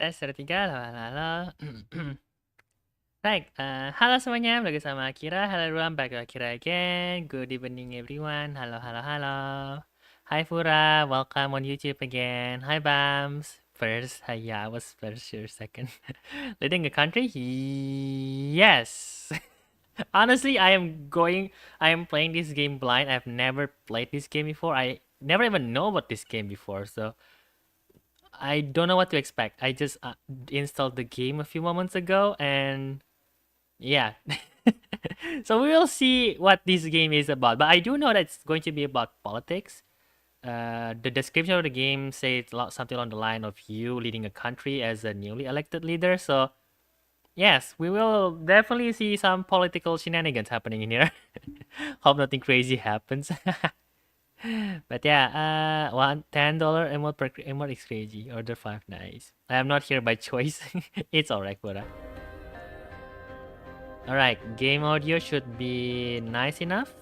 Tes, ada 3, halo. Baik, halo semuanya, balik sama Akira. Halo everyone, back to Akira again. Good evening everyone. Halo, halo, halo. Hi Fura, welcome on YouTube again. Hi Bams. First, hi, yeah, I was first, you're second. Leading a country? Yes. Honestly, I am playing this game blind. I've never played this game before. I never even know about this game before, so I don't know what to expect. I just installed the game a few moments ago, and yeah. So we will see what this game is about. But I do know that it's going to be about politics. The description of the game says something along the line of you leading a country as a newly elected leader. So yes, we will definitely see some political shenanigans happening in here. Hope nothing crazy happens. But yeah, $10 emote per emote is crazy. Order 5, nice. I am not here by choice. It's alright, Bora. Alright, game audio should be nice enough.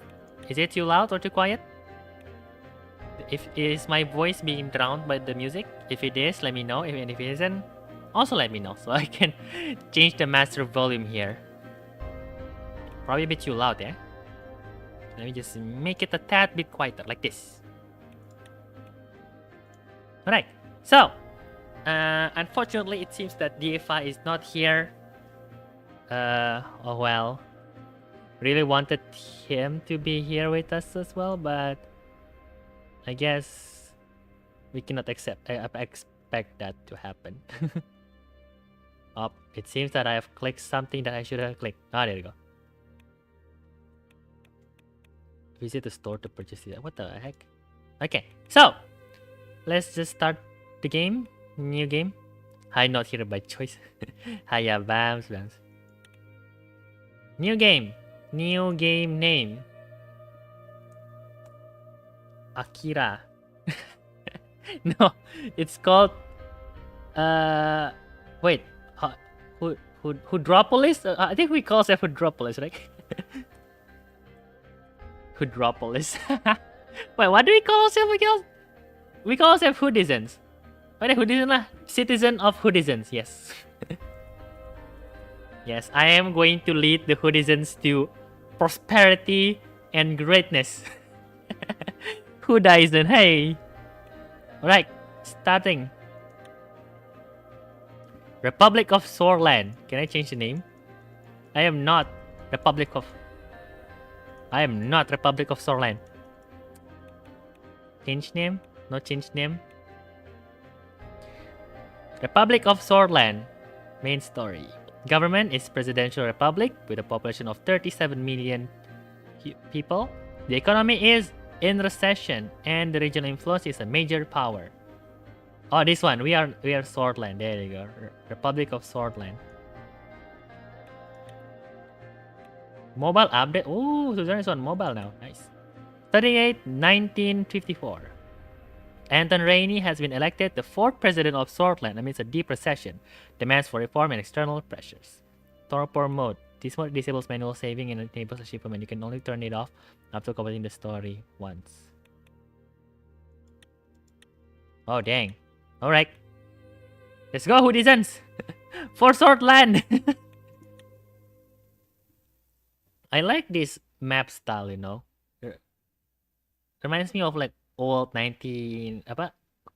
Is it too loud or too quiet? Is my voice being drowned by the music? If it is, let me know. If it isn't, also let me know so I can change the master volume here. Probably a bit too loud, yeah? Let me just make it a tad bit quieter, like this. Alright, so, unfortunately it seems that DFI is not here. Oh well. Really wanted him to be here with us as well, but I guess we cannot expect that to happen. Oh, it seems that I have clicked something that I should have clicked. Ah, there you go. Visit the store to purchase it. What the heck? Okay, so let's just start the game. New game. Hi, not here by choice. Hi, yeah, Bams. New game. New game name. Akira. No, it's called. Wait. Hoodropolis? I think we call it Hoodropolis, right? Hoodropolis. Wait, what do we call ourselves again? We call ourselves Hoodizens. What are Hoodizens lah? Citizen of Hoodizens, yes. Yes, I am going to lead the Hoodizens to prosperity and greatness. Hoodizens, hey! Alright, starting. Republic of Soarland. Can I change the name? I am not Republic of Soarland. Change name? No change name. Republic of Soarland. Main story. Government is presidential republic with a population of 37 million people. The economy is in recession and the regional influence is a major power. Oh, this one. We are Soarland. There you go. Republic of Soarland. Mobile update. Oh, Suzerain is on mobile now. Nice. 1954. Anton Rainey has been elected the 4th president of Soarland amidst a deep recession, demands for reform and external pressures. Torpor mode. This mode disables manual saving and enables achievement. You can only turn it off after completing the story once. Oh, dang. Alright. Let's go, Hoodizens! For Soarland! I like this map style, you know. Reminds me of like old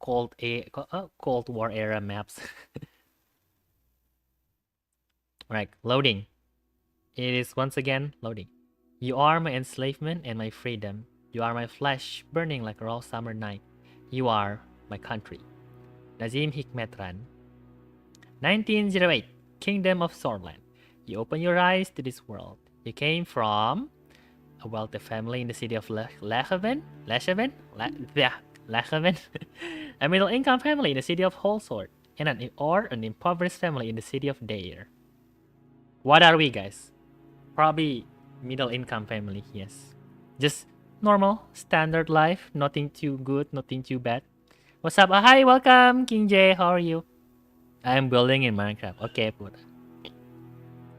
Cold War era maps. Right, loading. It is once again loading. You are my enslavement and my freedom. You are my flesh burning like a raw summer night. You are my country. Nazim Hikmetran. 1908, Kingdom of Soarland. You open your eyes to this world. You came from a wealthy family in the city of Lechaven, a middle-income family in the city of Holsort, and an impoverished family in the city of Dare. What are we, guys? Probably middle-income family, yes. Just normal, standard life, nothing too good, nothing too bad. What's up? Hi, welcome, King J. How are you? I am building in Minecraft. Okay,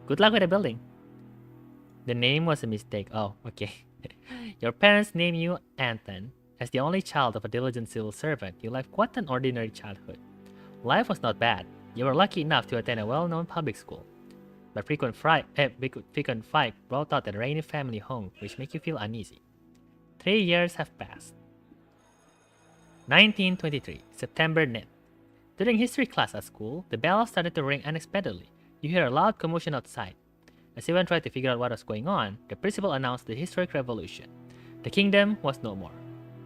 good luck with the building. The name was a mistake. Oh, okay. Your parents named you Anton. As the only child of a diligent civil servant, you lived quite an ordinary childhood. Life was not bad. You were lucky enough to attend a well-known public school, but frequent fight brought out a rainy family home, which make you feel uneasy. 3 years have passed. 1923, September 9th. During history class at school, the bell started to ring unexpectedly. You hear a loud commotion outside. As everyone tried to figure out what was going on, the principal announced the historic revolution. The kingdom was no more.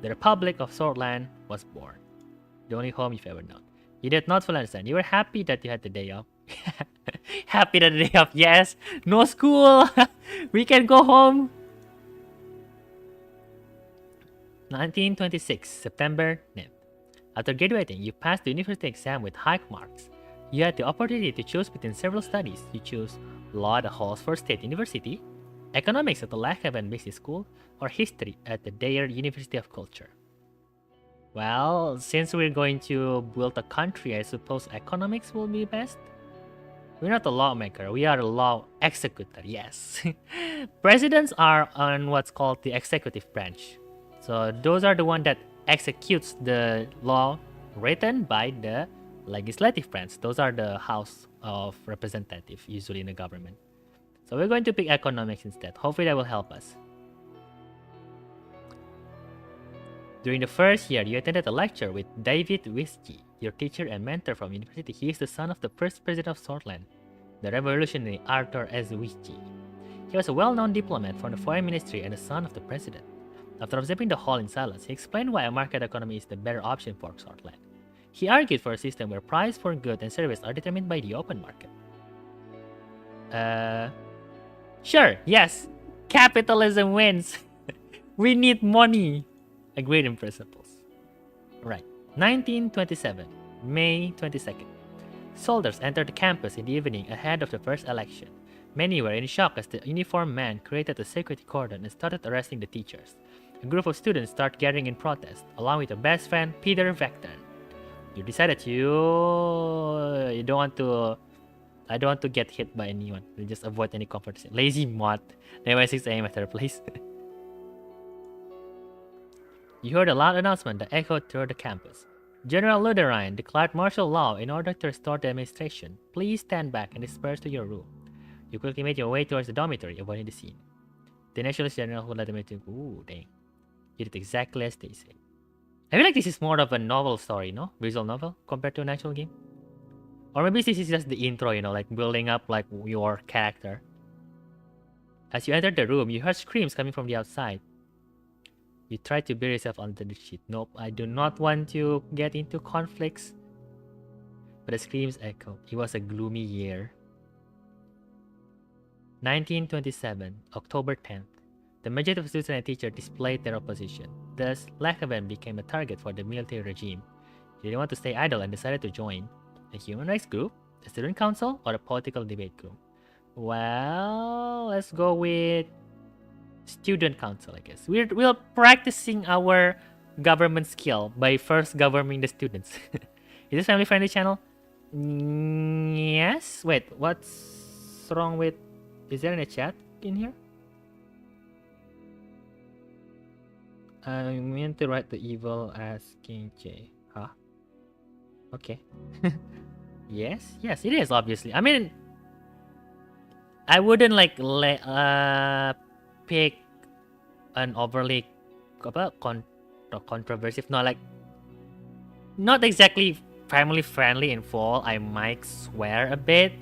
The Republic of Swordland was born. The only home you've ever known. You did not fully understand. You were happy that you had the day off. Happy that the day off, yes! No school! We can go home! 1926, September 9th. After graduating, you passed the university exam with high marks. You had the opportunity to choose between several studies. You chose law at the Halsford State University, economics at the Lackhaven Business School, or history at the Dare University of Culture. Well, since we're going to build a country, I suppose economics will be best. We're not a lawmaker, we are a law executor, yes. Presidents are on what's called the executive branch. So those are the one that executes the law written by the legislative branch. Those are the House of Representatives, usually in the government. So we're going to pick economics instead. Hopefully that will help us. During the first year, you attended a lecture with David Wisky, your teacher and mentor from university. He is the son of the first president of Swordland, the revolutionary Arthur S. Wisky. He was a well-known diplomat from the foreign ministry and the son of the president. After observing the hall in silence, he explained why a market economy is the better option for Swordland. He argued for a system where price for goods and services are determined by the open market. Sure, yes. Capitalism wins. We need money. Agreed in principles. Right. 1927, May 22nd. Soldiers entered the campus in the evening ahead of the first election. Many were in shock as the uniformed man created a security cordon and started arresting the teachers. A group of students started gathering in protest, along with their best friend, Peter Vector. You decided you don't want to... I don't want to get hit by anyone. You just avoid any confrontation. Lazy mod. 9:06 AM at their place. You heard a loud announcement that echoed through the campus. General Luderine declared martial law in order to restore the administration. Please stand back and disperse to your room. You quickly made your way towards the dormitory, avoiding the scene. The nationalist general who led the meeting. Ooh, dang. You did exactly as they said. I feel like this is more of a novel story, no? Visual novel compared to an actual game. Or maybe this is just the intro, you know, like building up like your character. As you entered the room, you heard screams coming from the outside. You tried to bury yourself under the sheet. Nope, I do not want to get into conflicts. But the screams echoed. It was a gloomy year. 1927, October 10th. The majority of students and teachers displayed their opposition. Thus, Lackhaven became a target for the military regime. They didn't want to stay idle and decided to join a human rights group, a student council, or a political debate group. Well, let's go with student council, I guess. We're practicing our government skill by first governing the students. Is this family-friendly channel? Yes. Wait, what's wrong with... Is there any chat in here? I meant to write the evil as King J. Huh? Okay. Yes, it is, obviously. I mean, I wouldn't like pick an overly controversial, not exactly family friendly in full. I might swear a bit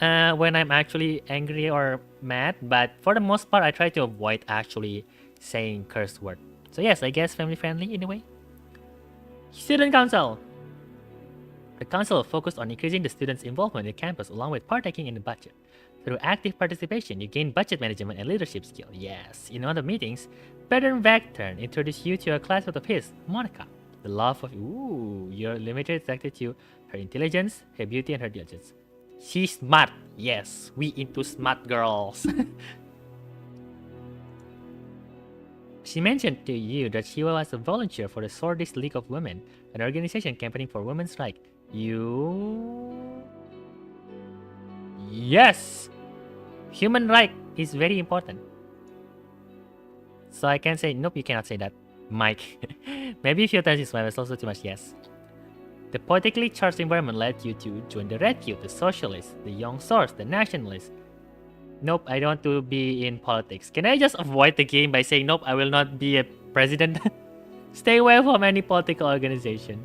when I'm actually angry or mad, but for the most part I try to avoid actually saying curse word. So yes, I guess family friendly in a way. Student council. The council focused on increasing the students' involvement in campus along with partaking in the budget. Through active participation, you gain budget management and leadership skill. Yes, in one of the meetings, Baron Vector introduced you to a classmate of his, Monica. The love of... Ooh, you're limited attracted to her intelligence, her beauty, and her diligence. She's smart. Yes, we into smart girls. She mentioned to you that she was a volunteer for the Swordist League of Women, an organization campaigning for women's rights. You... Yes! Human right is very important. So I can say, nope, you cannot say that. Mike. Maybe a few times is why it's also too much, yes. The politically charged environment led you to join the Red Queue, the Socialists, the Young Source, the Nationalists. Nope, I don't want to be in politics. Can I just avoid the game by saying, nope, I will not be a president? Stay away from any political organization.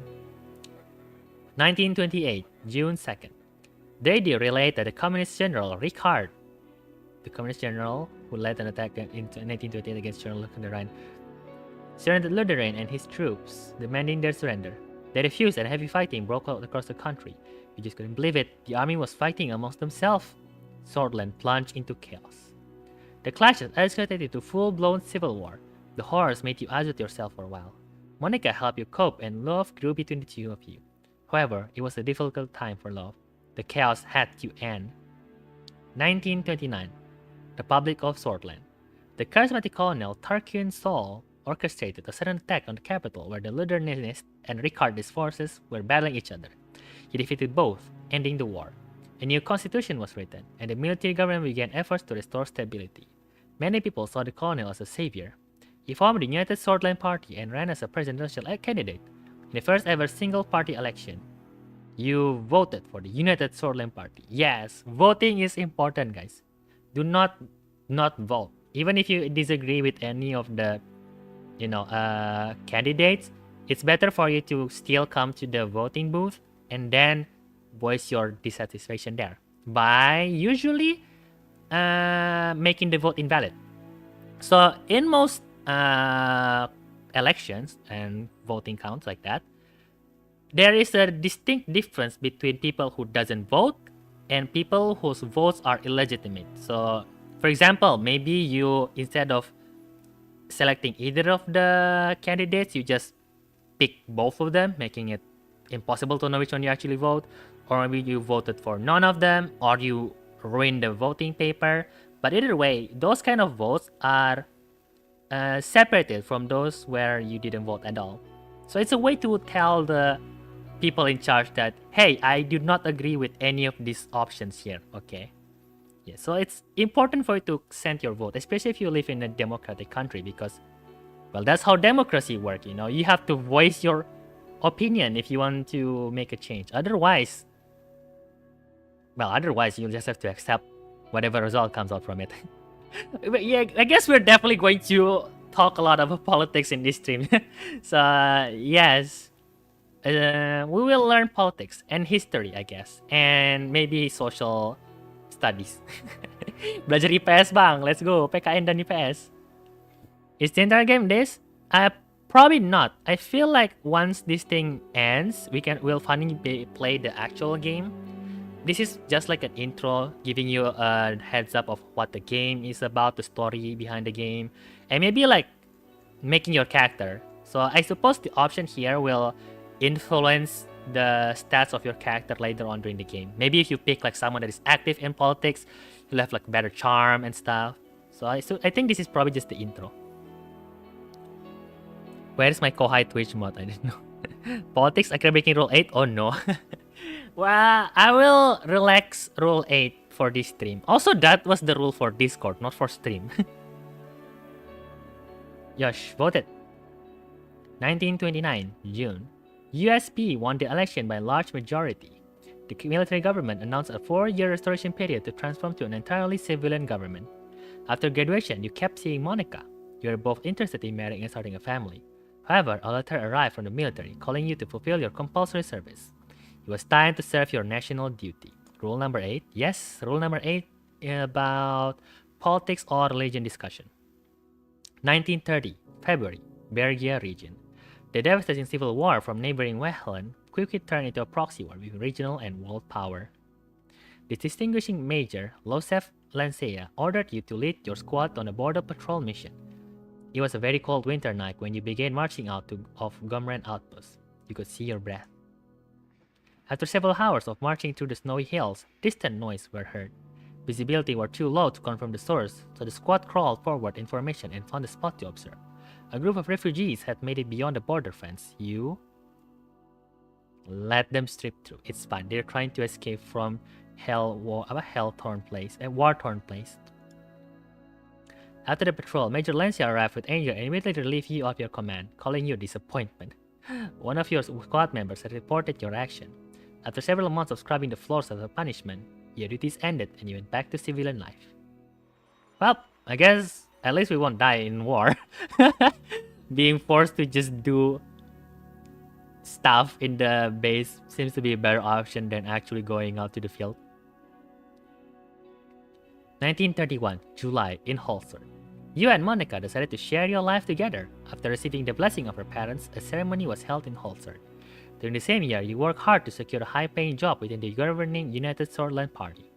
1928, June 2nd. The idea relayed that the Communist General Ricard, the Communist General who led an attack in 1928 against General Suzerain, surrendered Suzerain and his troops, demanding their surrender. They refused and heavy fighting broke out across the country. You just couldn't believe it. The army was fighting amongst themselves. Swordland plunged into chaos. The clashes escalated into full-blown civil war. The horrors made you isolate yourself for a while. Monica helped you cope and love grew between the two of you. However, it was a difficult time for love. The chaos had to end. 1929. Republic of Swordland. The charismatic colonel Tarquin Sol orchestrated a sudden attack on the capital where the Ludernist and Ricardist forces were battling each other. He defeated both, ending the war. A new constitution was written, and the military government began efforts to restore stability. Many people saw the colonel as a savior. He formed the United Swordland Party and ran as a presidential candidate in the first ever single-party election. You voted for the United Swordland Party. Yes, voting is important, guys. Do not vote. Even if you disagree with any of the, candidates, it's better for you to still come to the voting booth and then voice your dissatisfaction there by usually making the vote invalid. So in most elections and voting counts like that, there is a distinct difference between people who doesn't vote and people whose votes are illegitimate. So for example, maybe you, instead of selecting either of the candidates, you just pick both of them, making it impossible to know which one you actually vote. Or maybe you voted for none of them, or you ruined the voting paper. But either way, those kind of votes are separated from those where you didn't vote at all. So it's a way to tell the people in charge that, hey, I do not agree with any of these options here, okay? Yeah, so it's important for you to send your vote, especially if you live in a democratic country, because, well, that's how democracy works, You have to voice your opinion if you want to make a change. Otherwise, you'll just have to accept whatever result comes out from it. But yeah, I guess we're definitely going to talk a lot about politics in this stream. So, yes. We will learn politics and history, I guess. And maybe social studies. Belajar IPS, bang. Let's go. PKN dan IPS. Is the entire game this? Probably not. I feel like once this thing ends, we'll finally play the actual game. This is just like an intro, giving you a heads up of what the game is about, the story behind the game, and maybe like making your character. So I suppose the option here will influence the stats of your character later on during the game. Maybe if you pick like someone that is active in politics, you'll have like better charm and stuff. So I think this is probably just the intro. Where is my Kohai Twitch mod? I didn't know. Politics, I can breaking rule 8? Oh no. Well, I will relax rule 8 for this stream. Also, that was the rule for Discord, not for stream. Yosh, voted. 1929, June. USP won the election by a large majority. The military government announced a 4-year restoration period to transform to an entirely civilian government. After graduation, you kept seeing Monica. You were both interested in marrying and starting a family. However, a letter arrived from the military calling you to fulfill your compulsory service. It was time to serve your national duty. Rule number 8. Yes, rule number 8 about politics or religion discussion. 1930, February, Bergia region. The devastating civil war from neighboring Wehlen quickly turned into a proxy war between regional and world power. The distinguishing Major, Losef Lancea, ordered you to lead your squad on a border patrol mission. It was a very cold winter night when you began marching out of Gomran outpost. You could see your breath. After several hours of marching through the snowy hills, distant noises were heard. Visibility were too low to confirm the source, so the squad crawled forward in formation and found a spot to observe. A group of refugees had made it beyond the border fence. You let them strip through. It's fine. They're trying to escape from war-torn place. After the patrol, Major Lancia arrived with anger and immediately relieved you of your command, calling you disappointment. One of your squad members had reported your action. After several months of scrubbing the floors as a punishment, your duties ended and you went back to civilian life. Well, I guess at least we won't die in war. Being forced to just do stuff in the base seems to be a better option than actually going out to the field. 1931, July, in Holster. You and Monica decided to share your life together. After receiving the blessing of her parents, a ceremony was held in Holster. During the same year, you worked hard to secure a high-paying job within the governing United Swordland Party.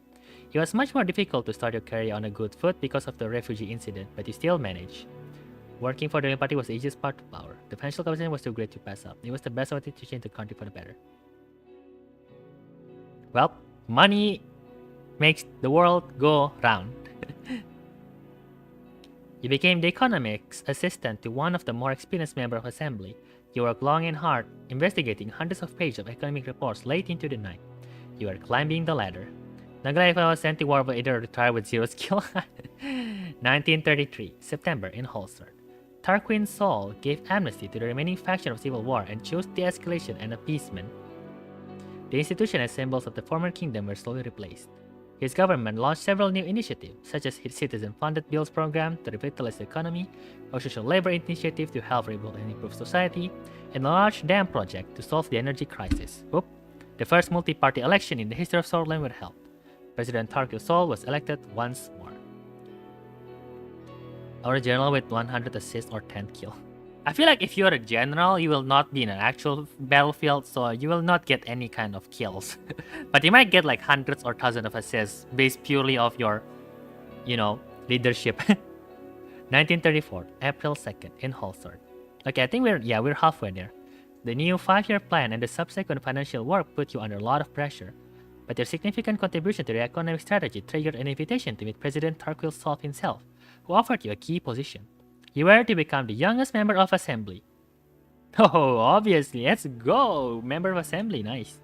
It was much more difficult to start your career on a good foot because of the refugee incident, but you still managed. Working for the party was the easiest part of power. The financial capacity was too great to pass up. It was the best way to change the country for the better. Well, money makes the world go round. You became the economics assistant to one of the more experienced members of assembly. You worked long and hard, investigating hundreds of pages of economic reports late into the night. You were climbing the ladder. Nagalaifa was sent to war but either retired with zero skill. 1933, September, in Holster. Tarquin Sol gave amnesty to the remaining faction of civil war and chose de-escalation and appeasement. The institution and symbols of the former kingdom were slowly replaced. His government launched several new initiatives, such as his citizen-funded bills program to revitalize the economy, a social labor initiative to help rebuild and improve society, and a large dam project to solve the energy crisis. Whoop. The first multi-party election in the history of Swordland were held. President Tarquin Sol was elected once more. Our general with 100 assists or 10 kills. I feel like if you're a general, you will not be in an actual battlefield, so you will not get any kind of kills. But you might get like hundreds or thousands of assists based purely off your, leadership. 1934, April 2nd, in Holster. Okay, I think we're halfway there. The new 5-year plan and the subsequent financial work put you under a lot of pressure. But your significant contribution to the economic strategy triggered an invitation to meet President Tarquin Sol himself, who offered you a key position. You were to become the youngest member of Assembly. Oh, obviously, let's go! Member of Assembly, nice.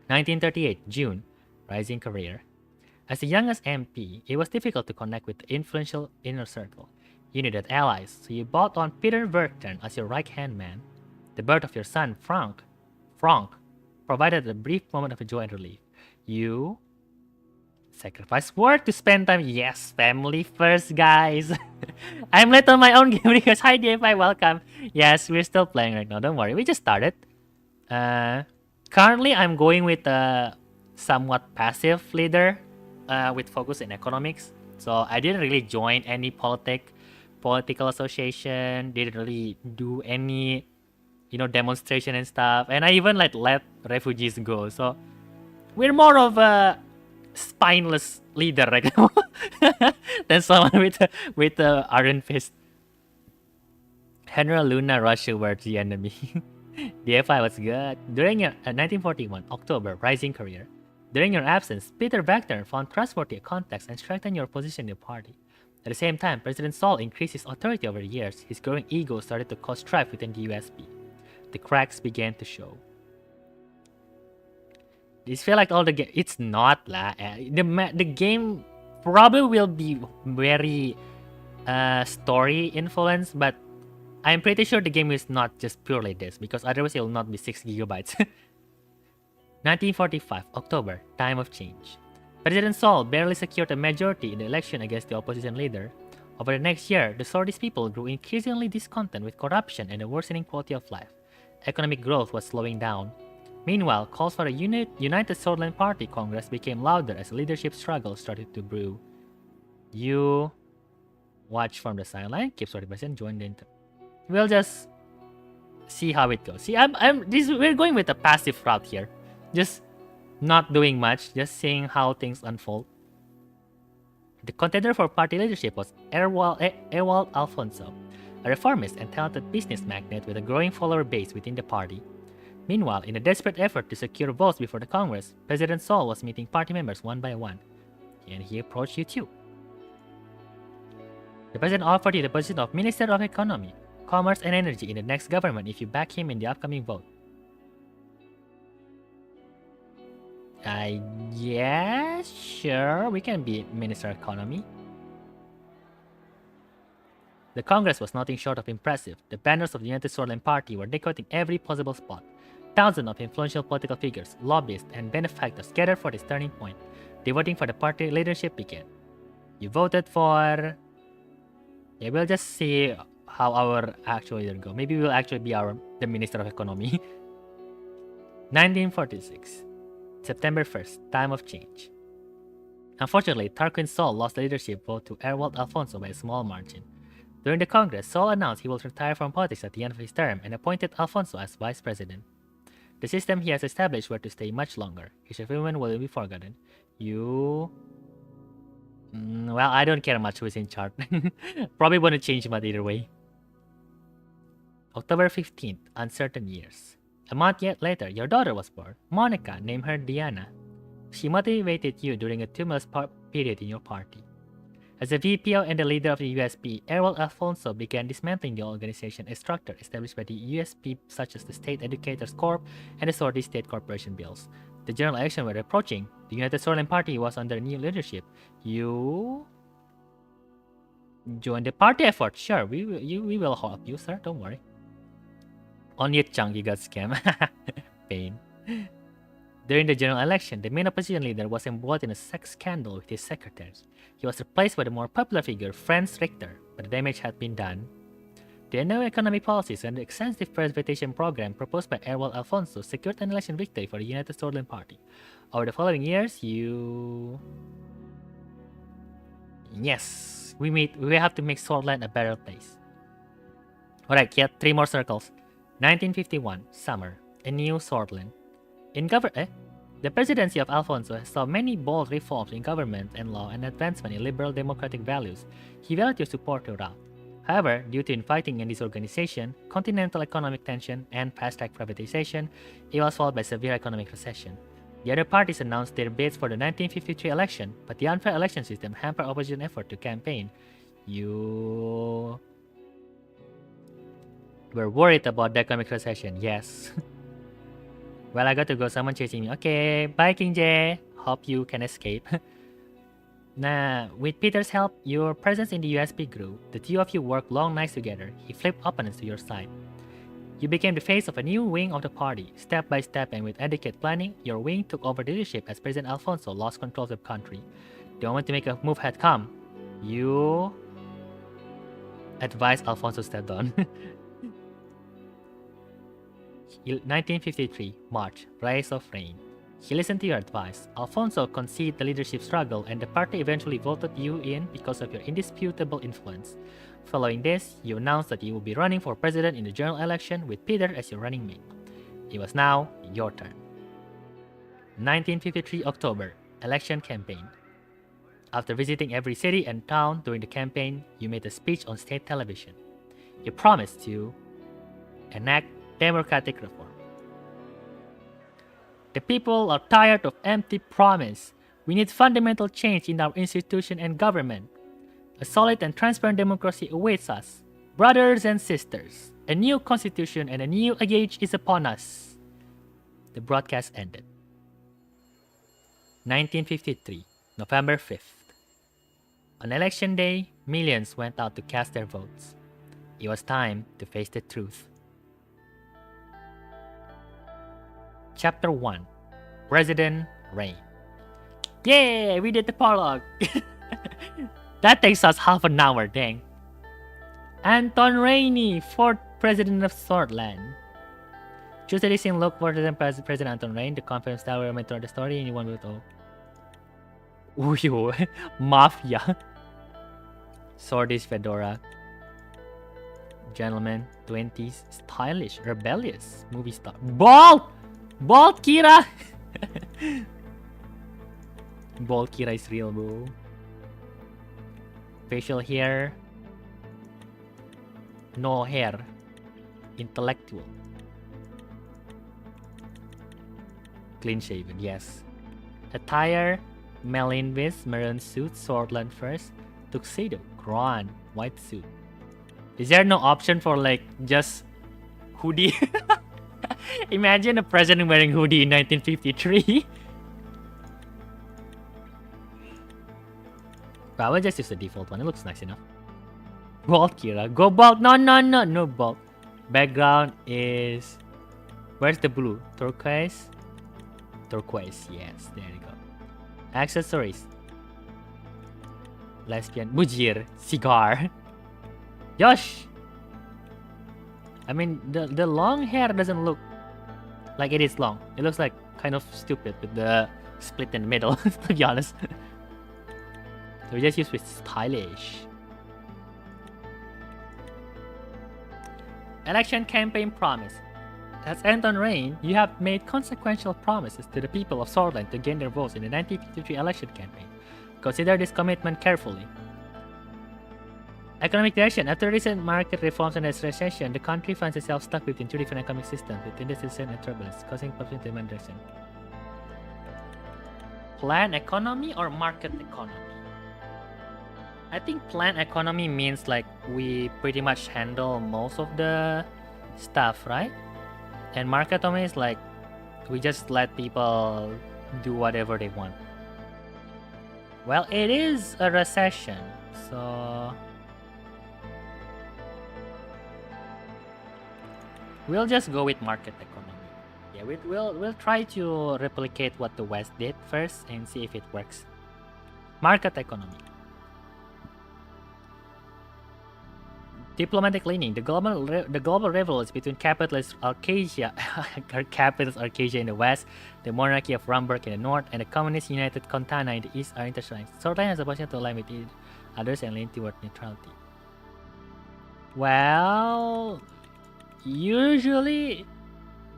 1938, June, rising career. As the youngest MP, it was difficult to connect with the influential inner circle. You needed allies, so you brought on Peter Vertern as your right-hand man. The birth of your son, Frank, provided a brief moment of joy and relief. You sacrifice work to spend time. Yes, family first, guys. I'm late on my own game because hi DFI, welcome. Yes, we're still playing right now. Don't worry, we just started. Currently, I'm going with a somewhat passive leader with focus in economics. So I didn't really join any political association. Didn't really do any, demonstration and stuff. And I even let refugees go. So we're more of a spineless leader right now than someone with a iron fist. General Luna Russia were the enemy. DFI was good. During your 1941 October rising career, during your absence, Peter Vertern found trustworthy contacts and strengthened your position in the party. At the same time, President Sol increased his authority over the years. His growing ego started to cause strife within the USP. The cracks began to show. This feel like all the game. It's not la. The game probably will be very story influenced, but I'm pretty sure the game is not just purely this, because otherwise it will not be 6 gigabytes. 1945 October, time of change. President Sol barely secured a majority in the election against the opposition leader. Over the next year, the Swordist people grew increasingly discontent with corruption and a worsening quality of life. Economic growth was slowing down. Meanwhile, calls for a United Swordland Party Congress became louder as leadership struggles started to brew. You watch from the sideline, keep 40%, join the inter. We'll just see how it goes. See, we're going with a passive route here. Just not doing much, just seeing how things unfold. The contender for party leadership was Ewald Alfonso, a reformist and talented business magnate with a growing follower base within the party. Meanwhile, in a desperate effort to secure votes before the Congress, President Sol was meeting party members one by one. And he approached you too. The president offered you the position of Minister of Economy, Commerce and Energy in the next government if you back him in the upcoming vote. Yeah, sure, we can be Minister of Economy. The Congress was nothing short of impressive. The banners of the United Swordland Party were decorating every possible spot. Thousands of influential political figures, lobbyists, and benefactors gathered for this turning point. The voting for the party leadership began. You voted for... Yeah, we'll just see how our actual leader go. Maybe we'll actually be the Minister of Economy. 1946. September 1st, time of change. Unfortunately, Tarquin Sol lost the leadership vote to Erwald Alfonso by a small margin. During the Congress, Sol announced he will retire from politics at the end of his term and appointed Alfonso as vice president. The system he has established were to stay much longer. His achievement will be forgotten. Well, I don't care much who is in charge. Probably want to change him either way. October 15th, uncertain years. A month yet later, your daughter was born. Monica named her Diana. She motivated you during a tumultuous period in your party. As a VPO and the leader of the USP, Errol Alfonso began dismantling the organization, a structure established by the USP such as the State Educators Corp and the Swordie State Corporation bills. The general election were approaching. The United Swordland Party was under new leadership. You join the party effort. Sure, we will help you, sir. Don't worry. Only a chunky got scammed. Pain. During the general election, the main opposition leader was embroiled in a sex scandal with his secretary. He was replaced by the more popular figure, Franz Richter, but the damage had been done. The new economic policies and the extensive privatization program proposed by Erwald Alfonso secured an election victory for the United Swordland Party. Over the following years, Yes, we have to make Swordland a better place. Alright, yet 3 more circles. 1951, summer, a new Swordland. The presidency of Alfonso saw many bold reforms in government and law and advancement in liberal democratic values. He valued your support throughout. However, due to infighting and disorganization, continental economic tension, and fast-track privatization, it was followed by severe economic recession. The other parties announced their bids for the 1953 election, but the unfair election system hampered opposition effort to campaign. You were worried about the economic recession, yes. Well, I got to go. Someone chasing me. Okay, bye King J. Hope you can escape. Nah, with Peter's help, your presence in the USP grew. The two of you worked long nights together. He flipped opponents to your side. You became the face of a new wing of the party. Step by step and with adequate planning, your wing took over the leadership as President Alfonso lost control of the country. The moment to make a move had come. You advised Alfonso step down. 1953, March, Rise of Reign. He listened to your advice. Alfonso conceded the leadership struggle and the party eventually voted you in because of your indisputable influence. Following this, you announced that you will be running for president in the general election with Peter as your running mate. It was now your turn. 1953, October, election campaign. After visiting every city and town during the campaign, you made a speech on state television. You promised to enact democratic reform. The people are tired of empty promise. We need fundamental change in our institution and government. A solid and transparent democracy awaits us. Brothers and sisters, a new constitution and a new age is upon us. The broadcast ended. 1953, November 5th. On election day, millions went out to cast their votes. It was time to face the truth. Chapter 1, President Reign. Yay! We did the prologue! That takes us half an hour, dang. Anton Rainey, 4th President of Swordland. Choose the listing look for President Anton Rain, the conference tower will enter the story in 1 minute. Uyo, Mafia. Swordis Fedora. Gentleman, 20s, stylish, rebellious, movie star. Bald! Bald Kira! Bald Kira is real, bro. Facial hair. No hair. Intellectual. Clean shaven, yes. Attire. Melinvis, maroon suit, Swordland first. Tuxedo, Grand, white suit. Is there no option for like just hoodie? Imagine a president wearing hoodie in 1953. But I will just use the default one. It looks nice enough. Bold, Kira. Go bold. No, no, no. No bold. Background is... Where's the blue? Turquoise? Turquoise. Yes, there you go. Accessories. Lesbian. Mujir. Cigar. Josh! I mean, the long hair doesn't look like it is long. It looks like kind of stupid with the split in the middle, to be honest. So we just use with stylish. Election campaign promise. As Anton Rain, you have made consequential promises to the people of Swordland to gain their votes in the 1953 election campaign. Consider this commitment carefully. Economic direction. After recent market reforms and its recession, the country finds itself stuck between two different economic systems, with indecision and turbulence, causing problems in demand direction. Planned economy or market economy? I think planned economy means like we pretty much handle most of the stuff, right? And market economy is like we just let people do whatever they want. Well, it is a recession, so we'll just go with market economy. Yeah, we'll try to replicate what the West did first and see if it works. Market economy. Diplomatic leaning. The global rivalries between capitalist Arcadia, capitalist Arcadia in the west, the monarchy of Rumburg in the north, and the communist United Contana in the east are intertwined. Swordland has a potential to align with others and lean toward neutrality. Well, usually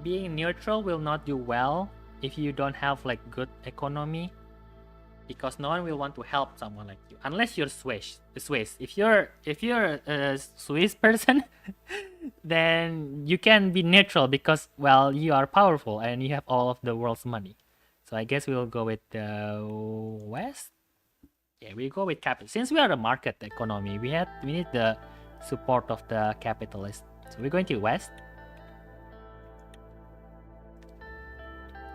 being neutral will not do well if you don't have like good economy, because no one will want to help someone like you unless you're Swiss. If you're a Swiss person, then you can be neutral because, well, you are powerful and you have all of the world's money. So I guess we'll go with the West. Yeah, we go with capital. Since we are a market economy, we need the support of the capitalists. So we're going to West.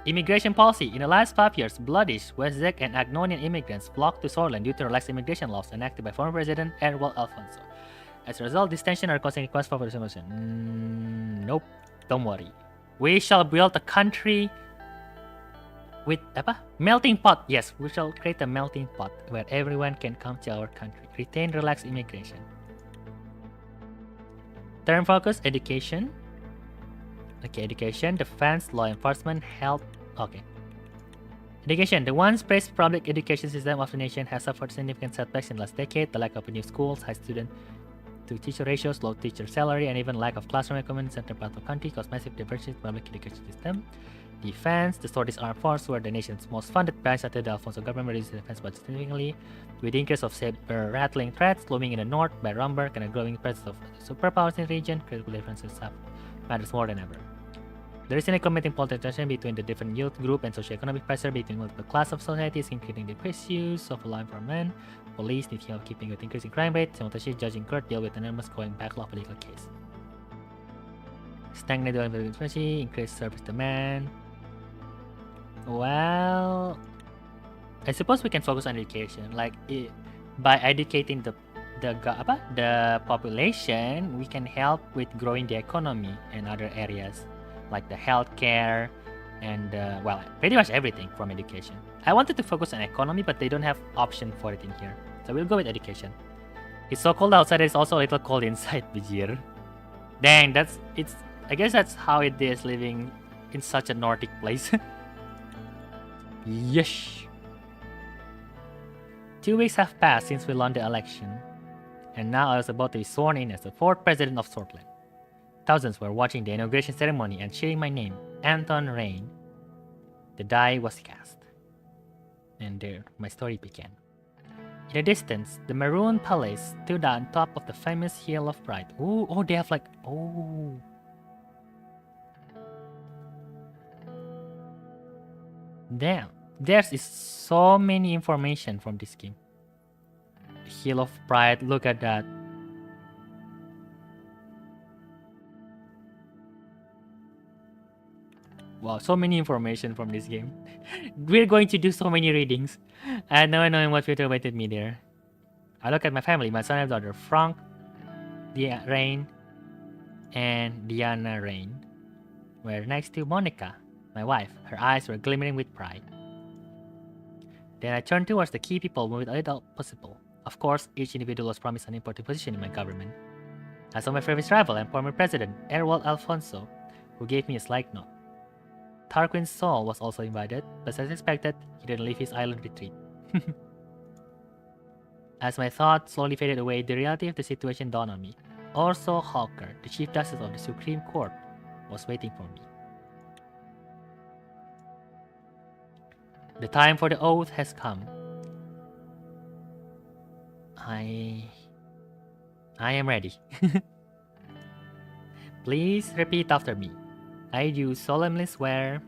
Immigration policy. In the last 5 years, Bloodish, Westzek, and Agnonian immigrants flocked to Swordland due to relaxed immigration laws enacted by former President Erwal Alfonso. As a result, this tension are causing requests for resolution. Nope, don't worry. We shall build a country with melting pot. Yes, we shall create a melting pot where everyone can come to our country. Retain relaxed immigration. Term focus, education. Okay, education, defense, law enforcement, health. Okay. Education. The once praised public education system of the nation has suffered significant setbacks in the last decade. The lack of new schools, high student to teacher ratios, low teacher salary, and even lack of classroom equipment in central part of the country cause massive divergence in the public education system. Defense. The Swordist Armed Force were the nation's most funded branch after the Alfonso government reduced the defense budget significantly, with the increase of saber-rattling threats looming in the north by Rumburg and a growing presence of superpowers in the region. Critical differences matters more than ever. There is an committing political tension between the different youth group and socioeconomic pressure between multiple classes of societies, including the issues of law enforcement, police need help keeping with increasing crime rate, simultaneously judging court deal with enormous growing backlog of legal case. Stagnant development efficiency, increased service demand. Well, I suppose we can focus on education. Like by educating the population, we can help with growing the economy and other areas, like the healthcare and well, pretty much everything from education. I wanted to focus on economy, but they don't have option for it in here, so we'll go with education. It's so cold outside, it's also a little cold inside, Bijir. Dang, I guess that's how it is living in such a Nordic place. Yes. 2 weeks have passed since we won the election, and now I was about to be sworn in as the 4th president of Swordland. Thousands were watching the inauguration ceremony and cheering my name, Anton Rain. The die was cast. And there, my story began. In the distance, the Maroon Palace stood on top of the famous Hill of Pride. Ooh, oh, they have like, oh. Damn, there's so many information from this game. Hill of Pride, look at that. Wow, so many information from this game. We're going to do so many readings. I had no knowing what future awaited me there. I look at my family, my son and daughter, Frank, Rain and Diana Rain were next to Monica, my wife. Her eyes were glimmering with pride. Then I turned towards the key people with a little possible. Of course, each individual was promised an important position in my government. I saw my favorite rival and former president, Erwald Alfonso, who gave me a slight nod. Tarquin Sol was also invited, but as expected, he didn't leave his island retreat. As my thoughts slowly faded away, the reality of the situation dawned on me. Also, Hawker, the Chief Justice of the Supreme Court, was waiting for me. The time for the oath has come. I am ready. Please repeat after me. I do solemnly swear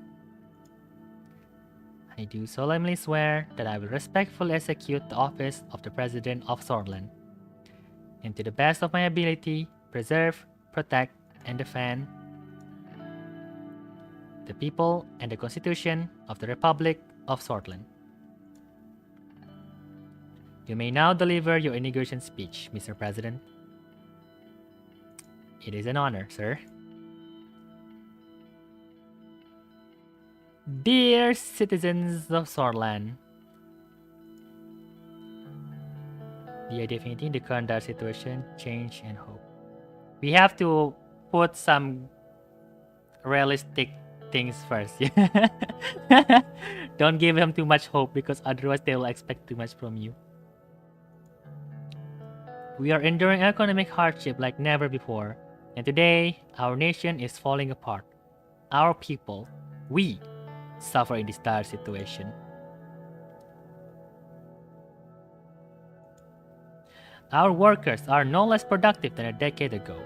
that I will respectfully execute the office of the President of Sorland, and to the best of my ability, preserve, protect, and defend the people and the Constitution of the Republic of Sorland. You may now deliver your inauguration speech, Mr. President. It is an honor, sir. Dear citizens of Sorland, the idea of anything, the current dire situation, change, and hope. We have to put some realistic things first. Don't give them too much hope, because otherwise they will expect too much from you. We are enduring economic hardship like never before, and today our nation is falling apart. Our people, we, suffer in this dire situation. Our workers are no less productive than a decade ago.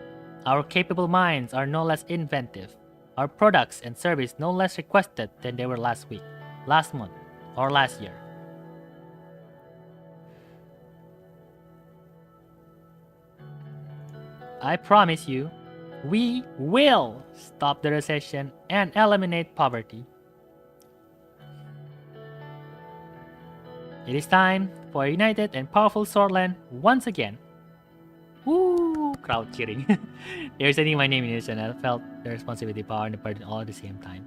Our capable minds are no less inventive. Our products and services no less requested than they were last week, last month, or last year. I promise you, we will stop the recession and eliminate poverty. It is time for a united and powerful Sorland once again. Woo! Crowd cheering. They're saying my name in this, and I felt the responsibility, power, and the burden all at the same time.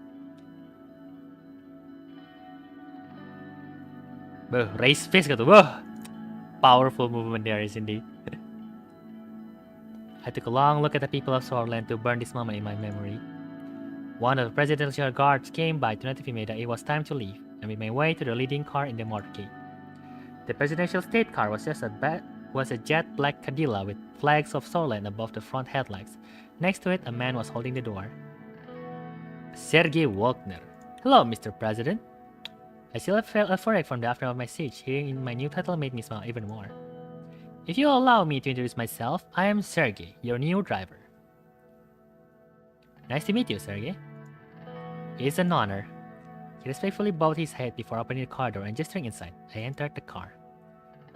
Raise fist gitu. Powerful movement there is indeed. I took a long look at the people of Sorland to burn this moment in my memory. One of the presidential guards came by to notify me that it was time to leave, and made my way to the leading car in the motorcade. The presidential state car was just a jet black Cadillac with flags of Sorland above the front headlights. Next to it, a man was holding the door. Sergei Wagner. Hello, Mr. President. I still felt euphoric from the aftermath of my siege. Hearing my new title made me smile even more. If you allow me to introduce myself, I am Sergei, your new driver. Nice to meet you, Sergei. It is an honor. He respectfully bowed his head before opening the car door and gesturing inside. I entered the car.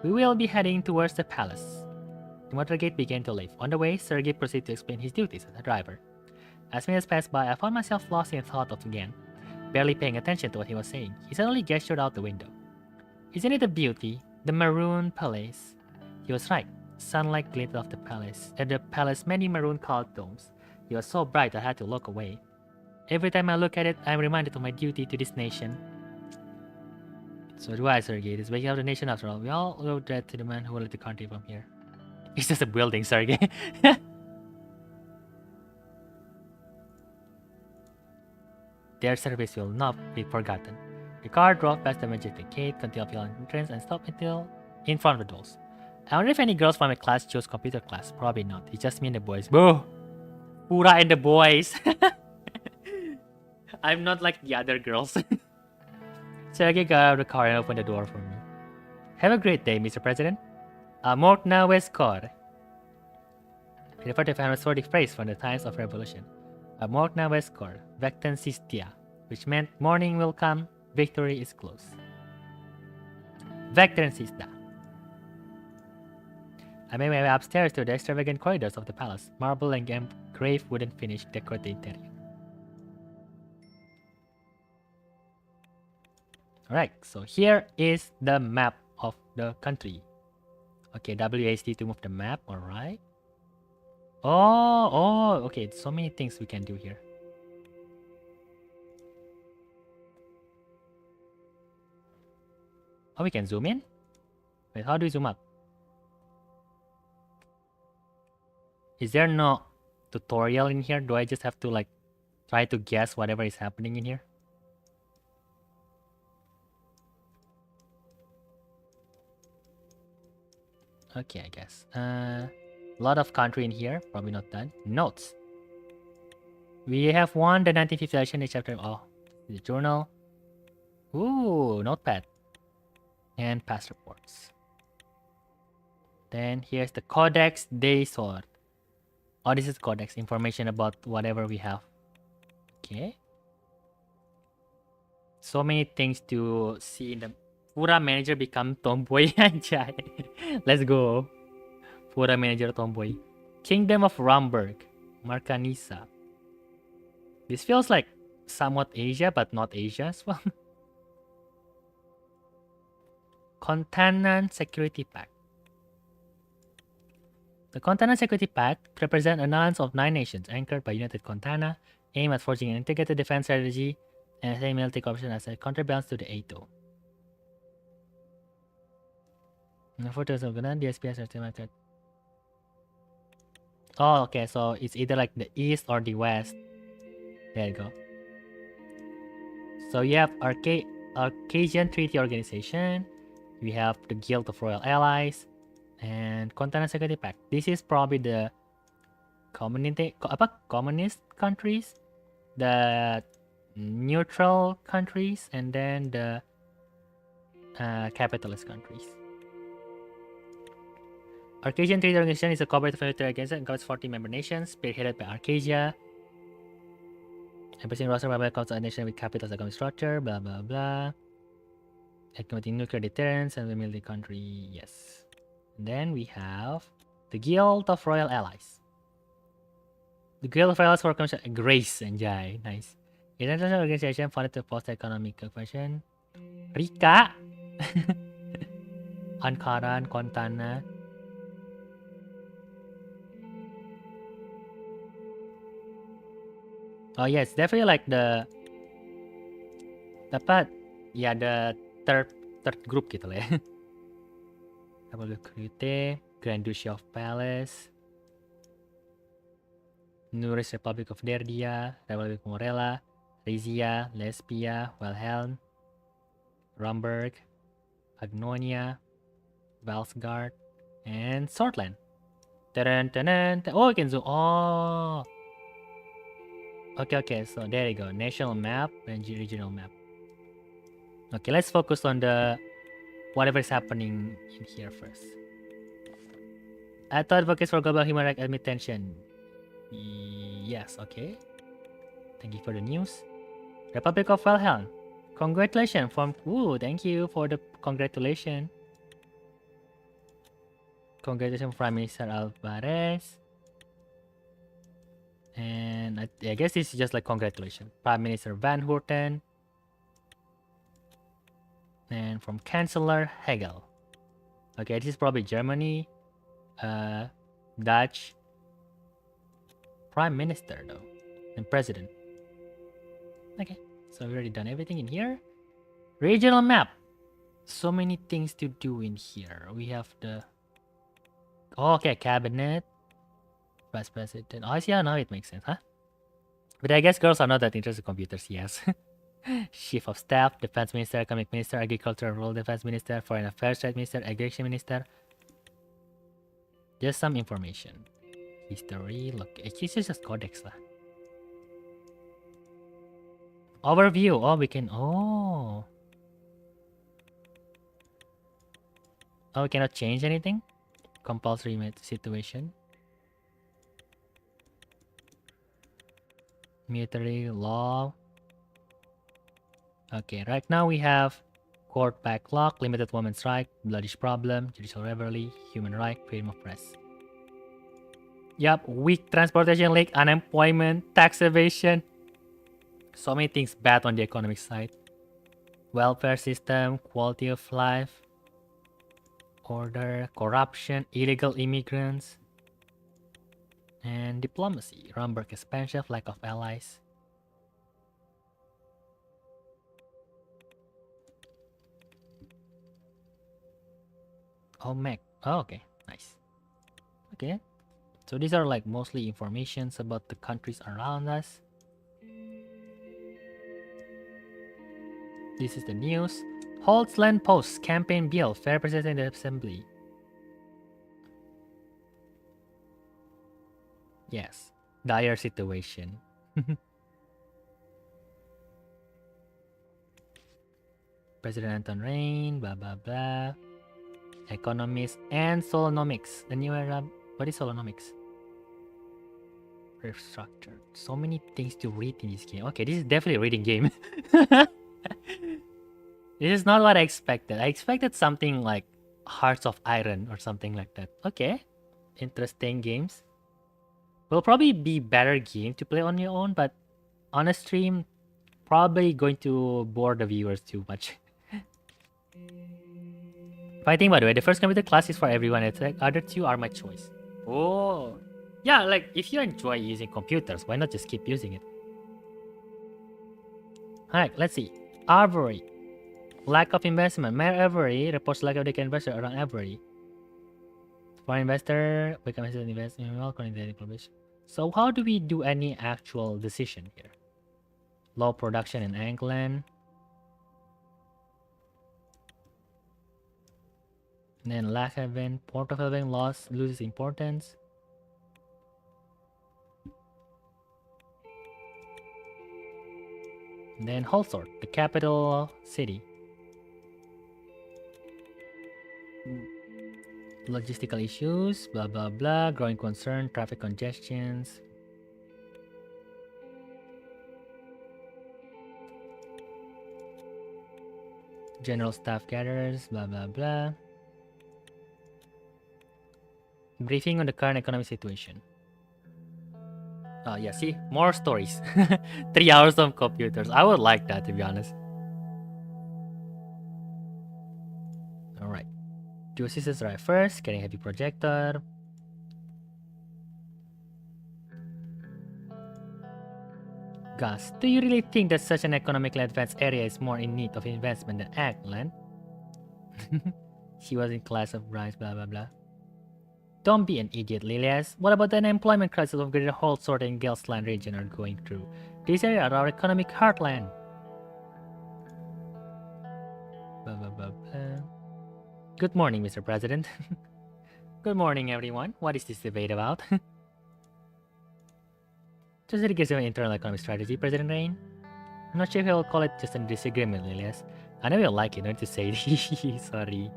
We will be heading towards the palace. The motorcade began to leave. On the way, Sergei proceeded to explain his duties as a driver. As minutes passed by, I found myself lost in thought again, barely paying attention to what he was saying. He suddenly gestured out the window. Isn't it a beauty? The maroon palace. He was right. Sunlight glinted off the palace. At the palace's many maroon-colored domes. It was so bright I had to look away. Every time I look at it, I am reminded of my duty to this nation. So do I, Sergei. It is waking up the nation after all. We all owe dread to the man who will lead the country from here. It's just a building, Sergei. Their service will not be forgotten. The car drove past the majestic gate, continued beyond the entrance, and stopped until in front of the doors. I wonder if any girls from my class chose computer class. Probably not. It's just me and the boys. Boo! Pura and the boys. I'm not like the other girls. Sergei got out of the car and opened the door for me. Have a great day, Mr. President. Mortna Weskor. It referred to a famous Nordic phrase from the times of revolution. Mortna Weskor, Vecten Sistia, which meant morning will come, victory is close. Vecten Sista. I made my way upstairs to the extravagant corridors of the palace. Marble and engraved wooden finish decorate the interior. Alright, so here is the map of the country. Okay, WASD to move the map, alright. Oh, okay. So many things we can do here. Oh, we can zoom in? Wait, how do we zoom up? Is there no tutorial in here? Do I just have to like try to guess whatever is happening in here? Okay, I guess. A lot of country in here. Probably not done. Notes. We have won the 1950 election in chapter. Oh, the journal. Ooh, notepad. And past reports. Then here's the Codex des Sorts. Oh, this is Codex. Information about whatever we have. Okay. So many things to see in the Pura manager become tomboy. Anjay. Let's go. Pura manager tomboy. Kingdom of Rumberg. Marcanisa. This feels like somewhat Asia, but not Asia as well. Contanan Security Pact. The Contanan Security Pact represents an alliance of 9 nations anchored by United Contana, aimed at forging an integrated defense strategy and a military cooperation as a counterbalance to the ATO. The fortress of Ganan, the SPS are. Oh, okay, so it's either like the east or the west. There you go. So you have Arcadian Treaty Organization. We have the Guild of Royal Allies and Contanan Security Pact. This is probably the communist countries, the neutral countries, and then the capitalist countries. Arcadian Treaty Organization is a cooperative military organization and covers 40 member nations, spearheaded by Arcadia. Embracing roster by comes a nation with capitalist economic structure, blah blah blah. Accommodating nuclear deterrence and the military country, yes. And then we have the Guild of Royal Allies. The Guild of Royal Allies for Grace and Jai, nice. International organization founded to foster economic cooperation. Rika, Ankara, Kontana. Oh yes, definitely like the dapat ya the third group gitu lah ya. Republic Grand Duchy of Palace, Nouris Republic of Derdia, Republic of Morella, Rizia, Lesbia, Wilhelm, Rumberg, Agnonia, Valsgard, and Sortland. Oh, we can zoom. Oh. Okay, so there you go. National map and regional map. Okay, let's focus on the whatever's happening in here first. I thought advocates for global human rights admit tension. Yes, okay. Thank you for the news. Republic of Wilhelm. Congratulations from... Ooh, thank you for the congratulations. Congratulations Prime Minister Alvarez. And I guess this is just like congratulations. Prime Minister Van Houten. And from Chancellor Hegel. Okay, this is probably Germany. Dutch. Prime Minister though. And President. Okay, so we've already done everything in here. Regional map. So many things to do in here. We have the... Oh, okay, cabinet. Vice President. Oh, yeah, now it makes sense, huh? But I guess girls are not that interested in computers, yes. Chief of Staff, Defense Minister, Economic Minister, Agriculture and Rural Defense Minister, Foreign Affairs Trade Minister, Education Minister. Just some information. History, look, it's just codex lah. Overview, oh, we can, oh, we cannot change anything? Compulsory situation. Military law. Okay, right now we have court backlog, limited women's right, bloodish problem, judicial rivalry, human right, freedom of press. Yup, weak transportation link, unemployment, tax evasion. So many things bad on the economic side. Welfare system, quality of life, order, corruption, illegal immigrants, And diplomacy. Rumberg expansion, lack of allies. Oh, mech. Oh, okay. Nice. Okay. So these are like mostly informations about the countries around us. This is the news. Holt's land posts campaign bill fair president in the assembly. Yes. Dire situation. President Anton Rain, blah blah blah. Economists and Solonomics. The new era. What is Solonomics? Restructured. So many things to read in this game. Okay, this is definitely a reading game. This is not what I expected. I expected something like Hearts of Iron or something like that. Okay. Interesting games. Will probably be better game to play on your own, but on a stream, probably going to bore the viewers too much. Fighting, by the way, the first computer class is for everyone. It's like other two are my choice. Oh. Yeah, like if you enjoy using computers, why not just keep using it? Alright, let's see. Arbory. Lack of investment. Mayor Avery reports lack of the investor around Avery. Foreign investor, become an investment, according to the information. So how do we do any actual decision here? Low production in England. And then lack event, Port of Elving loses importance. And then Holsort, the capital city. Logistical issues, blah blah blah, growing concern, traffic congestions. General staff gatherers, blah blah blah. Briefing on the current economic situation. Oh yeah, see? More stories. 3 hours of computers. I would like that, to be honest. Alright. Do systems right first, getting heavy projector. Gus, do you really think that such an economically advanced area is more in need of investment than Eggland? She was in class of Bryce, blah blah blah. Don't be an idiot, Lilias. What about the unemployment crisis of Greater Holsort and Gelsland region are going through? These areas are our economic heartland. Blah, blah, blah, blah. Good morning, Mr. President. Good morning, everyone. What is this debate about? Just to give you an internal economic strategy, President Rain. I'm not sure if I'll call it just a disagreement, Lilias. I know you'll like it, don't you say it. Sorry.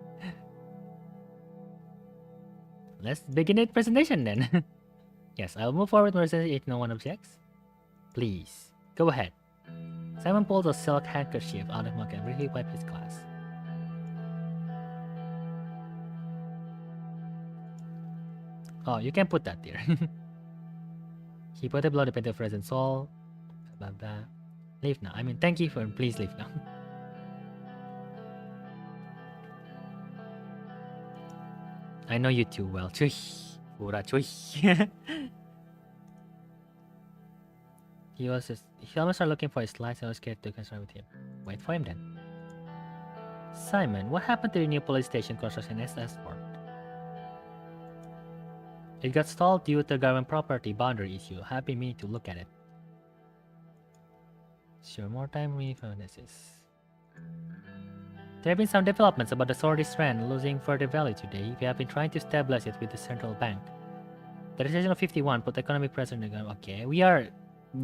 Let's begin the presentation then. Yes, I'll move forward with my presentation if no one objects. Please, go ahead. Simon pulls a silk handkerchief out of pocket and briefly wiped his glass. Oh, you can put that there. He put it below the painted frozen soul. Blah blah. Leave now. I mean, thank you for. Please leave now. I know you too well. Chui. Pura chui. He almost started looking for his slides. I was scared to concern with him. Wait for him then. Simon, what happened to the new police station construction in Esford? It got stalled due to government property boundary issue. Happy me to look at it. Sure, more time we found this is. There have been some developments about the Swordfish Strand losing further value today. We have been trying to stabilize it with the central bank. The recession of 51 put economic pressure on the government. Okay, we are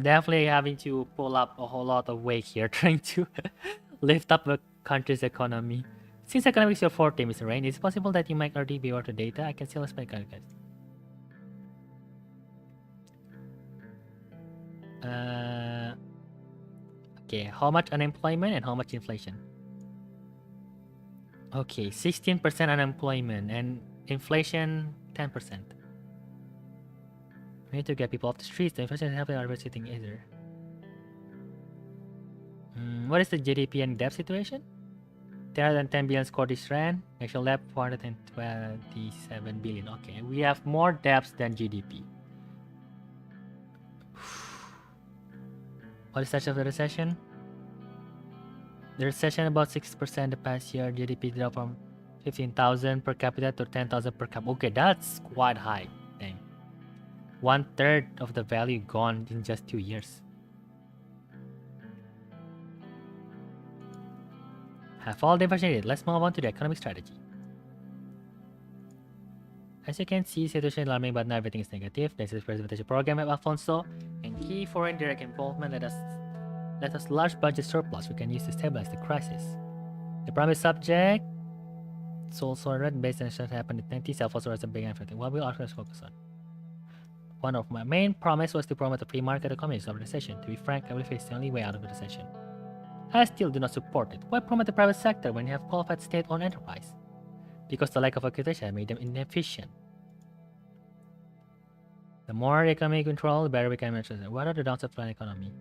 definitely having to pull up a whole lot of weight here, trying to lift up the country's economy. Since economics is your forte, Mr. Rain, is it possible that you might already be worth the data? I can still expect guys. Okay, how much unemployment and how much inflation? Okay, 16% unemployment and inflation 10%. We need to get people off the streets. The inflation is helping our sitting either. What is the GDP and debt situation? 310 billion Scottish rand. Actual debt 427 billion. Okay, we have more debts than GDP. What is the status of the recession? The recession about 6% the past year. GDP dropped from 15,000 per capita to 10,000 per capita. Okay, that's quite high. Dang. 1/3 of the value gone in just 2 years. Have all devastated. Let's move on to the economic strategy. As you can see, situation is alarming, but not everything is negative. This is presentation program of Alfonso, and key foreign direct involvement let us large budget surplus we can use to stabilize the crisis. The promised subject, soul sorted based on what happened in the 90s. Alfonso has a big everything. What will our focus on? One of my main promise was to promote the free market economy of recession. To be frank, I believe it's the only way out of the recession. I still do not support it. Why promote the private sector when you have qualified state-owned enterprise? Because the lack of accreditation made them inefficient. The more economic control, the better we can manage it. What are the downsides of an economy?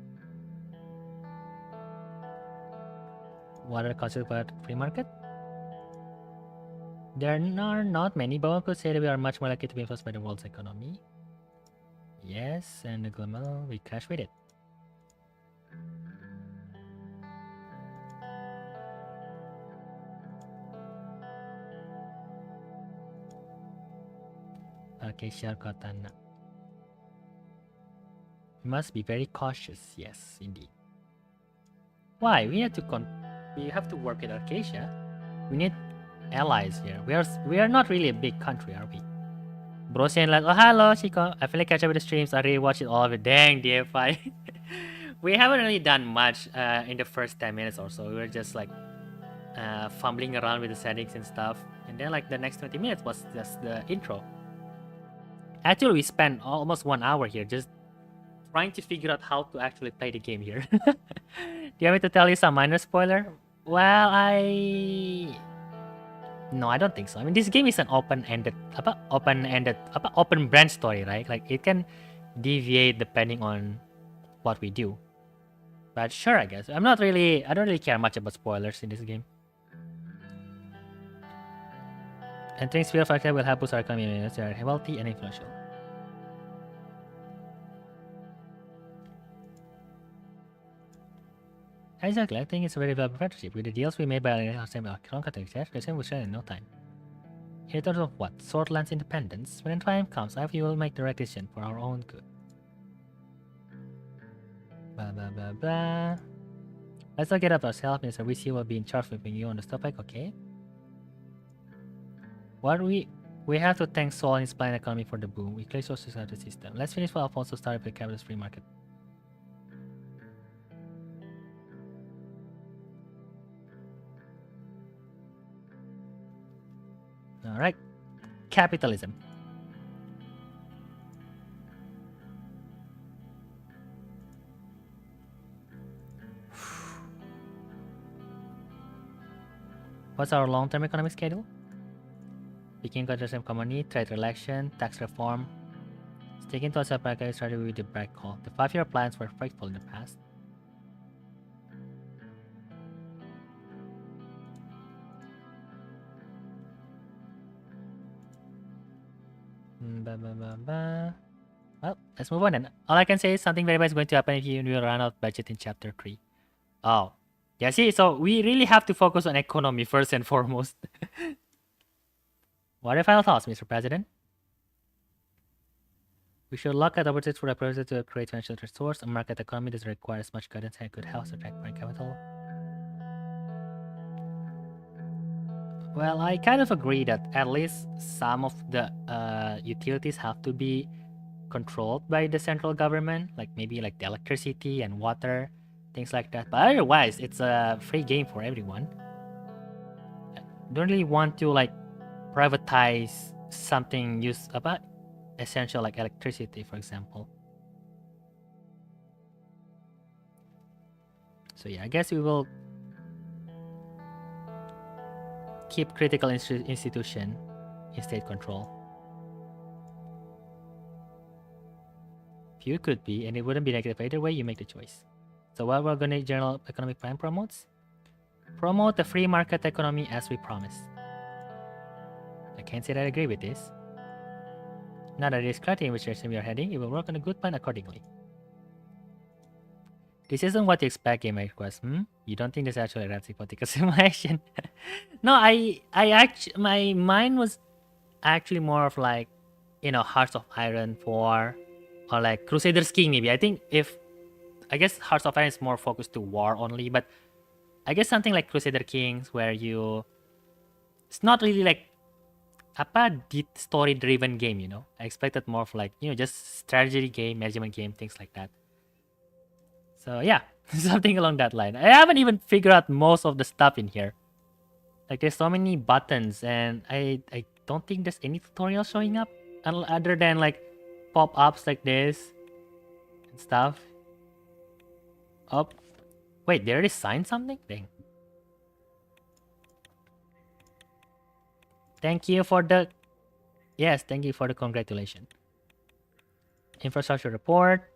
What are the concepts about free market? There are not many, but one could say that we are much more likely to be influenced by the world's economy. Yes, and the global, we crash with it. Okay, Katana. We must be very cautious. Yes, indeed. Why? We have to work with Acacia. We need allies here. We are not really a big country, are we? Bro saying like, oh hello Chico. I feel like catch up with the streams. I really watched it all of it. Dang DFI. We haven't really done much in the first 10 minutes or so. We were just like fumbling around with the settings and stuff. And then like the next 20 minutes was just the intro. Actually, we spent almost 1 hour here just trying to figure out how to actually play the game here. Do you want me to tell you some minor spoiler? Well, no, I don't think so. I mean, this game is an open-ended branch story, right? Like it can deviate depending on what we do. But sure, I guess. I don't really care much about spoilers in this game. Entering sphere of arcade will help boost our economy. They are wealthy and influential. Exactly, I think it's a very valuable partnership. With the deals we made by our same will share in no time. In terms of what? Swordland's independence. When the time comes, I will make the right decision for our own good. Blah blah blah blah. Let's not get up ourselves, Mr. VC will be in charge of you on the topic, okay? What we have to thank Sol and his planned economy for the boom. We clear sources out of the system. Let's finish what Alfonso started with the capitalist free market. Alright. Capitalism. What's our long-term economic schedule? Speaking of the economy, trade relation, tax reform. Sticking to a separate strategy with the break call. The 5-year plans were faithful in the past. Well, let's move on then. All I can say is something very bad is going to happen if you run out of budget in chapter 3. Oh. Yeah, see, so we really have to focus on economy first and foremost. What are your final thoughts, Mr. President? We should look at opportunities for the president to create financial resource. A market economy doesn't require as much guidance and good health to attract foreign capital. Well, I kind of agree that at least some of the utilities have to be controlled by the central government, like maybe like the electricity and water, things like that. But otherwise, it's a free game for everyone. I don't really want to like privatize something about essential like electricity, for example. So yeah, I guess we will keep critical institution in state control. Few could be, and it wouldn't be negative either way. You make the choice. So what we're gonna general economic plan promotes? Promote the free market economy as we promised. I can't say that I agree with this. Now that it is clarity in which direction we are heading, it will work on a good plan accordingly. This isn't what you expect in my request. You don't think this is actually a realistic political simulation? No, I actually, my mind was actually more of like, you know, Hearts of Iron 4 or like Crusaders King maybe. I guess Hearts of Iron is more focused to war only, but I guess something like Crusader Kings where it's not really like story driven game, you know. I expected more of like, you know, just strategy game, management game, things like that. So yeah, something along that line. I haven't even figured out most of the stuff in here. Like there's so many buttons and I don't think there's any tutorial showing up other than like pop-ups like this and stuff. Oh, wait, they already signed something? Dang. Thank you for the... Yes, thank you for the congratulations. Infrastructure report.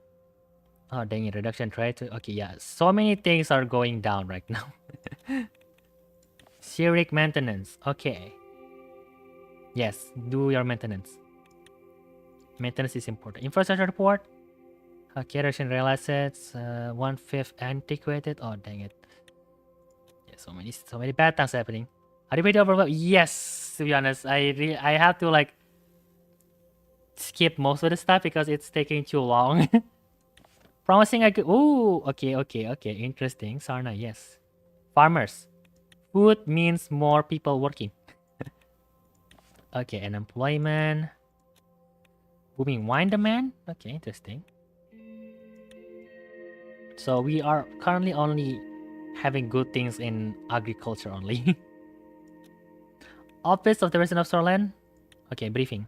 Oh, dang it, reduction try to... Okay, yeah, so many things are going down right now. Cyric maintenance, okay. Yes, do your maintenance. Maintenance is important. Infrastructure report. Okay, Russian rail assets. 1/5 antiquated. Oh, dang it. Yeah, so many bad things happening. Are you ready to overwhelm? Yes, to be honest. I have to like skip most of the stuff because it's taking too long. Promising I could... Ooh, okay. Interesting. Sarna, yes. Farmers. Food means more people working. Okay, unemployment. Booming wine demand. Okay, interesting. So we are currently only having good things in agriculture only. Office of the President of Sorland. Okay, briefing.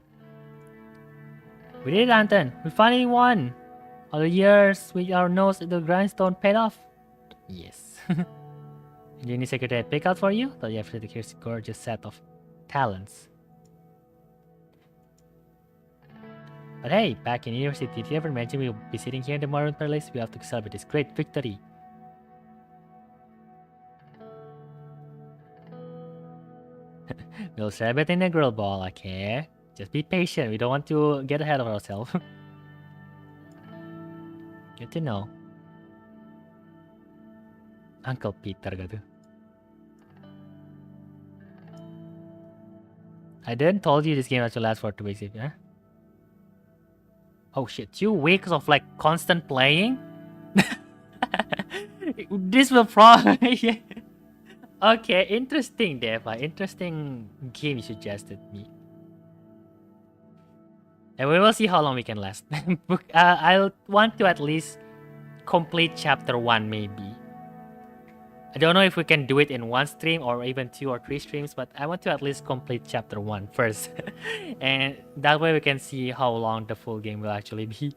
We did it, Anton. We finally won. All the years with our nose at the grindstone paid off. Yes. Do you need secretary pick out for you? Thought you have to take this gorgeous set of talents. But hey, back in university, did you ever imagine we'll be sitting here in the modern palace? We have to celebrate this great victory. We'll celebrate in a grill ball, okay? Just be patient. We don't want to get ahead of ourselves. Good to know. Uncle Peter gitu. I didn't told you this game has to last for 2 weeks, huh? Oh shit, 2 weeks of like constant playing? This will probably... Okay, interesting, Deva. Interesting game you suggested me. And we will see how long we can last. I'll want to at least complete chapter 1 maybe. I don't know if we can do it in 1 stream or even 2 or 3 streams, but I want to at least complete chapter 1 first. And that way we can see how long the full game will actually be.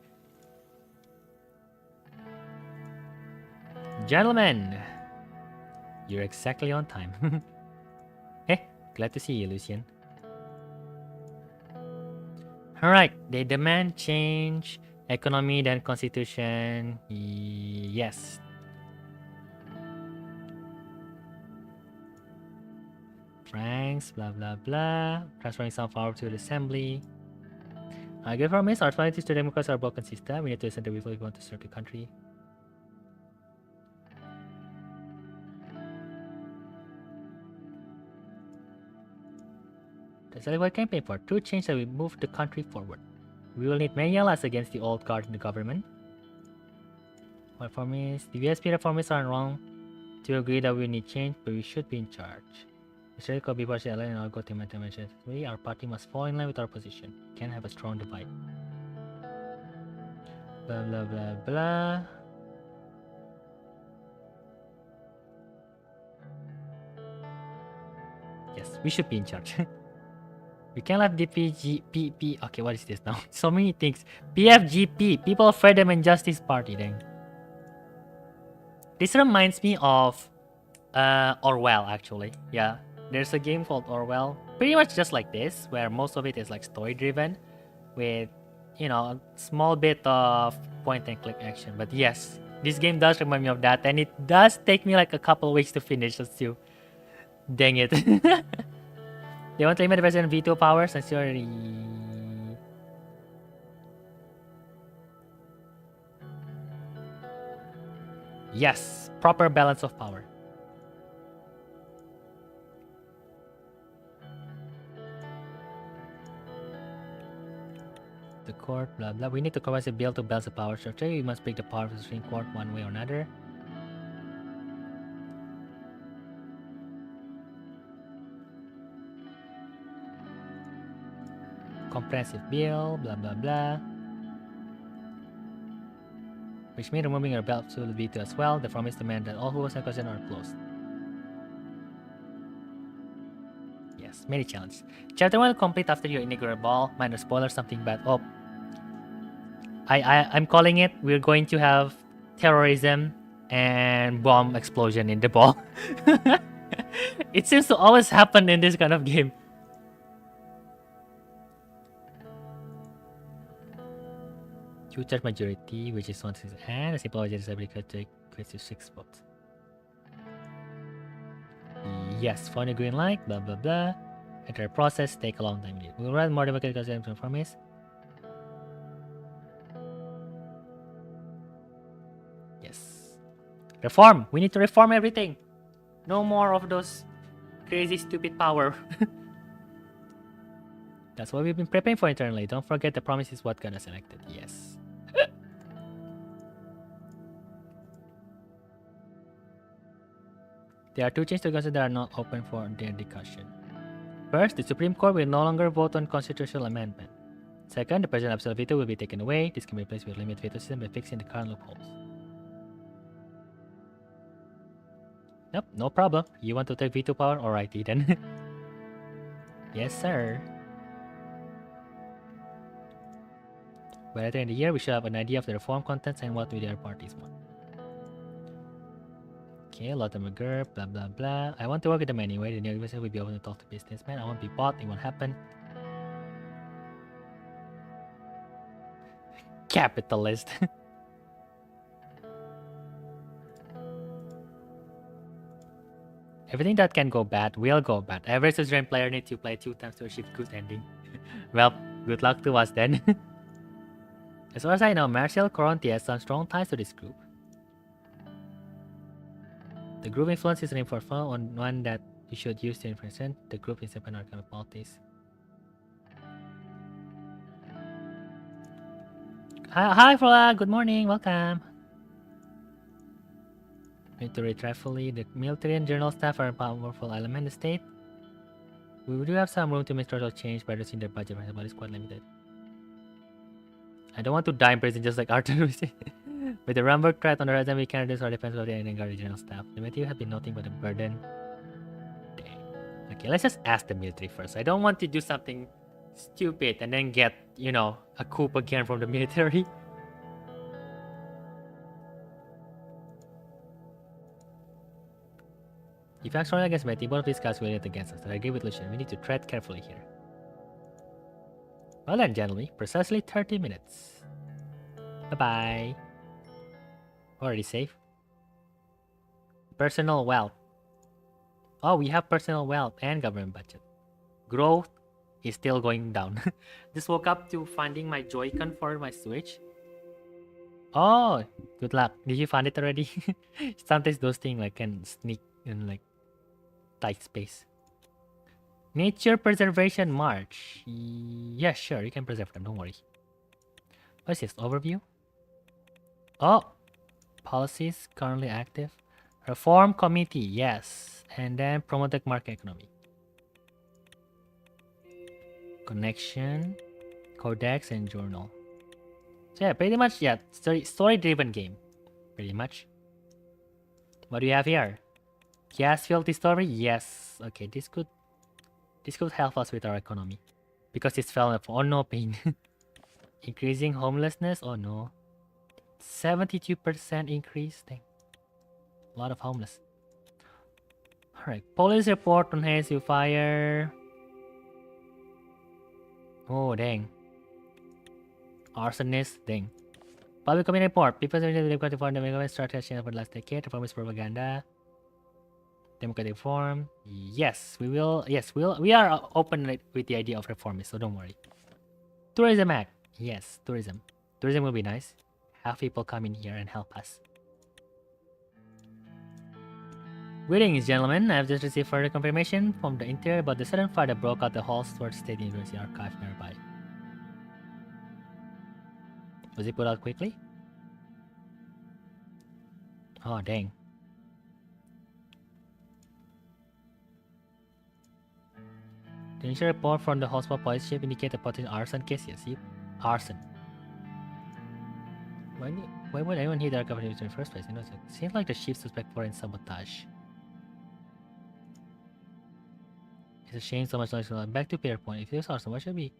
Gentlemen, you're exactly on time. Hey, glad to see you, Lucian. Alright, they demand change, economy, then constitution. Yes. Franks, blah blah blah. Transferring some power to the assembly. I give promise our finalities to democrats are broken system. We need to listen to people if we want to serve the country. That's what campaign for. True change that will move the country forward. We will need many allies against the old guard in the government. What reformists? The VSP reformists aren't wrong to agree that we need change, but we should be in charge. The state could be partially aligned and all go to measures. Our party must fall in line with our position. Can't have a strong divide. Blah blah blah blah. Yes, we should be in charge. We can't let DPGPP. Okay, what is this now? So many things. PFGP, People of Freedom and Justice Party. Dang. This reminds me of Orwell, actually. Yeah, there's a game called Orwell. Pretty much just like this, where most of it is like story driven, with, you know, a small bit of point and click action. But yes, this game does remind me of that, and it does take me like a couple weeks to finish. Just to, dang it. They want to limit the president veto powers, and sure. Yes, proper balance of power. The court, blah blah. We need to convince the bill to balance the power structure. We must pick the power of the Supreme Court one way or another. Comprehensive bill, blah blah blah. Which means removing your belt to the veto as well. The promise demand that all who was in question are closed. Yes, many challenges. Chapter 1 will complete after your inaugural ball. Minor spoiler, something bad. Oh, I'm calling it. We're going to have terrorism and bomb explosion in the ball. It seems to always happen in this kind of game. Two-thirds majority, which is 1 and a simple majority to equates to 6 votes. Yes, find a green light, blah blah blah. Enter process, take a long time. We'll run more difficult because of conformist. Yes. Reform! We need to reform everything! No more of those crazy stupid power. That's what we've been preparing for internally. Don't forget the promise is what got us elected. Yes. There are 2 changes to the Constitution that are not open for their discussion. First, the Supreme Court will no longer vote on constitutional amendment. Second, the president's absolute veto will be taken away. This can be replaced with a limited veto system by fixing the current loopholes. Nope, no problem. You want to take veto power? Alrighty then. Yes, sir. By later in the year, we should have an idea of the reform contents and what the other parties want. Okay, a lot of McGurk, blah blah blah. I want to work with them anyway. The new university will be able to talk to businessmen. I won't be bought, it won't happen. Capitalist. Everything that can go bad will go bad. Every Suzerain player needs to play 2 times to achieve good ending. Well, good luck to us then. As far as I know, Martial Coronti has some strong ties to this group. The group influence is an important on one that you should use to influence the group is independent of politics. Hi Flora, good morning, welcome. Need to read carefully. The military and general staff are a powerful element in the state. We do have some room to make structural change by reducing their budget, but it's quite limited. I don't want to die in prison just like Arthur. With the Ramberg threat on the horizon, we can reduce our defense of the enemy general staff. The military have been nothing but a burden. Dang. Okay, let's just ask the military first. I don't want to do something stupid and then get, you know, a coup again from the military. If you act strongly against Betty, both of these guys will hit against us. I agree with Lucian. We need to tread carefully here. Well then, gentlemen, precisely 30 minutes. Bye-bye. Already safe. Personal wealth. Oh, we have personal wealth and government budget. Growth is still going down. Just woke up to finding my Joy-Con for my Switch. Oh, good luck. Did you find it already? Sometimes those things like can sneak in like tight space. Nature Preservation March. Yeah, sure, you can preserve them, don't worry. What's this? Overview? Oh! Policies currently active. Reform Committee, yes. And then promote the market economy. Connection, Codex, and Journal. So yeah, pretty much, yeah, story-driven game. Pretty much. What do you have here? Gas-filled discovery? Yes. Okay, this could help us with our economy. Because it's fell off. Oh no, pain. Increasing homelessness? Oh no. 72% increase? Dang. A lot of homeless. Alright, police report on hazy fire. Oh, dang. Arsonist? Dang. Public community report. People are democratic for the government strategy for the last decade. Reformist propaganda. Democratic reform. Yes, we will. Yes, we are open with the idea of reformist, so don't worry. Tourism Act. Yes, tourism. Tourism will be nice. Have people come in here and help us. Greetings, gentlemen. I have just received further confirmation from the interior about the sudden fire that broke out the Hallsworth State University archive nearby. Was it put out quickly? Oh, dang. The initial report from the Hallsworth police chief indicated a potential arson case. Yes, arson. Why would anyone hit the archive in the first place? It seems like the chief suspect for sabotage. It's a shame so much noise. Back to Peter Point. If it was arson, what should be?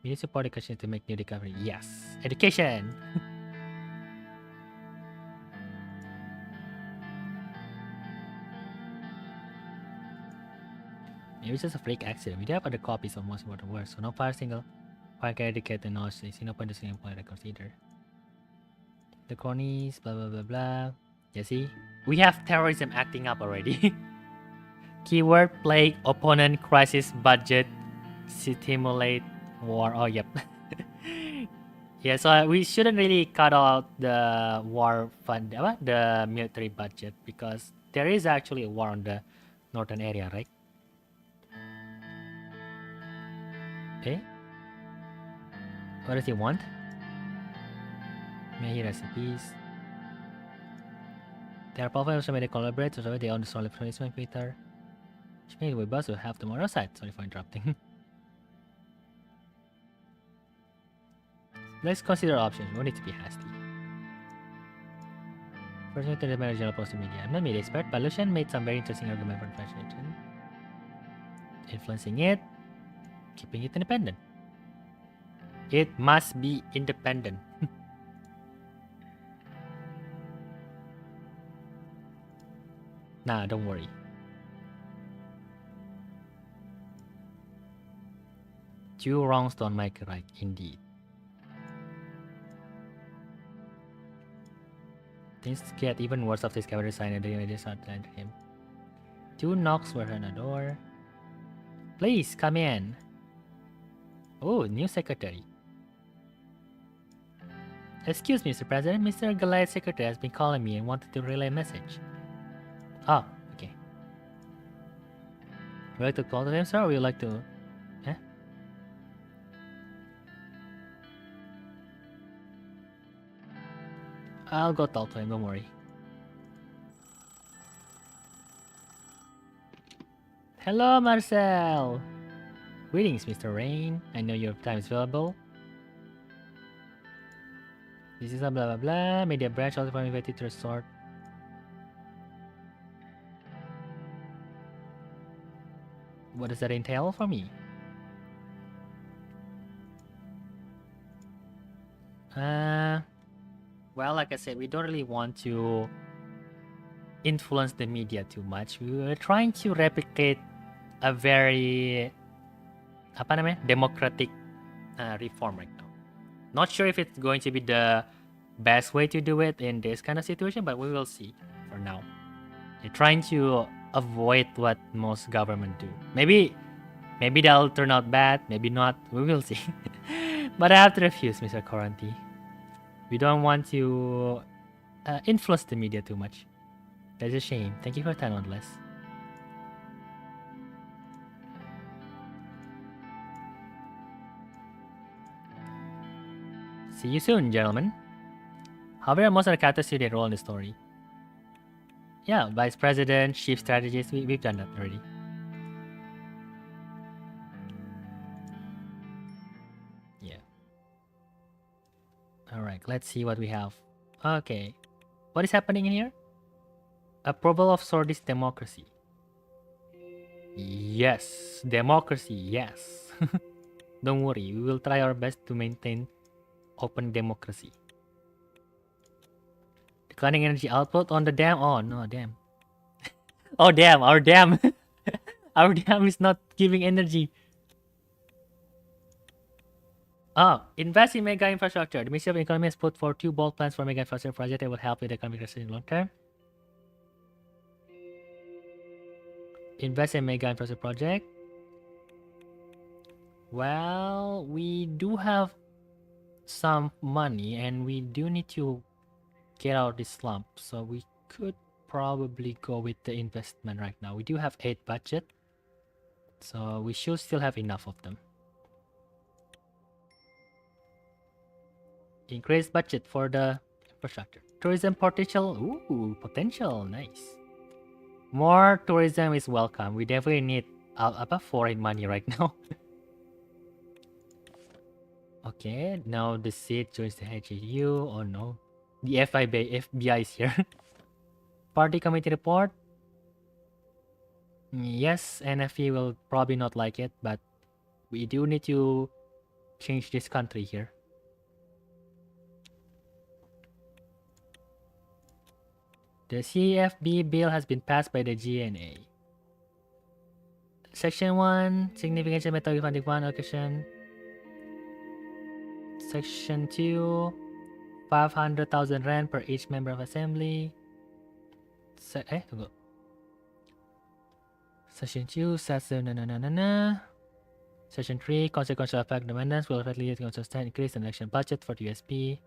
We need support education to make new recovery. Yes, education. Maybe it's just a freak accident. We do have other copies of most important works, so no fire single fire can indicate the noise. See no point to single point records either. The cronies, blah blah blah blah. Yeah, see? We have terrorism acting up already. Keyword plague, opponent, crisis, budget, stimulate, war. Oh, yep. Yeah, so we shouldn't really cut out the war fund, the military budget, because there is actually a war on the northern area, right? Okay. What does he want? May he rest in peace. There are profiles who may collaborate, so they own the solid punishment Peter. Which means we both will have tomorrow's side. Sorry for interrupting. Let's consider options. We need to be hasty. First, we the manager of the media. I'm not media expert, but Lucian made some very interesting argument for fashion. Influencing it, keeping it independent. It must be independent. Nah, don't worry. Two wrongs don't make a right, indeed. Things get even worse after discovering the sign and the images start to enter him. Two knocks were on the door. Please come in. Oh, new secretary. Excuse me, Mr. President. Mr. Goliath's secretary has been calling me and wanted to relay a message. Oh, okay. Would you like to call to him, sir, or would you like to... Eh? I'll go talk to him, don't worry. Hello, Marcel! Greetings, Mr. Rain. I know your time is valuable. This is a blah blah blah. Media branch also invited to resort. What does that entail for me? Well, like I said, we don't really want to influence the media too much. We were trying to replicate a very democratic reform right now. Not sure if it's going to be the best way to do it in this kind of situation, but we will see for now. They're trying to avoid what most government do. Maybe that'll turn out bad, maybe not. We will see. But I have to refuse, Mr. Coranti. We don't want to influence the media too much. That's a shame. Thank you for your time, nonetheless. See you soon, gentlemen. However, most of the characters see their role in the story. Yeah, Vice President, Chief Strategist, we've done that already. Yeah. Alright, let's see what we have. Okay. What is happening in here? Approval of Swordist democracy. Yes. Democracy, yes. Don't worry, we will try our best to maintain open democracy. Declining energy output on the dam. Oh no, damn. Oh damn, our dam. Our dam is not giving energy. Oh, invest in mega infrastructure. The Ministry of Economy has put forward 2 bold plans for mega infrastructure project that will help with economic recovery in long term. Invest in mega infrastructure project. Well, we do have some money and we do need to get out of this slump, so we could probably go with the investment right now. We do have 8 budget, so we should still have enough of them. Increase budget for the infrastructure. Tourism potential. Ooh, potential. Nice. More tourism is welcome. We definitely need about foreign money right now. Okay, now the seat joins the HU. Oh no. The FBI is here. Party committee report. Yes, NFE will probably not like it, but we do need to change this country here. The CFB bill has been passed by the GNA. Section 1, significant method funding fund allocation. Section 2, 500,000 rand per each member of assembly. Tunggu. Section 2, Section 3, consequential effect amendments will lead to sustain increase in election budget for the USP.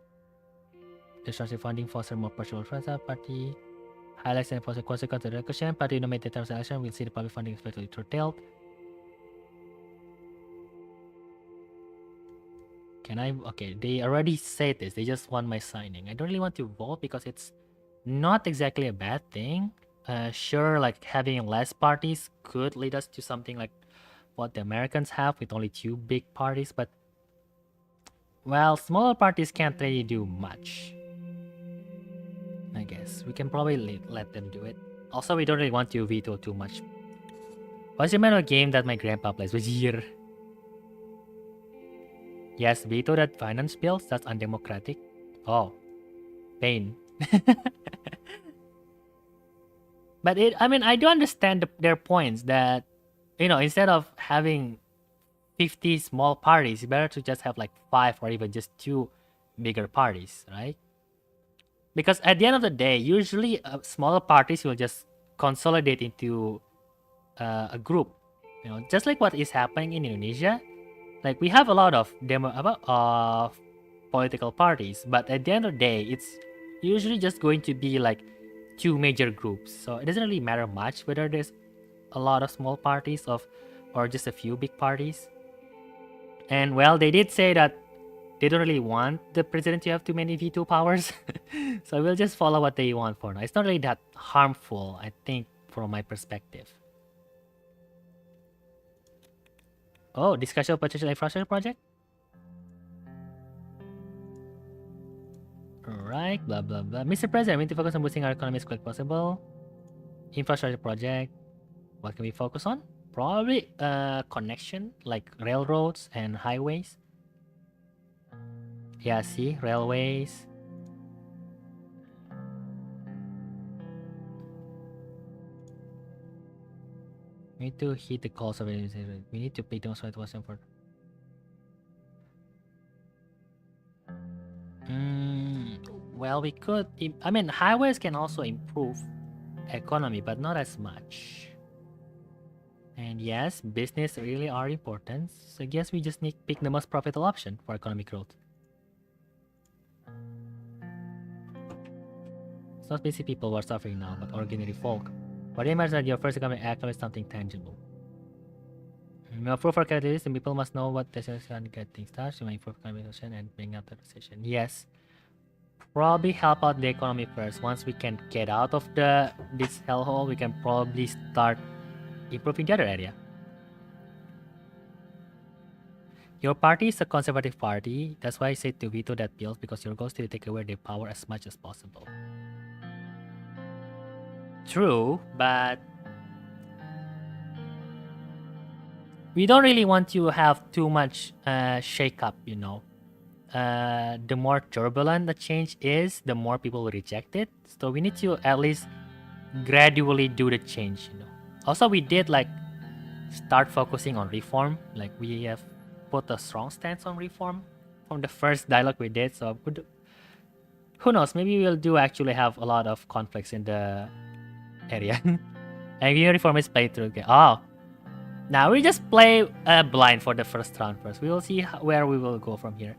The structural funding foster more partial party. Highlights and enforce consequence of the election. Party nominated terms of election will see the public funding expected to curtailed. Can I? Okay, they already said this. They just want my signing. I don't really want to vote because it's not exactly a bad thing. Sure, like having less parties could lead us to something like what the Americans have with only 2 big parties, but well, smaller parties can't really do much. I guess we can probably let them do it. Also, we don't really want to veto too much. What's the amount of game that my grandpa plays with year? Yes, veto that finance bills. That's undemocratic. Oh, pain. But I mean, I do understand their points that, you know, instead of having 50 small parties, it's better to just have like 5 or even just 2 bigger parties, right? Because at the end of the day, usually smaller parties will just consolidate into a group, you know, just like what is happening in Indonesia. Like we have a lot of political parties, but at the end of the day, it's usually just going to be like 2 major groups. So it doesn't really matter much whether there's a lot of small parties or just a few big parties. And well, they did say that they don't really want the president to have too many veto powers. So we'll just follow what they want for now. It's not really that harmful, I think, from my perspective. Oh, discussion of potential infrastructure project? Alright, blah blah blah. Mr. President, we need to focus on boosting our economy as quick as possible. Infrastructure project. What can we focus on? Probably connection, like railroads and highways. Yeah, see, railways. We need to hit the calls of it. We need to pay them so it was important. Well, we could. I mean, highways can also improve economy, but not as much. And yes, business really are important. So I guess we just need to pick the most profitable option for economic growth. It's not busy people who are suffering now, but ordinary folk. What it matters that your first economic act is something tangible. You approve for characteristics, and people must know what decisions can get things started. You may improve economic and bring up the decision. Yes. Probably help out the economy first. Once we can get out of this hellhole, we can probably start improving the other area. Your party is a conservative party. That's why I say to veto that bill, because your goal is to take away their power as much as possible. True, but we don't really want to have too much shake-up, you know. The more turbulent the change is, the more people will reject it. So we need to at least gradually do the change, you know. Also, we did like start focusing on reform. Like we have put a strong stance on reform from the first dialogue we did. So who knows? Maybe we'll do actually have a lot of conflicts in the area. And reform is played through. Okay. Oh, now we just play blind for the first round first. We will see where we will go from here.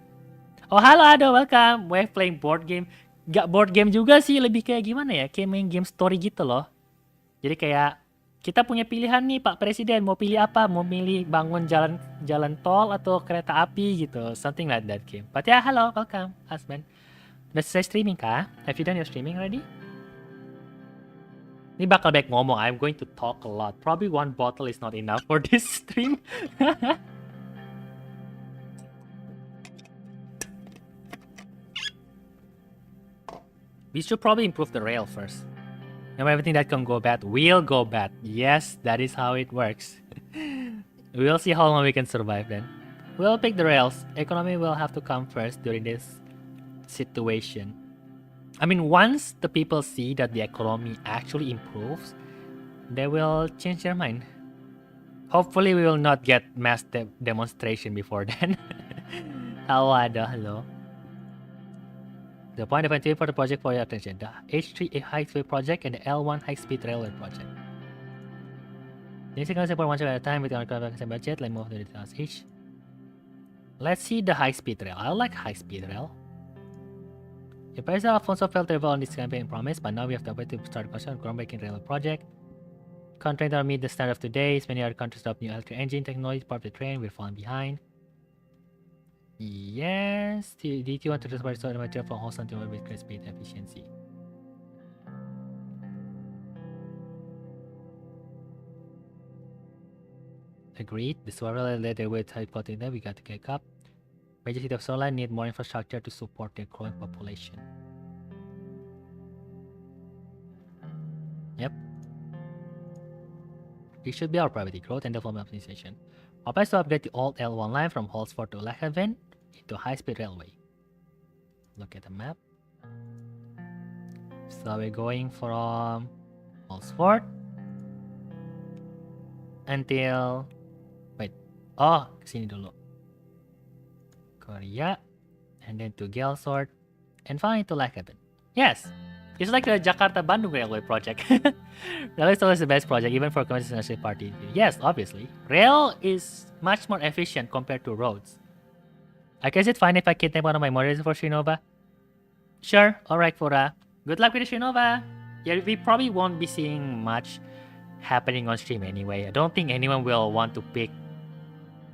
Oh, hello, Ado, welcome. We're playing board game. Gak board game juga sih, lebih kayak gimana ya? Kayak main game story gitu loh. Jadi kayak kita punya pilihan nih Pak Presiden, mau pilih apa? Mau pilih bangun jalan tol atau kereta api gitu. Something like that game. But yeah, hello, welcome, husband. Udah selesai streaming kah? Have you done your streaming already? Ini bakal back ngomong, I'm going to talk a lot. Probably one bottle is not enough for this stream. We should probably improve the rail first. Now everything that can go bad will go bad. Yes, that is how it works. We'll see how long we can survive then. We'll pick the rails. Economy will have to come first during this situation. I mean, once the people see that the economy actually improves, they will change their mind. Hopefully, we will not get mass demonstration before then. Hello. The point of entry for the project for your attention: the H3 Highway project and the L1 high-speed railway project. This is going to support one at a time with our current budget. Let's move to the details each. Let's see the high-speed rail. I like high-speed rail. The President Alfonso failed to deliver on this campaign promise, but now we have the way to start construction of groundbreaking railway project. Countries that meet the standard of today. Many other countries adopt new electric engine technology. Part of the train, we're falling behind. Yes, the DT want to transport the material from Holston to with great speed and efficiency. Agreed. The Suzerain led the way to plotting that we got to get up. Major city of Suzerain need more infrastructure to support their growing population. Yep. This should be our priority: growth and development optimization. Our plan is to upgrade the old L1 line from Holsford to Lackhaven into a high-speed railway. Look at the map. So we're going from Holsford until... Wait. Oh, kesini dulu. Korea. And then to Gelsord. And finally to Lackhaven. Yes! It's like the Jakarta-Bandung Railway project. Rail is always the best project, even for Communist National Party. Yes, obviously. Rail is much more efficient compared to roads. I guess it's fine if I kidnap one of my moderators for Shinova. Sure, alright, Fura. Good luck with the Shinova. Yeah, we probably won't be seeing much happening on stream anyway. I don't think anyone will want to pick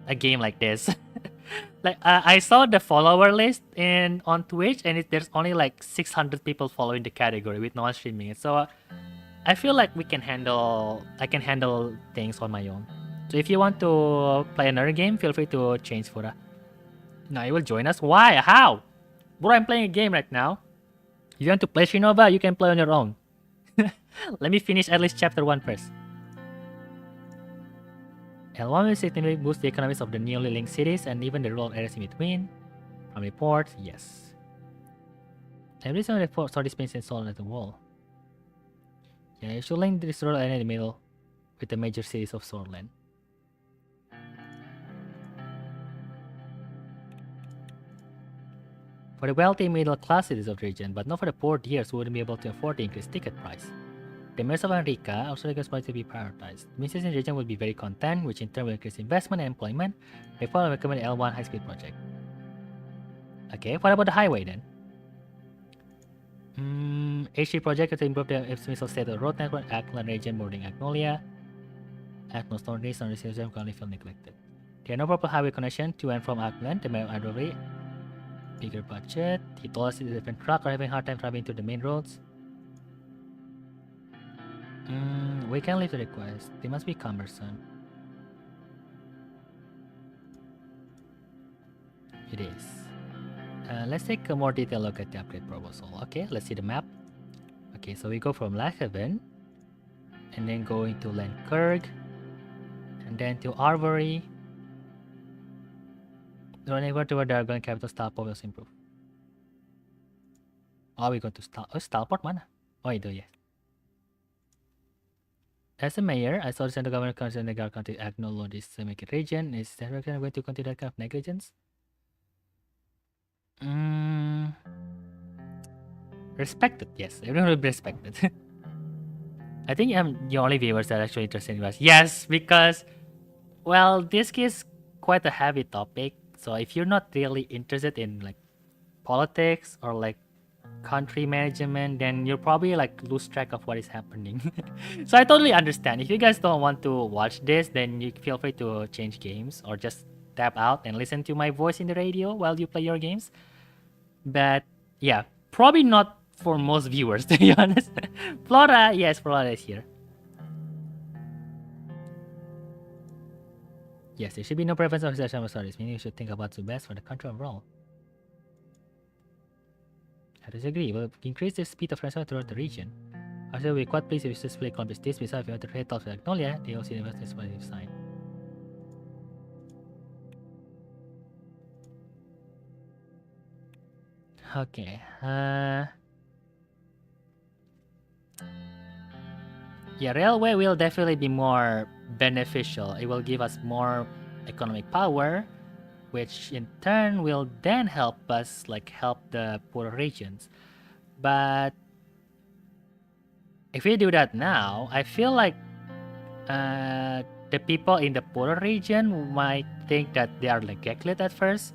a game like this. Like I saw the follower list on Twitch, and there's only like 600 people following the category with no one streaming it. So I feel like I can handle things on my own. So if you want to play another game, feel free to change Fura. Now you will join us. Why? How? Bro, I'm playing a game right now. You want to play Shinova? You can play on your own. Let me finish at least chapter 1 first. L1 will significantly boost the economies of the newly linked cities and even the rural areas in between. From reports, yes. Every single report saw this being installed at the wall. Yeah, you should link this rural area in the middle with the major cities of Sorland. For the wealthy middle class cities of the region, but not for the poor dears who wouldn't be able to afford the increased ticket price. The mayors of Enrica also requires to be prioritized. Ministers in the region will be very content, which in turn will increase investment and employment. Therefore, I recommend the L1 high-speed project. Okay, what about the highway then? H3 project to improve the optimal state of the road network. Ackland region bordering Agnolia. Ackland's northeast and region currently feel neglected. There are no proper highway connection to and from Ackland. The mayor of bigger budget. He told us that the different truck are having a hard time driving to the main roads. We can leave the request. They must be cumbersome. It is. Let's take a more detailed look at the upgrade proposal. Okay, let's see the map. Okay, so we go from Lackhaven, and then go into Lankerg, and then to Arbory. Whenever the Dragon Capital Starport will improve. Oh, we go to Starport mana? Oh, itu ya. As a mayor, I saw the central government concerned the county acknowledge this make region. Is that going to continue that kind of negligence? Respected, yes. Everyone will be respected. I think I'm the only viewers that are actually interested in us. Yes, because, well, this is quite a heavy topic. So if you're not really interested in like politics or like country management, then you'll probably like lose track of what is happening. So I totally understand. If you guys don't want to watch this, then you feel free to change games or just tap out and listen to my voice in the radio while you play your games. But yeah, probably not for most viewers, to be honest. Flora, yes, Flora is here. Yes, there should be no preference of social stories, meaning you should think about what's best for the country overall. I disagree. It will increase the speed of transfer throughout the region. Also, we'll be quite pleased if you successfully accomplish this. Besides, if you want to trade off Magnolia, they also invest in positive sign. Okay. Yeah, railway will definitely be more beneficial. It will give us more economic power, which in turn will then help us, like, help the poorer regions. But if we do that now, I feel like the people in the poorer region might think that they are neglected at first,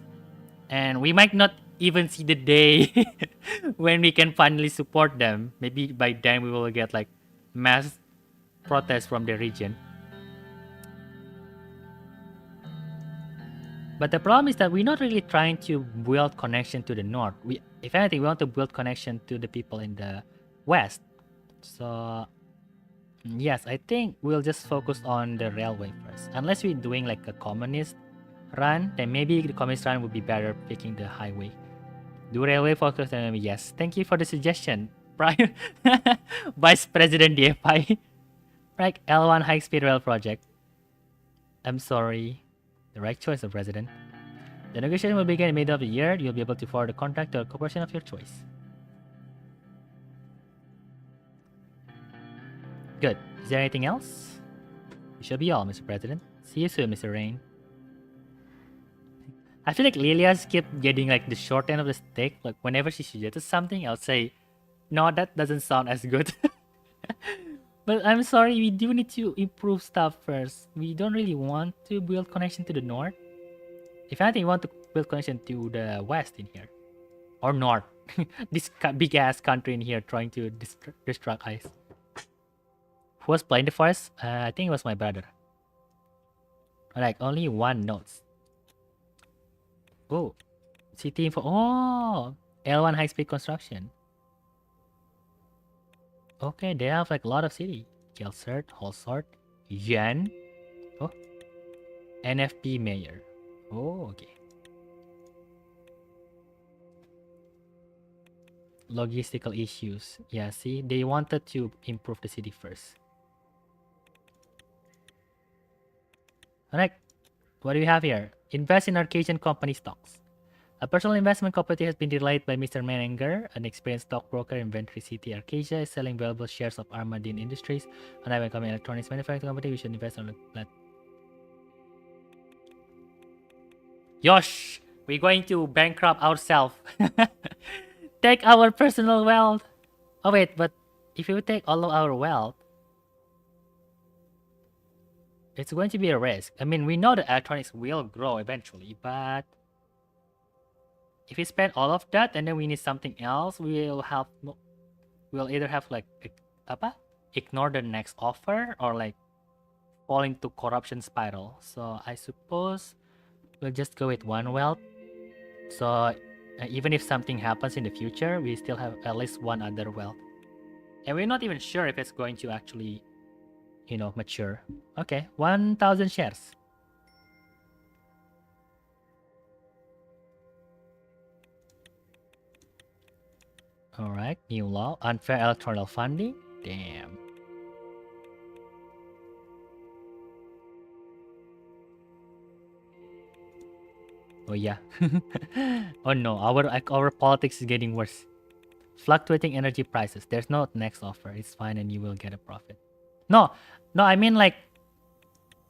and we might not even see the day when we can finally support them. Maybe by then we will get like mass protests from the region. But the problem is that we're not really trying to build connection to the north. If anything, we want to build connection to the people in the west. So yes, I think we'll just focus on the railway first. Unless we're doing like a communist run, then maybe the communist run would be better picking the highway. Do railway focus, then maybe yes. Thank you for the suggestion, Brian. Vice President DFI. Right, L1 High Speed Rail Project. I'm sorry. The right choice of president. The negotiation will begin in the middle of the year. You'll be able to forward a contract to a corporation of your choice. Good. Is there anything else? You should be all, Mr. President. See you soon, Mr. Rain. I feel like Lilia's keep getting like the short end of the stick. Like whenever she suggests something, I'll say, no, that doesn't sound as good. But I'm sorry, we do need to improve stuff first. We don't really want to build connection to the north. If anything, we want to build connection to the west in here. Or north. This big ass country in here trying to distract us. Who was playing the forest? I think it was my brother. Like only one notes. Oh, city info. Oh, L1 high speed construction. Okay, they have like a lot of city. Gelsert, Holsort, Yen. Oh, NFP mayor. Oh, okay. Logistical issues. Yeah, see, they wanted to improve the city first. Alright, what do we have here? Invest in Arcadian company stocks. A personal investment company has been delayed by Mr. Meninger, an experienced stockbroker in Ventry City, Arcadia, is selling valuable shares of Armadine Industries, an upcoming electronics manufacturing company. We should invest on the plat. Yosh, we're going to bankrupt ourselves. Take our personal wealth. Oh wait, but if you take all of our wealth, it's going to be a risk. I mean, we know that electronics will grow eventually, but if we spend all of that and then we need something else, we'll either have like ignore the next offer or like fall into corruption spiral. So I suppose we'll just go with one wealth. So even if something happens in the future, we still have at least one other wealth. And we're not even sure if it's going to actually, you know, mature. Okay, 1,000 shares. Alright, new law. Unfair electoral funding? Damn. Oh yeah. Oh no, our politics is getting worse. Fluctuating energy prices. There's no next offer. It's fine and you will get a profit. No, I mean like,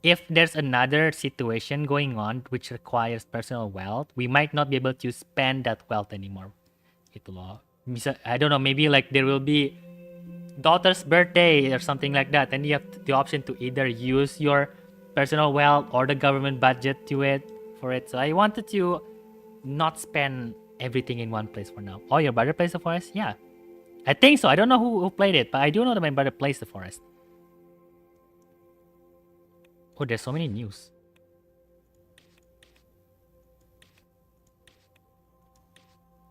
if there's another situation going on which requires personal wealth, we might not be able to spend that wealth anymore. Itu loh. I don't know, maybe like there will be daughter's birthday or something like that, and you have the option to either use your personal wealth or the government budget for it. So I wanted to not spend everything in one place for now. Oh, your brother plays the forest? Yeah. I think so. I don't know who played it, but I do know that my brother plays the forest. Oh, there's so many news.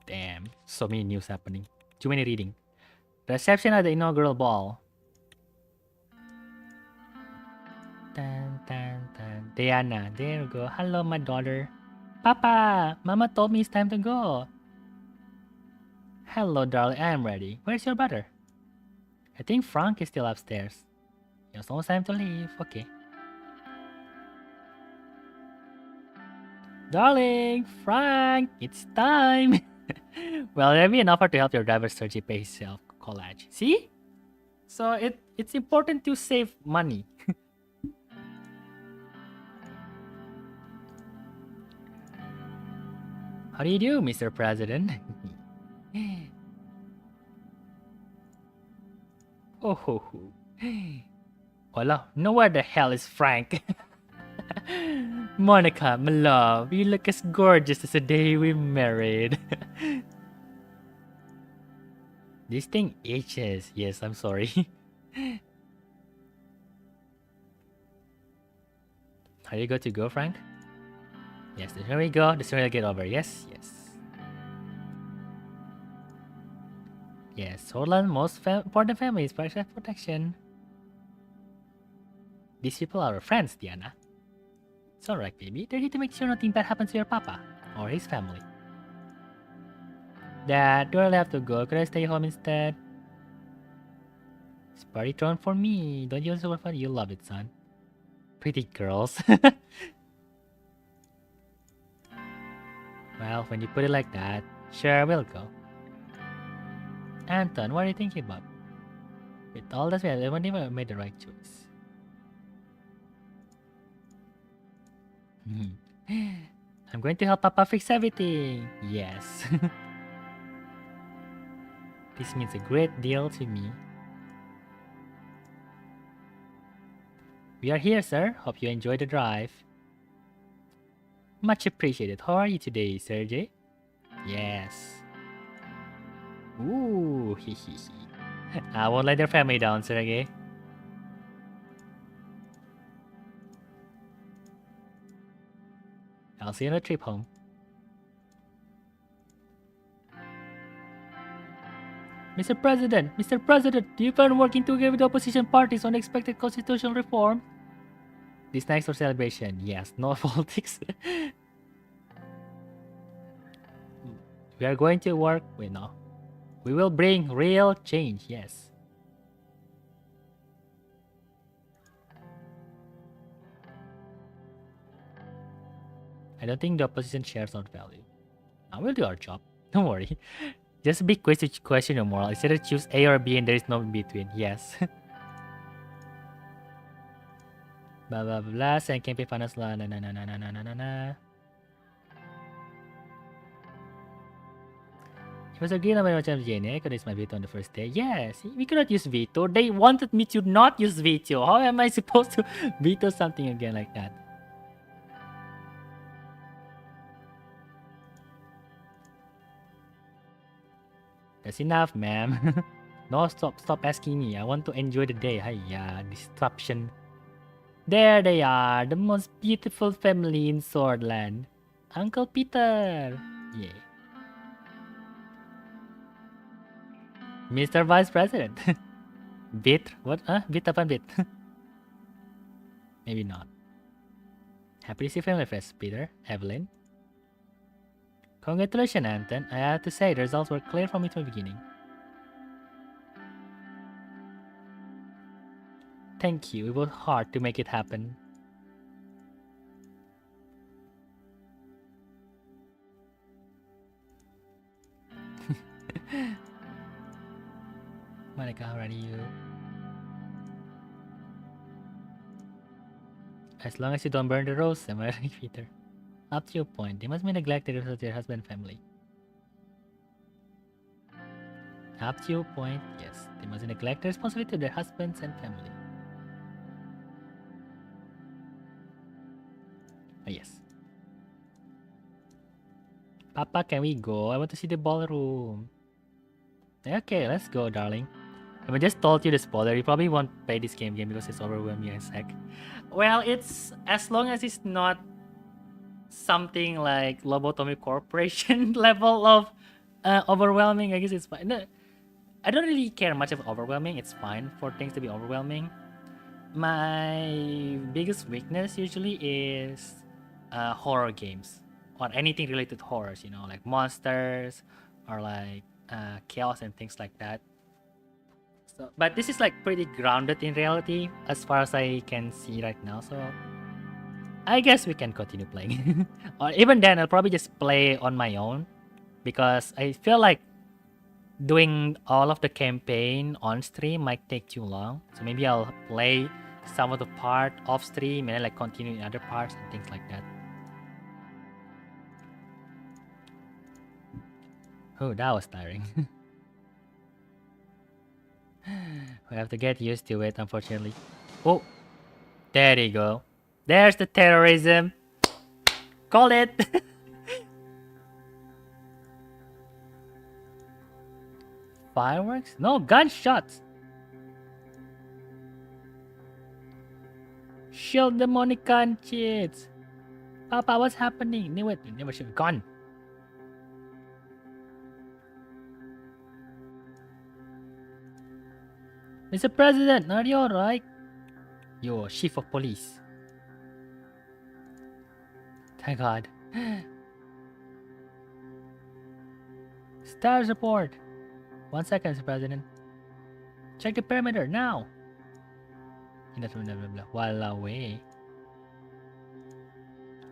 Damn, so many news happening. Too many reading. Reception at the inaugural ball. Tan, tan, tan. Diana, there you go. Hello, my daughter. Papa, Mama told me it's time to go. Hello, darling. I am ready. Where's your brother? I think Frank is still upstairs. It's almost time to leave. Okay. Darling, Frank, it's time. Well, there'll be an offer to help your driver surgery pay his college. See? So it's important to save money. How do you do, Mr. President? Oh, Hola, no, where the hell is Frank? Monica, my love, you look as gorgeous as the day we married. This thing itches. Yes, I'm sorry. Are you good to go, Frank? Yes, there we go. The story will get over. Yes, yes. Yes, Horland, most important family is protection. These people are our friends, Diana. It's alright, baby. They're here to make sure nothing bad happens to your papa or his family. Dad, do I have to go? Could I stay home instead? It's party thrown for me. Don't you also fun? You love it, son. Pretty girls. Well, when you put it like that, sure, we'll go. Anton, what are you thinking about? With all this, we haven't even made the right choice. I'm going to help Papa fix everything. Yes. This means a great deal to me. We are here, sir. Hope you enjoy the drive. Much appreciated. How are you today, Sergey? Yes. Ooh, I won't let their family down, Sergey. I'll see you on the trip home. Mr. President, do you plan working together with the opposition parties on expected constitutional reform? This night for celebration, yes, no politics. We are going to work, wait, no. We will bring real change, yes. I don't think the opposition shares our value. I will do our job, don't worry. Just a big question your moral. Instead of choose A or B and there is no in between, yes. Blah blah blah, and campaign finance la na na na na na na na na. It was agreed on by much of Jane, could use my veto on the first day. Yes, we cannot use veto. They wanted me to not use veto. How am I supposed to veto something again like that? That's enough, ma'am. No, stop asking me. I want to enjoy the day. Hiya, disruption. There they are, the most beautiful family in Swordland. Uncle Peter. Yeah. Mr. Vice President. Bit? What? Bit upon bit. Maybe not. Happy to see family friends, Peter. Evelyn. Congratulations, Anton. I have to say, the results were clear from the beginning. Thank you. It was hard to make it happen. Monica, how are you? As long as you don't burn the rose, am I right, Peter? Up to your point, they must be neglected of their husband family. Up to your point, yes. They must neglect the responsibility of their husbands and family. Oh, yes. Papa, can we go? I want to see the ballroom. Okay, let's go, darling. I just told you the spoiler. You probably won't play this game because it's overwhelming as heck. Well, it's as long as it's not something like Lobotomy Corporation level of overwhelming. I guess it's fine. No, I don't really care much of overwhelming. It's fine for things to be overwhelming. My biggest weakness usually is horror games or anything related to horrors. You know, like monsters or like chaos and things like that. So, but this is like pretty grounded in reality as far as I can see right now. So I guess we can continue playing. Or even then, I'll probably just play on my own because I feel like doing all of the campaign on stream might take too long. So maybe I'll play some of the part off stream and then like continue in other parts and things like that. Oh, that was tiring. We have to get used to it, unfortunately. Oh, there you go. There's the terrorism. Call it. Fireworks? No, gunshots. Shield the Monican cheats. Papa, what's happening? Wait, never should have gone. Mr. President, are you alright? You're chief of police. Thank God. Status report. 1 second, Mr. President. Check the perimeter now. While away.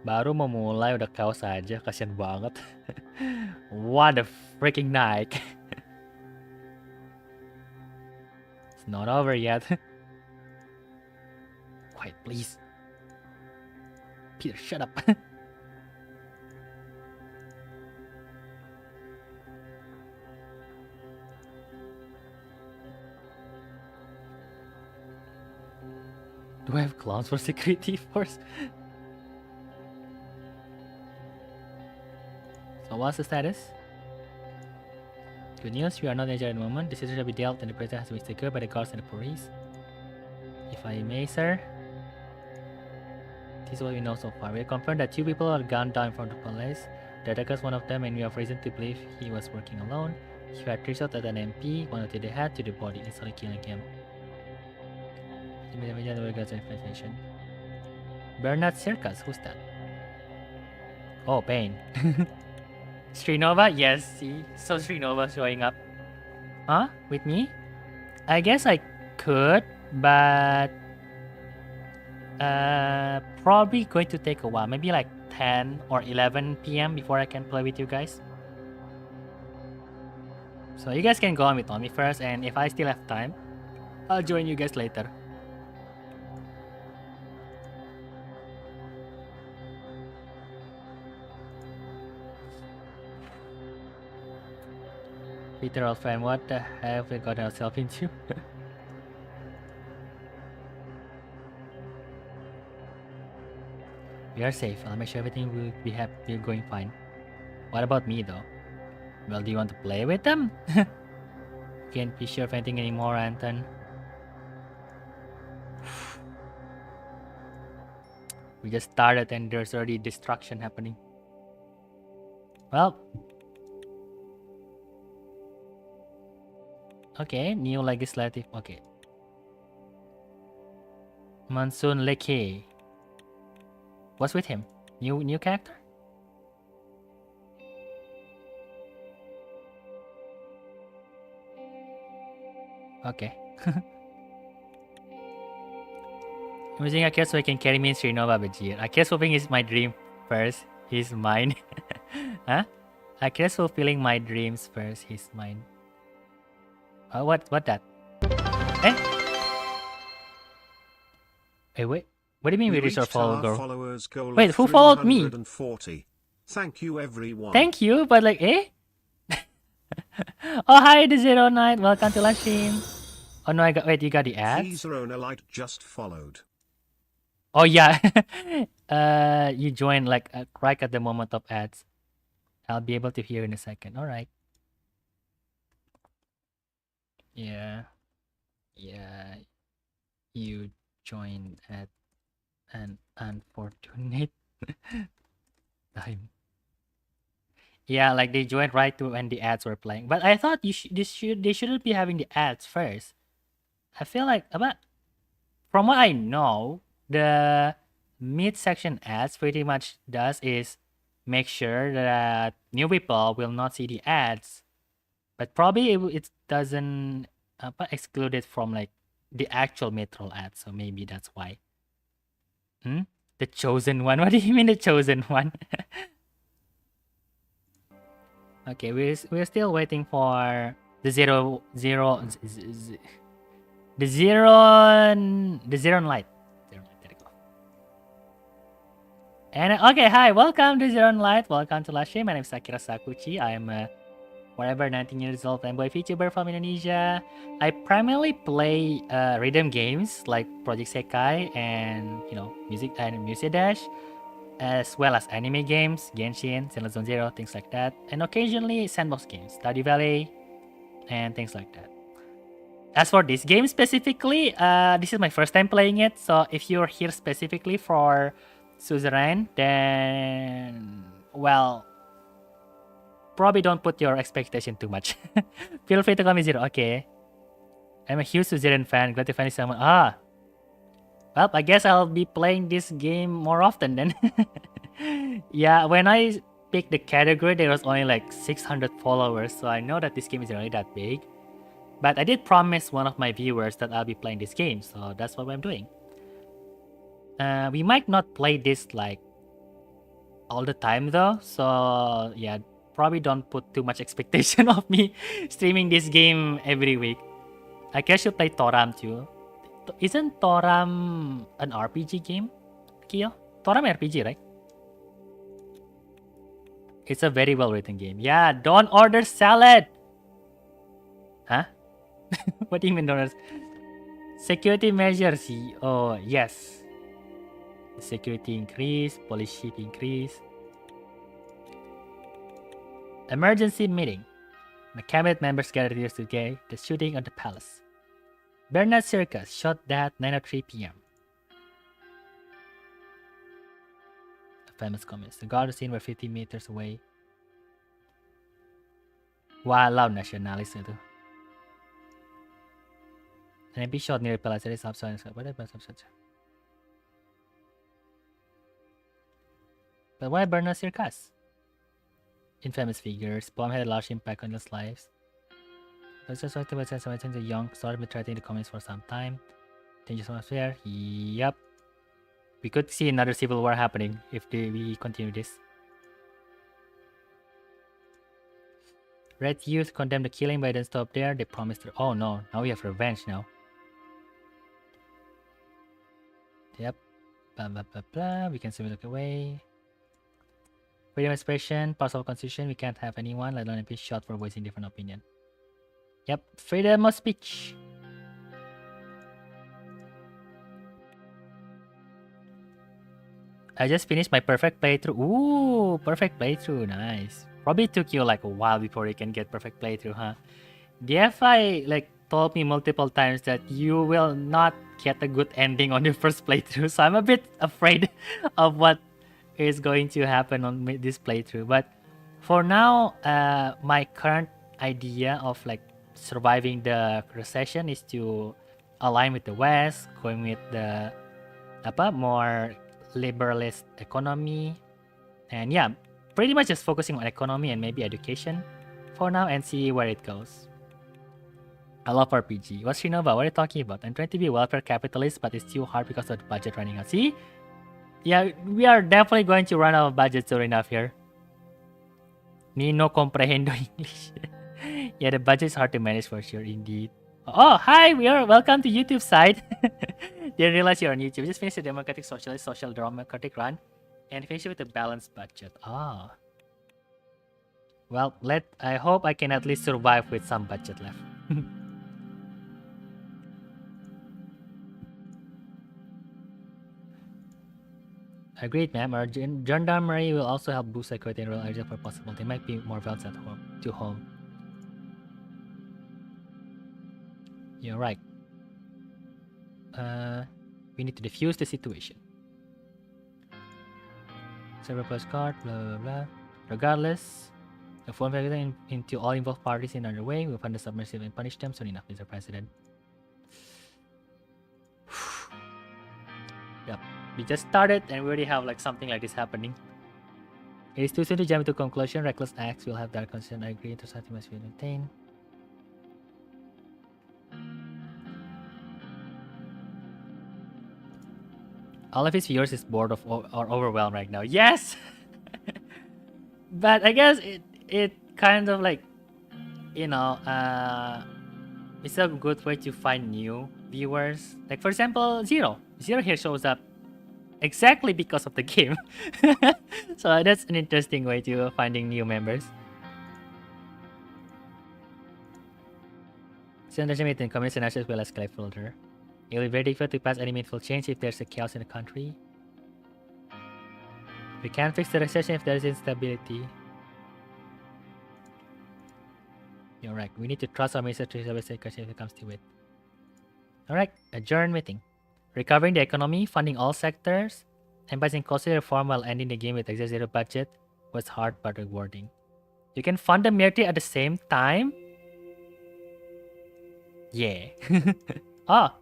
Baru mau mulai udah chaos aja, kasian banget. What a freaking night. It's not over yet. Quiet, please. Peter, shut up. Do I have clowns for security force? So what's the status? Good news, we are not injured at the moment. The situation shall be dealt and the president has been secured by the guards and the police. If I may, sir. This is what we know so far. We have confirmed that 2 people are gunned down in front of the palace. The attacker is one of them and we have reason to believe he was working alone. He had 3 shots at an MP, 1 to the head, to the body, instantly killing him. Bernard Circus, who's that? Oh, Bane. Srinova? Yes, see? So Srinova showing up. Huh? With me? I guess I could, but probably going to take a while. Maybe like 10 or 11 PM before I can play with you guys. So you guys can go on with Tommy first, and if I still have time, I'll join you guys later. Peter, old friend, what the hell have we got ourselves into? We are safe. I'll make sure everything will be happy. We're going fine. What about me, though? Well, do you want to play with them? Can't be sure of anything anymore, Anton. We just started and there's already destruction happening. Well. Okay, new legislative. Okay. Monsoon Leke. What's with him? New character? Okay. I'm using Akira so he can carry me in Srinova Bajir. Akira's hoping is my dream first. He's mine. Huh? Akira's fulfilling my dreams first. He's mine. What that? Eh? Hey, wait. What do you mean we reached our follower goal? Wait, who followed me? Thank you, everyone. Thank you, but like, eh? Oh, hi, the Zero Knight. Welcome to live stream. Oh no, wait, you got the ads? Suzerain just followed. Oh yeah. You joined like right at the moment of ads. I'll be able to hear in a second. All right. Yeah. Yeah. You joined at an unfortunate time. Yeah, like they joined right to when the ads were playing. But I thought they shouldn't be having the ads first. I feel like about from what I know, the mid-section ads pretty much does is make sure that new people will not see the ads, but probably it doesn't exclude it from like the actual mid-roll ads. So maybe that's why. The chosen one. What do you mean the chosen one? Okay, we're still waiting for the the zero light. There you go. And okay, hi, welcome to Zero Light. Welcome to last stream. My name is Akira Sakuchi. I am a whatever 19 years old Femboy VTuber from Indonesia. I primarily play rhythm games like Project Sekai and music and Music Dash, as well as anime games, Genshin, Zenless Zone Zero, things like that, and occasionally sandbox games, Stardew Valley, and things like that. As for this game specifically, this is my first time playing it, so if you're here specifically for Suzerain, then, well, probably don't put your expectation too much. Feel free to call me Zero. Okay. I'm a huge Suzerain fan. Glad to find someone. Well, I guess I'll be playing this game more often then. Yeah, when I picked the category, there was only like 600 followers, so I know that this game is really that big. But I did promise one of my viewers that I'll be playing this game, so that's what I'm doing. We might not play this like all the time though, so yeah, probably don't put too much expectation of me streaming this game every week. I guess you play Toram too. Isn't Toram an RPG game, Kyo? Toram RPG, right? It's a very well written game. Yeah, don't order salad! Huh? What do you mean don't order? Security measures. Oh, yes. Security increase, police ship increase. Emergency meeting. The cabinet members gathered here today. The shooting at the palace. Bernard Circus shot dead 9:03 p.m. The famous comments. The guard scene were 50 meters away. Walau nasionalis itu. An MP shot near the palace. There is upside. But why Bernard Circus? Infamous figures. Bomb had a large impact on their lives. Let's just wait to some the young started betraying the comments for some time. Dangerous atmosphere. Yup. We could see another civil war happening if we continue this. Red youth condemned the killing, but didn't stop there. They promised her. Oh no, now we have revenge now. Yep. Blah blah blah blah. We can simply look away. Freedom of expression, parts of constitution. We can't have anyone, let alone be shot for voicing different opinion. Yep, freedom of speech. I just finished my perfect playthrough. Ooh, perfect playthrough, nice. Probably took you like a while before you can get perfect playthrough, huh? The FI like told me multiple times that you will not get a good ending on your first playthrough, so I'm a bit afraid of what is going to happen on this playthrough. But for now, my current idea of like surviving the recession is to align with the West, going with the more liberalist economy, and yeah, pretty much just focusing on economy and maybe education for now and see where it goes. I love RPG. What's Shinova? What are you talking about? I'm trying to be a welfare capitalist, but it's too hard because of the budget running out. See? Yeah, we are definitely going to run out of budget soon enough here. Ni no comprehendo English. Yeah, the budget is hard to manage for sure, indeed. Oh, hi! Welcome to YouTube side. Didn't realize you're on YouTube. Just finished the Democratic Socialist Social Democratic run and finish it with a balanced budget. Ah. Well, I hope I can at least survive with some budget left. Agreed, ma'am. Our gendarmerie will also help boost security in rural areas where possible. There might be more valves at home. To home. You're right. We need to defuse the situation. Server plus card, blah blah blah. Regardless, the phone everything into all involved parties in underway. We'll find the submersive and punish them soon enough, Mr. President. Yep. We just started and we already have like something like this happening. It is too soon to jump into conclusion. Reckless acts will have that concern. I agree. Society must be maintained. All of his viewers is bored of or overwhelmed right now. Yes, but I guess it kind of like, you know, it's a good way to find new viewers. Like for example, Zero here shows up exactly because of the game. So that's an interesting way to finding new members. Sensation meeting communist scenarios will escalate further. It will be very difficult to pass any meaningful change if there's a chaos in the country. We can't fix the recession if there is instability. You're right. We need to trust our minister to resolve the question if it comes to it. Alright, adjourn meeting. Recovering the economy, funding all sectors, embracing costly reform while ending the game with exact zero budget was hard but rewarding. You can fund the military at the same time? Yeah. Ah!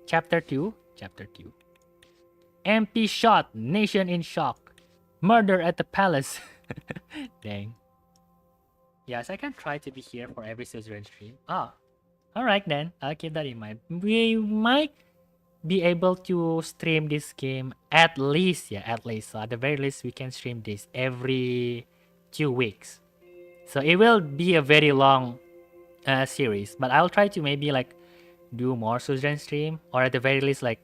Chapter 2. MP shot, nation in shock. Murder at the palace. Dang. Yes, I can try to be here for every Suzerain stream. Ah, alright then. I'll keep that in mind. We might be able to stream this game at least. So at the very least, we can stream this every 2 weeks. So it will be a very long series. But I'll try to maybe like do more Suzerain stream, or at the very least like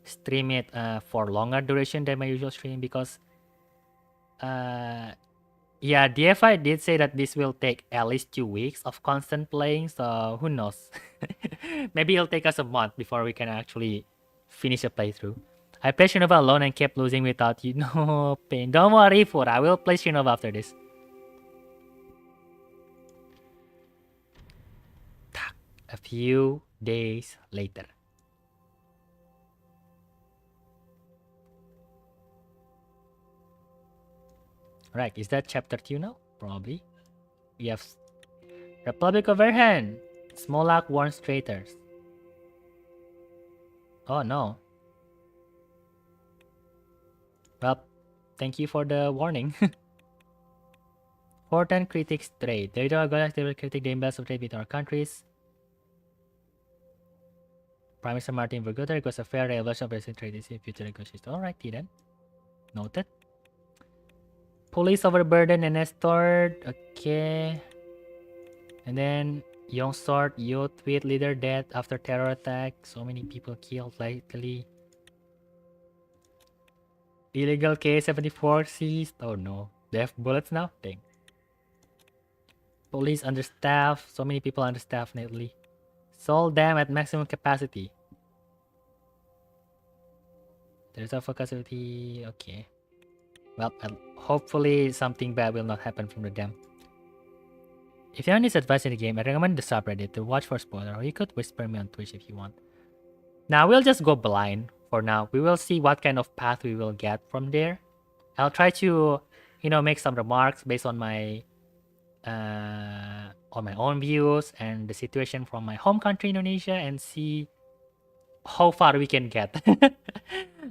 stream it for longer duration than my usual stream, because yeah, DFI did say that this will take at least 2 weeks of constant playing, so who knows. Maybe it'll take us a month before we can actually finish a playthrough. I played Shinova alone and kept losing without you. No pain. Don't worry, Fura. I will play Shinova after this. A few days later. Right, is that chapter 2 now? Probably. We have Republic of Erhan. Smolak warns traitors. Oh no. Well, thank you for the warning. 410 critics trade. They are going to critique the imbalance of trade between our countries. Prime Minister Martin Verguter requests a fair evaluation of recent trade in future negotiations. Alright, then. Noted. Police overburdened and restored. Okay. And then Young Sword, youth tweet leader dead after terror attack. So many people killed lately. Illegal K-74 seized. Oh no. They have bullets now? Dang. Police understaffed. So many people understaffed lately. Sold them at maximum capacity. There's a capacity. Okay. Well, hopefully something bad will not happen from the dam. If anyone needs advice in the game, I recommend the subreddit to watch for spoiler, or you could whisper me on Twitch if you want. Now we'll just go blind for now. We will see what kind of path we will get from there. I'll try to, make some remarks based on my own views and the situation from my home country, Indonesia, and see how far we can get.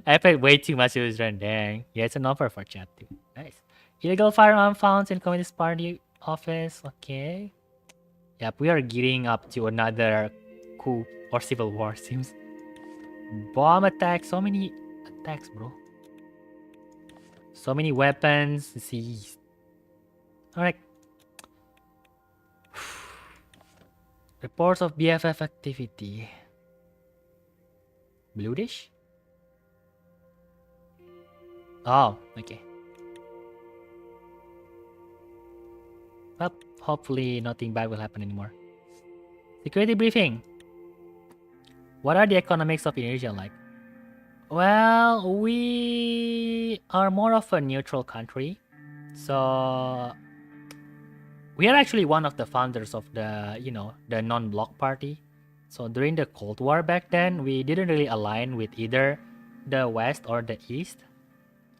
I played way too much Suzerain. Dang. Yeah, it's an offer for chat too. Nice. Illegal firearm found in Communist Party office. Okay. Yep, we are gearing up to another coup or civil war, seems. Bomb attacks. So many attacks, bro. So many weapons seized. Alright. Reports of BFF activity. Blue dish? Oh, okay. Well, hopefully nothing bad will happen anymore. Security briefing. What are the economics of Indonesia like? Well, we are more of a neutral country. So we are actually one of the founders of the, the non-bloc party. So during the Cold War back then, we didn't really align with either the West or the East.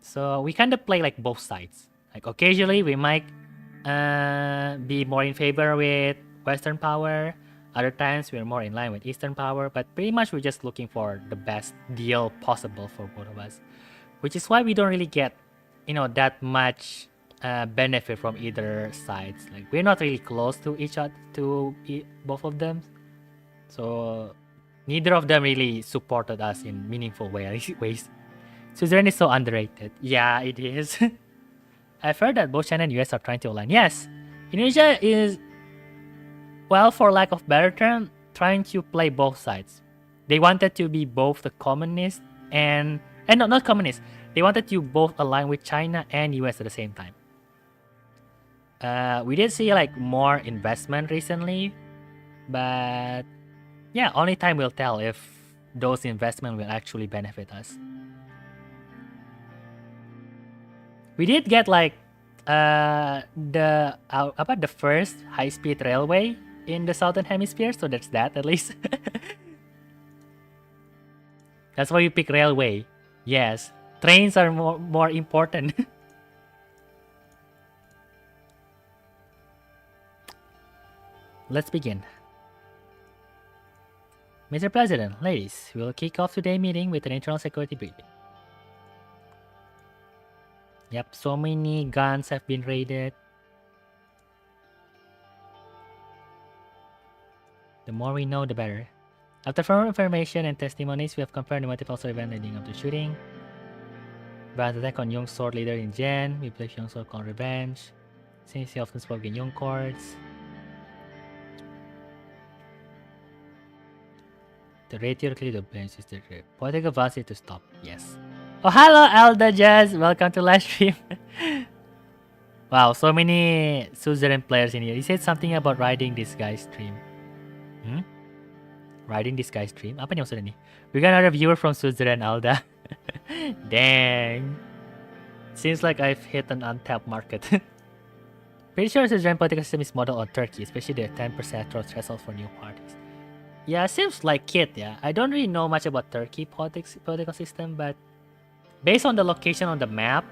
So we kind of play like both sides. Like occasionally we might be more in favor with Western power. Other times we're more in line with Eastern power. But pretty much we're just looking for the best deal possible for both of us. Which is why we don't really get, that much benefit from either sides. Like we're not really close to each other, both of them. So neither of them really supported us in meaningful ways. Suzerain is so underrated. Yeah, it is. I've heard that both China and US are trying to align. Yes, Indonesia is, well, for lack of better term, trying to play both sides. They wanted to be both the communist and no, not communist. They wanted to both align with China and US at the same time. We did see like more investment recently, but yeah, only time will tell if those investment will actually benefit us. We did get like the first high-speed railway in the southern hemisphere, so that's that at least. That's why you pick railway. Yes, trains are more important. Let's begin. Mr. President, ladies, we'll kick off today's meeting with an internal security briefing. Yep, so many guns have been raided. The more we know, the better. After further information and testimonies, we have confirmed the multiple event leading up to shooting. Van's attack on Young's sword leader in Jen. We believe Young's sword on revenge. Since he often spoke in Young courts. The ratio clearly the bench is the political advantage to stop. Yes. Oh, hello, Elda Jazz. Welcome to live stream. Wow, so many Suzerain players in here. He said something about riding this guy's stream. Riding this guy's stream? Apa nih maksudnya nih? We got another viewer from Suzerain, Alda. Dang. Seems like I've hit an untapped market. Pretty sure Suzerain political system is modeled on Turkey, especially the 10% threshold for new parties. Yeah, seems like it, yeah. I don't really know much about Turkey political system, but based on the location on the map,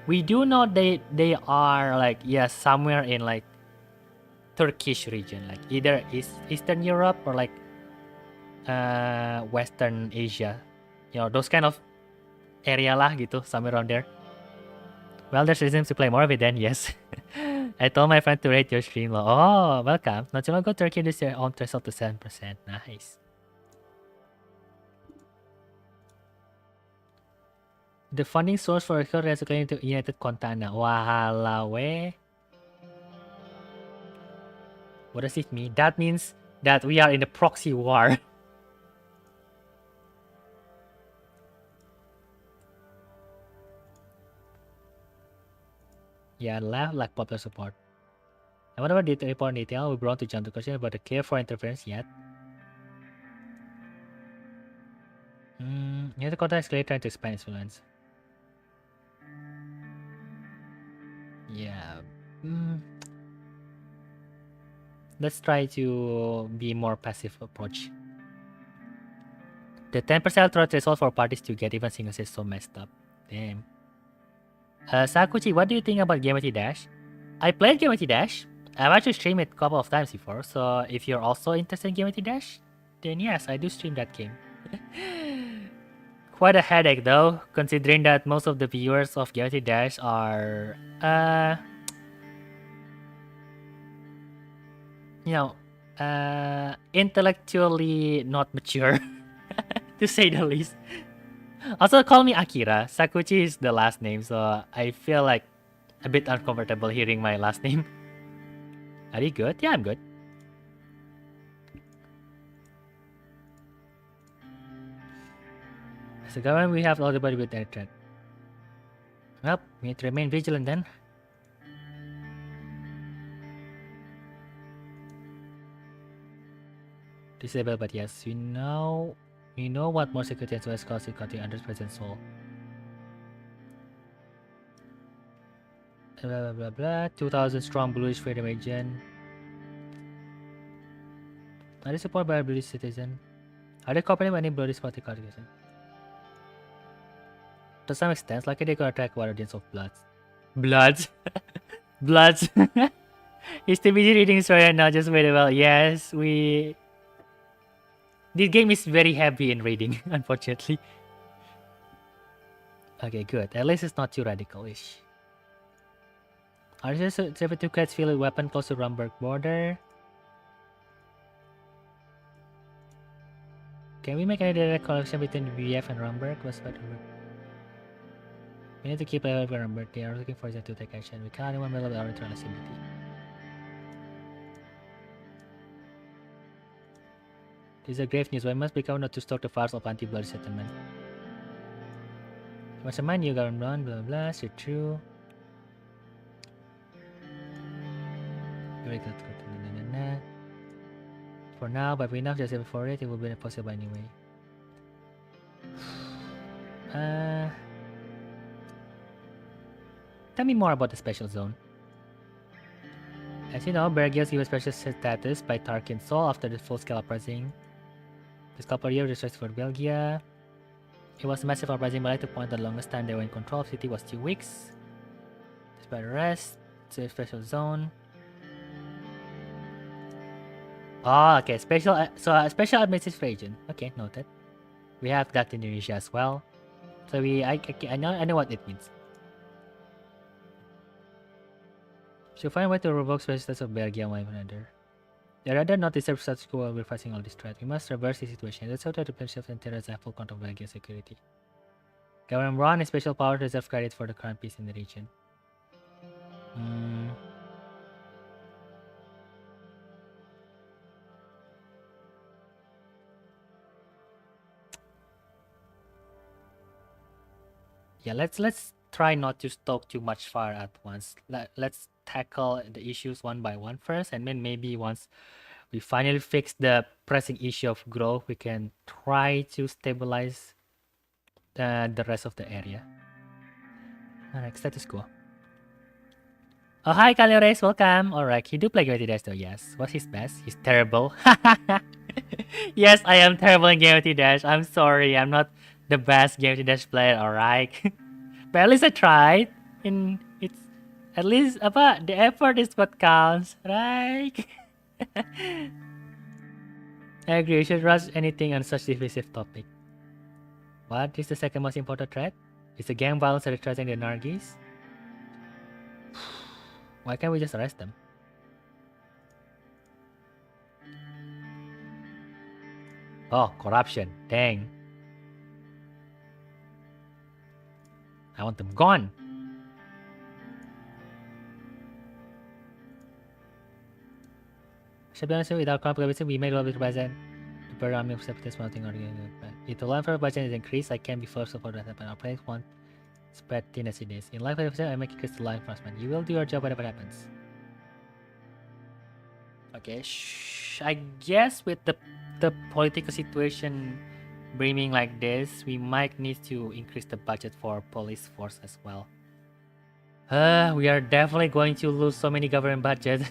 we do know they are like, somewhere in like Turkish region, like either Eastern Europe or like Western Asia. Those kind of area lah gitu, somewhere around there. Well, there's reasons to play more of it then, yes. I told my friend to rate your stream. Oh, welcome. Not too long ago, Turkey reduced their own threshold to 7%. Nice. The funding source for Recall is according to United Contana. Wahala we. What does it mean? That means that we are in a proxy war. Yeah, lack popular support. And whatever the report in detail, we brought to jump to question about the clear for interference yet. United Contana is clearly trying to expand influence. Yeah. Let's try to be more passive approach. The 10% threshold for parties to get even singles is so messed up. Damn. Sakuchi, what do you think about Game Dash? I played Game Dash. I've actually streamed it a couple of times before, so if you're also interested in Game Dash, then yes, I do stream that game. Quite a headache though, considering that most of the viewers of Game Dash are, intellectually not mature, to say the least. Also, call me Akira. Sakuchi is the last name, so I feel like a bit uncomfortable hearing my last name. Are you good? Yeah, I'm good. As a government, we have all the body with that threat. Well, we need to remain vigilant then. Disable, but yes, we You know what more security and West Coast got the 100% soul. Blah blah blah blah. 2,000 strong bluish freedom agent. Are they supported by a British citizen? Are they cooperating with any British political organization? To some extent, like they could attract guardians of bloods. Bloods? Bloods? Is too busy reading story and not just very well. Yes, we... This game is very heavy in reading, unfortunately. Okay, good. At least it's not too radical-ish. Are there 72 cats field with weapon close to Rumberg border? Can we make any direct connection between VF and Rumberg? What's that? We need to keep an eye on Rumberg. They are looking for them to take action. We cannot even build our internal stability. This is a grave news. We must be careful not to stoke the fires of anti-blood settlement. What's a man you got run? Blah blah. It's true. For now, but enough just for it will be possible anyway. Tell me more about the special zone. As you know, Bergios given special status by Tarkin Sol after the full-scale uprising. This couple of years research for Belgia. It was a massive uprising, but I like to point the longest time they were in control of the city was 2 weeks. Despite the rest, it's a special zone. Oh, okay. Special administrative region. Okay, noted. We have that in Indonesia as well. So I know what it means. So find a way to revoke special status of Belgium and one another. They rather not deserve such quo while we're facing all this threat. We must reverse the situation. Let's hope that the potential and terrorists have full control of Belgium's security. Government Ron is special power to deserve credit for the current peace in the region. Yeah, let's try not to stoke too much fire at once. Let's tackle the issues one by one first, and then maybe once we finally fix the pressing issue of growth, we can try to stabilize the rest of the area. Alright, status quo. Oh, hi, Caliores, welcome. Alright, he do play Game of Dash though, yes. What's his best? He's terrible. Yes, I am terrible in Game of Dash. I'm sorry, I'm not the best Game of Dash player, alright? But at least I tried. It's at least the effort is what counts, right? I agree, you should rush anything on such divisive topic. What is the second most important threat? Is the gang violence that is threatening the Nargis? Why can't we just arrest them? Oh, corruption. Dang. I want them gone. Should be honest with you, without complicated, we may well be present. The bird army of separatists mounting arguing. If the line for budget is increased, I can be forced for that happen. Our place won't spread thin as it is. In life, I make it crystal line enforcement. You will do your job whatever happens. Okay, I guess with the political situation brimming like this, we might need to increase the budget for police force as well. We are definitely going to lose so many government budget.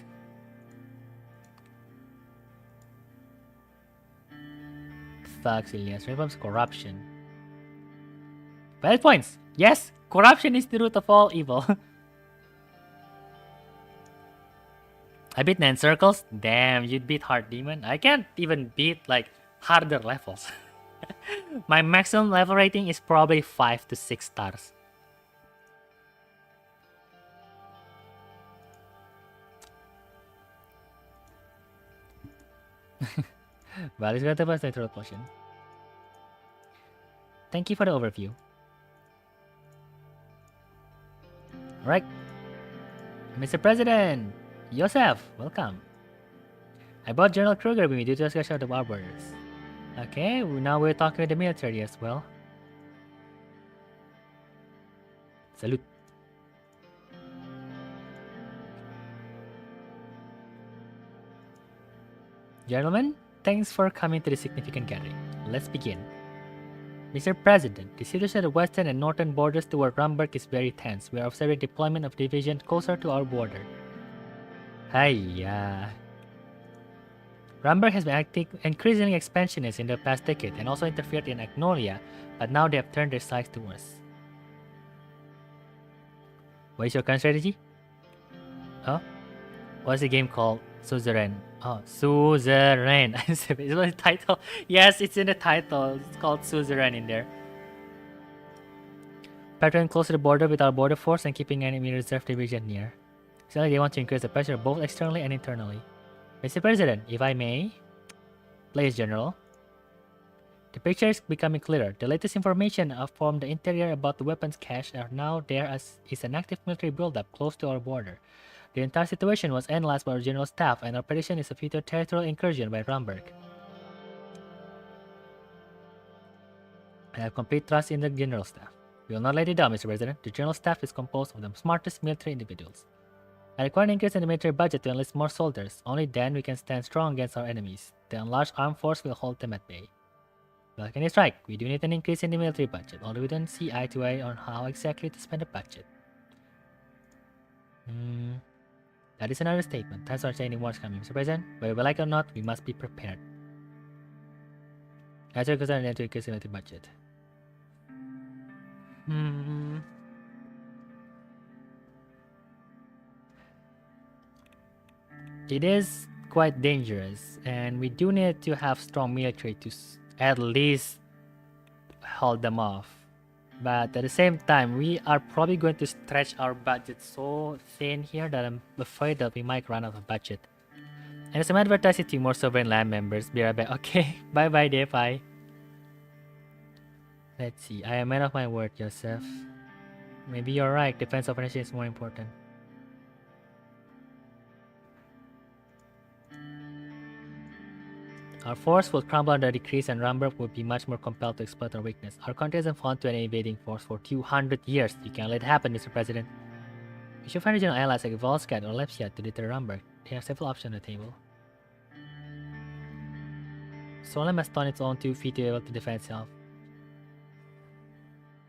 Sucks, Ilias. Reforms corruption. Valid points. Yes, corruption is the root of all evil. I beat 9 circles? Damn, you beat hard demon? I can't even beat like harder levels. My maximum level rating is probably 5 to 6 stars. Well, it's going to pass natural potion. Thank you for the overview. Alright. Mr. President! Yosef, welcome. I brought General Kruger with me due to discussion of the war borders. Okay, now we're talking with the military as well. Salute. Gentlemen, thanks for coming to the significant gathering. Let's begin. Mr. President, the situation at the western and northern borders toward Rumberg is very tense. We are observing deployment of division closer to our border. Hiya. Rumberg has been acting increasingly expansionist in the past decade and also interfered in Agnolia, but now they have turned their sights to us. What is your current strategy? Oh? What's the game called? Suzerain. Oh, Suzerain. It's the title. Yes, it's in the title. It's called Suzerain in there. Patrolling close to the border with our border force and keeping enemy reserve division near. Certainly they want to increase the pressure both externally and internally. Mr. President, if I may, please, General. The picture is becoming clearer. The latest information from the interior about the weapons cache are now there as is an active military buildup close to our border. The entire situation was analyzed by our general staff, and our prediction is a future territorial incursion by Rumberg. I have complete trust in the general staff. We will not let it down, Mr. President. The general staff is composed of the smartest military individuals. I require an increase in the military budget to enlist more soldiers. Only then we can stand strong against our enemies. The enlarged armed force will hold them at bay. Well, can you strike? We do need an increase in the military budget, although we don't see eye to eye on how exactly to spend the budget. That is another statement. Times are changing, wars coming, Mr. President. Whether we like it or not, we must be prepared. As a concern, to increase the military budget. It is quite dangerous, and we do need to have strong military to at least hold them off. But at the same time, we are probably going to stretch our budget so thin here that I'm afraid that we might run out of budget. And as I'm advertising to more Sovereign land members, be right back. Okay, bye-bye, DFI. Let's see, I am man of my word, Joseph. Maybe you're right, defense operation is more important. Our force will crumble under decrease and Rumberg will be much more compelled to exploit our weakness. Our country hasn't fallen to an invading force for 200 years. You can't let it happen, Mr. President. We should find regional allies like Volskat or Lepsia to deter Rumberg. They have several options on the table. Solem has on its own 2 feet to be able to defend itself.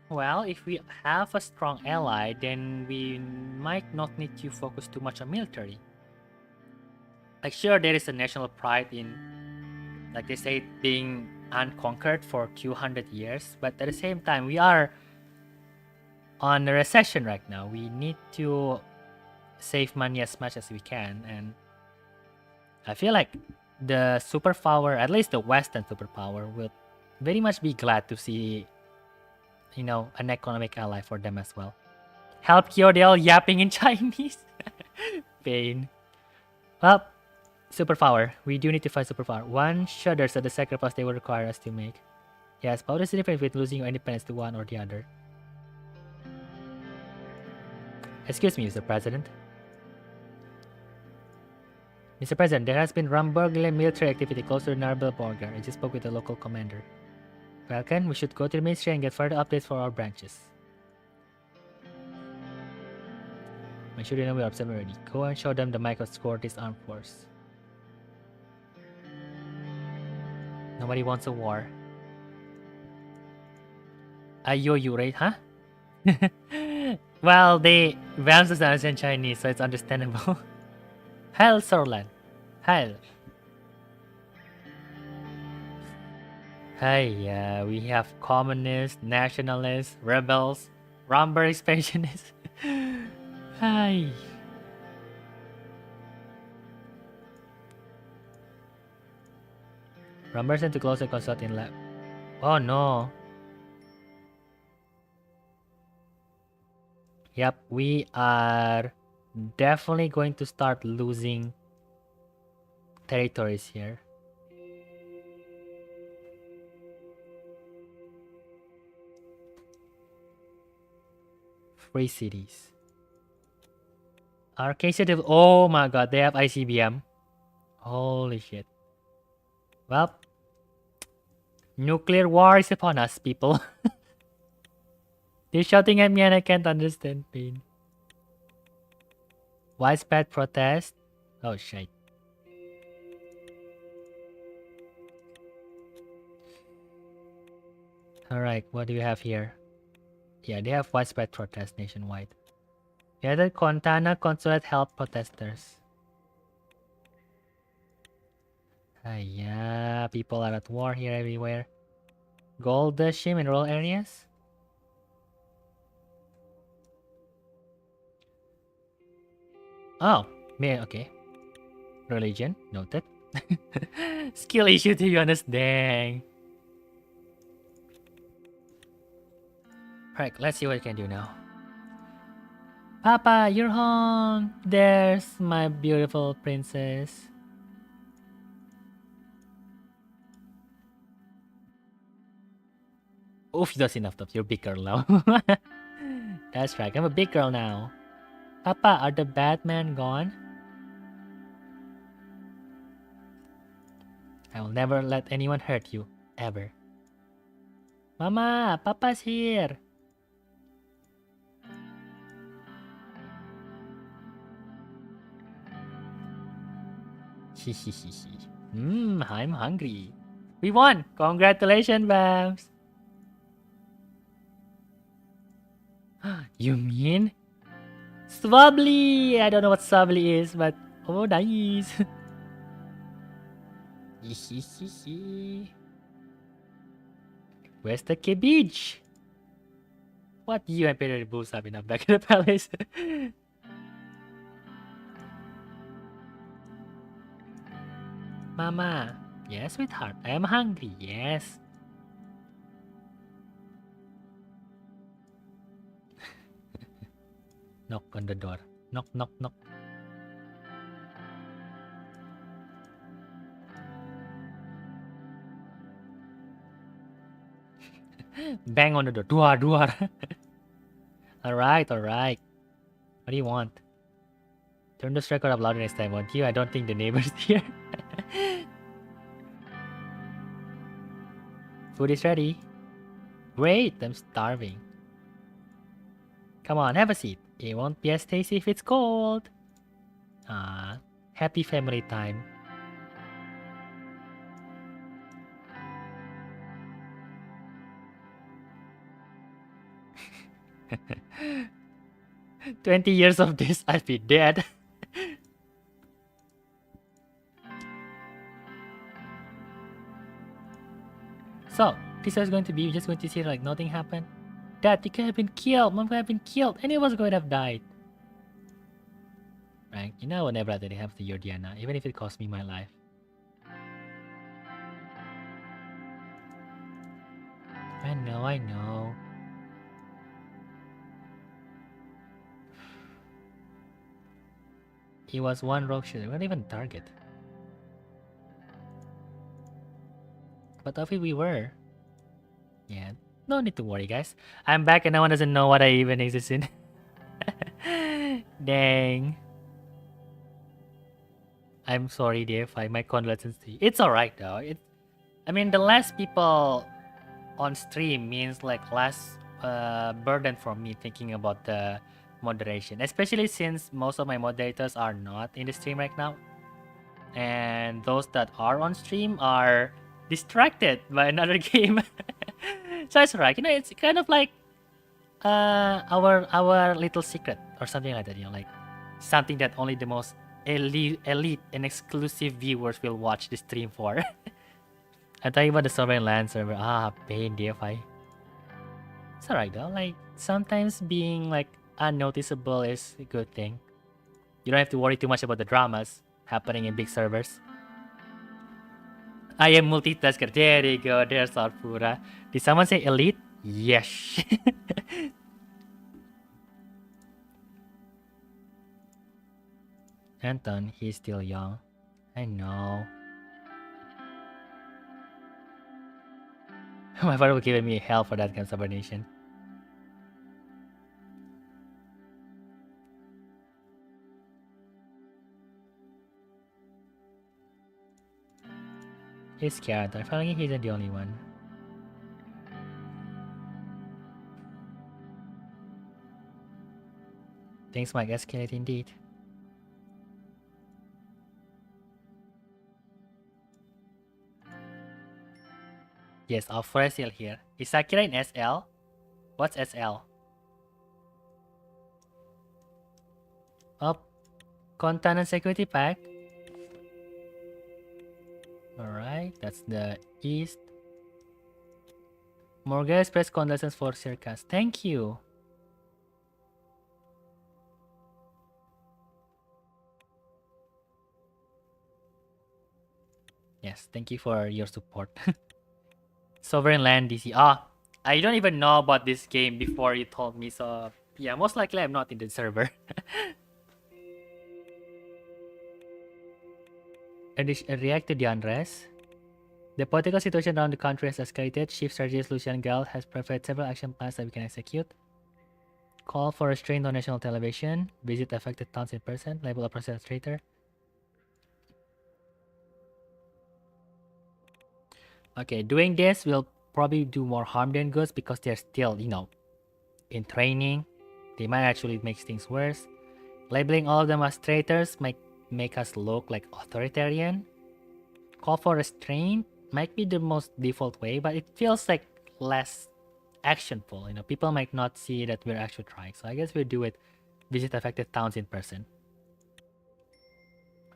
Well, if we have a strong ally, then we might not need to focus too much on military. Like, sure, there is a national pride in, like they say, being unconquered for 200 years, but at the same time, we are on a recession right now. We need to save money as much as we can, and I feel like the superpower, at least the Western superpower, will very much be glad to see, you know, an economic ally for them as well. Help Kyodel yapping in Chinese. Pain. Well, superpower. We do need to find superpower. One shudders at the sacrifice they will require us to make. Yes, but what is the difference between losing your independence to one or the other? Excuse me, Mr. President. Mr. President, there has been Rumberglian military activity close to the Narbel border. I just spoke with the local commander. Falcon, we should go to the ministry and get further updates for our branches. Make sure they know we are observing already. Go and show them the Michael score this armed force. Nobody wants a war. Ayo, right? Huh? Well, they VAMS doesn't understand Chinese, so it's understandable. Hail, Sorland. Hail. Hey, we have communists, nationalists, rebels, Rumberg expansionists. Hi. Rumberg sent to close the consulting lab. Oh no. Yep, we are definitely going to start losing territories here. Free cities. Arcadia, oh my god, they have ICBM. Holy shit. Well, nuclear war is upon us, people. They're shouting at me and I can't understand pain. Widespread protest? Oh shit. Alright, what do we have here? Yeah, they have widespread protest nationwide. Yeah, the Contana Consulate help protesters. Yeah, people are at war here everywhere. Gold shim in rural areas? Oh, okay. Religion, noted. Skill issue to be honest, dang. Alright, let's see what I can do now. Papa, you're home! There's my beautiful princess. Oof, that's enough of you're a big girl now. That's right, I'm a big girl now. Papa, are the Batman gone? I will never let anyone hurt you, ever. Mama, Papa's here! I'm hungry. We won! Congratulations, Vamps! You mean? Swably! I don't know what Swably is, but oh, nice! Where's the cabbage? What you and Peter both have enough back in the palace? Mama. Yes, sweetheart. I am hungry. Yes. Knock on the door. Knock, knock, knock. Bang on the door. Duar, duar. Alright, alright. What do you want? Turn this record up louder next time, won't you? I don't think the neighbor's here. Food is ready. Great, I'm starving. Come on, have a seat. It won't be as tasty if it's cold. Ah, happy family time. "20 years of this, I'll be dead." So, this is going to be just going to see like nothing happened. Dad, you could have been killed. Mom could have been killed. And it was going to have died. Right? You know I would never let it happen to your Diana, even if it cost me my life. I know, I know. He was one rogue shooter. We're not even a target. But of it we were. Yeah. No need to worry, guys. I'm back and no one doesn't know what I even exist in. Dang. I'm sorry, DFI. My condolences to you. It's alright though. I mean, the less people on stream means like less burden for me thinking about the moderation. Especially since most of my moderators are not in the stream right now. And those that are on stream are distracted by another game. So it's alright. You know, it's kind of like our little secret or something like that. You know, like something that only the most elite and exclusive viewers will watch the stream for. I'm talking about the Sovereign Land server. Ah, pain, DFI. It's alright though. Like sometimes being like unnoticeable is a good thing. You don't have to worry too much about the dramas happening in big servers. I am multitasker. There you go. There's Arpura. Did someone say elite? Yes. Anton, he's still young. I know. My father was giving me hell for that kind of subordination. He's scared. I feel like he's not the only one. Things might escalate indeed. Yes, Alfred is still here. Is Akira in SL? What's SL? Oh, content and security pack. Alright, that's the East. Morgan express condolences for Circus. Thank you. Yes, thank you for your support. Sovereign Land DC. Ah, I don't even know about this game before you told me, so yeah, most likely I'm not in the server. React to the unrest. The political situation around the country has escalated. Chief Strategist Lucian Galt has prepared several action plans that we can execute. Call for restraint on national television. Visit affected towns in person. Label a person as traitor. Okay, doing this will probably do more harm than good because they're still, in training. They might actually make things worse. Labeling all of them as traitors might make us look like authoritarian. Call for restraint might be the most default way, but it feels like less actionful. People might not see that we're actually trying. So I guess we'll do it. Visit affected towns in person.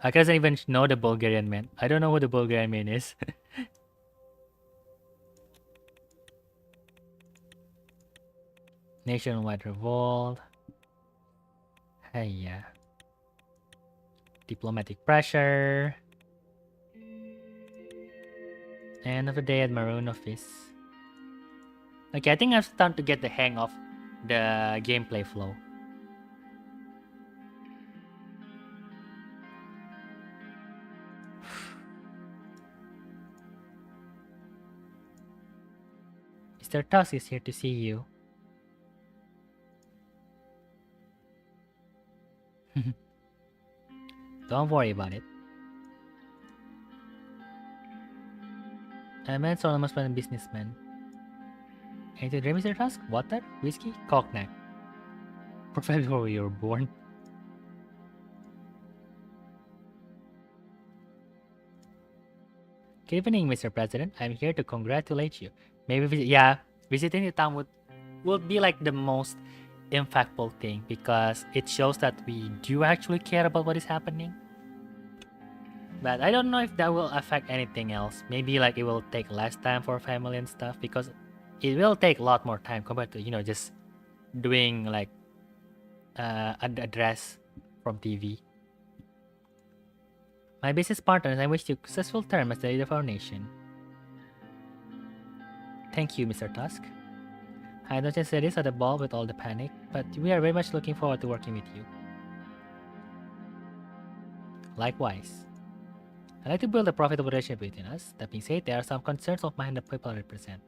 I doesn't even know the Bulgarian man. I don't know who the Bulgarian man is. Nationwide revolt. Hey, yeah. Diplomatic pressure. End of the day at Maroon office. Okay, I think I'm starting to get the hang of the gameplay flow. Mr. Tusk is here to see you. Don't worry about it. A man's almost been a businessman. Anything to drink, Mr. Tusk? Water? Whiskey? Cognac. Probably before you were born. Good evening, Mr. President. I'm here to congratulate you. Maybe visiting the town would be like the most impactful thing because it shows that we do actually care about what is happening. But I don't know if that will affect anything else. Maybe like it will take less time for family and stuff because it will take a lot more time compared to just doing like an address from TV. My business partners, I wish you a successful term as the leader of our nation. Thank you, Mr. Tusk. I know this is at the ball with all the panic, but we are very much looking forward to working with you. Likewise. I'd like to build a profitable relationship between us. That being said, there are some concerns of mine that people represent.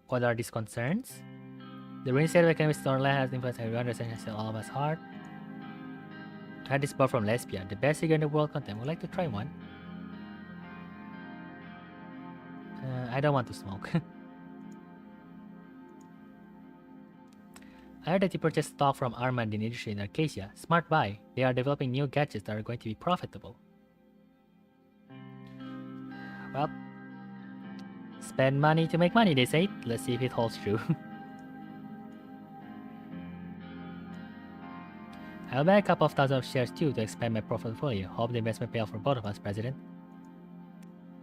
What are these concerns? The rain state of economic Stormland has influenced everyone, residents all of us hard. I had this bar from Lesbia, the best cigar in the world content. Would like to try one. I don't want to smoke. I heard that you purchased stock from Armand in Industry in Arcadia. Smart buy. They are developing new gadgets that are going to be profitable. Well, spend money to make money, they say. Let's see if it holds true. I'll buy a couple of thousand of shares too to expand my portfolio. Hope the investment pay off for both of us, President.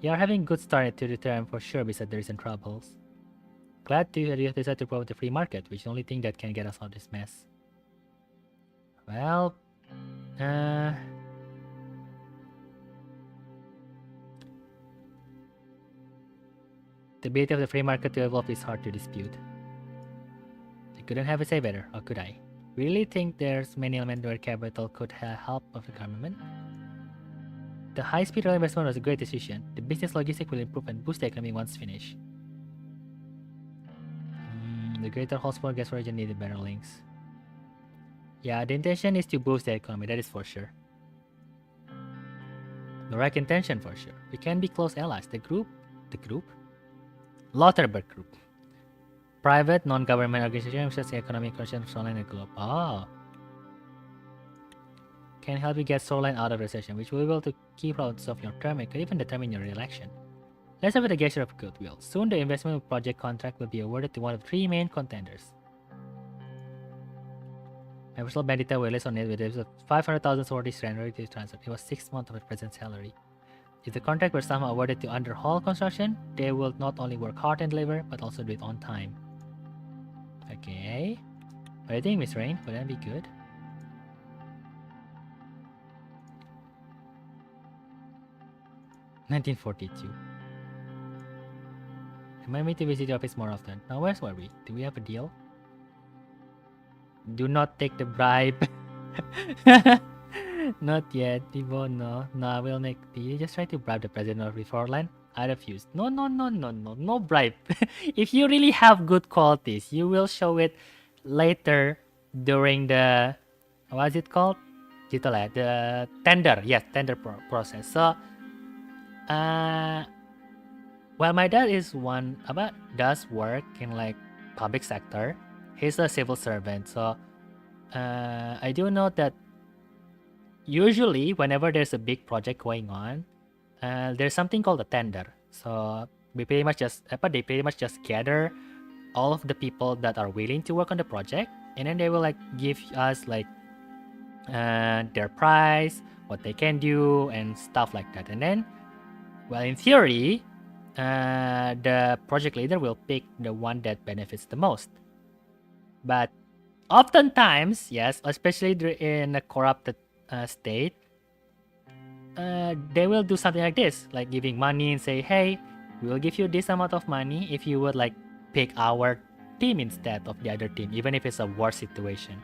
You are having a good start to the term for sure beside the recent troubles. Glad to hear you have decided to promote the free market, which is the only thing that can get us out of this mess. Well, the ability of the free market to evolve is hard to dispute. I couldn't have it say better, or could I? Really think there's many elements where capital could help of the government? The high-speed rail investment was a great decision. The business logistics will improve and boost the economy once finished. The greater Hotspur gas region needed better links. Yeah, the intention is to boost the economy, that is for sure. The right intention for sure. We can be close allies. The group? Lauterberg Group. Private, non-government organization which has economic conditions online and globe. Oh. can help you get Suzerain out of recession, which will be able to keep lots of your term and could even determine your re-election. Let's have a gesture of goodwill. Soon the investment project contract will be awarded to one of 3 main contenders. My personal bandita will list on it with 500,000 Swordfish to transfer. It was 6 months of his present salary. If the contract were somehow awarded to Underhall Construction, they will not only work hard and deliver, but also do it on time. Okay. What do you think, Miss Rain? Would that be good? $1942. Remind me to visit the office more often. Now, where's were we? Do we have a deal? Do not take the bribe. Not yet, Divo, no. No, I will make... Did you just try to bribe the president of Reformland? I refuse. No, no, no, no, no. No bribe. If you really have good qualities, you will show it later during the... What is it called? The tender. Yes, tender process. So, well, my dad is does work in like public sector. He's a civil servant. So, I do know that usually whenever there's a big project going on, there's something called a tender. So they pretty much just gather all of the people that are willing to work on the project, and then they will like give us like their price, what they can do, and stuff like that. And then, well, in theory, the project leader will pick the one that benefits the most. But oftentimes, yes, especially in a corrupted state, they will do something like this, like giving money and say, hey, we will give you this amount of money if you would like pick our team instead of the other team, even if it's a war situation.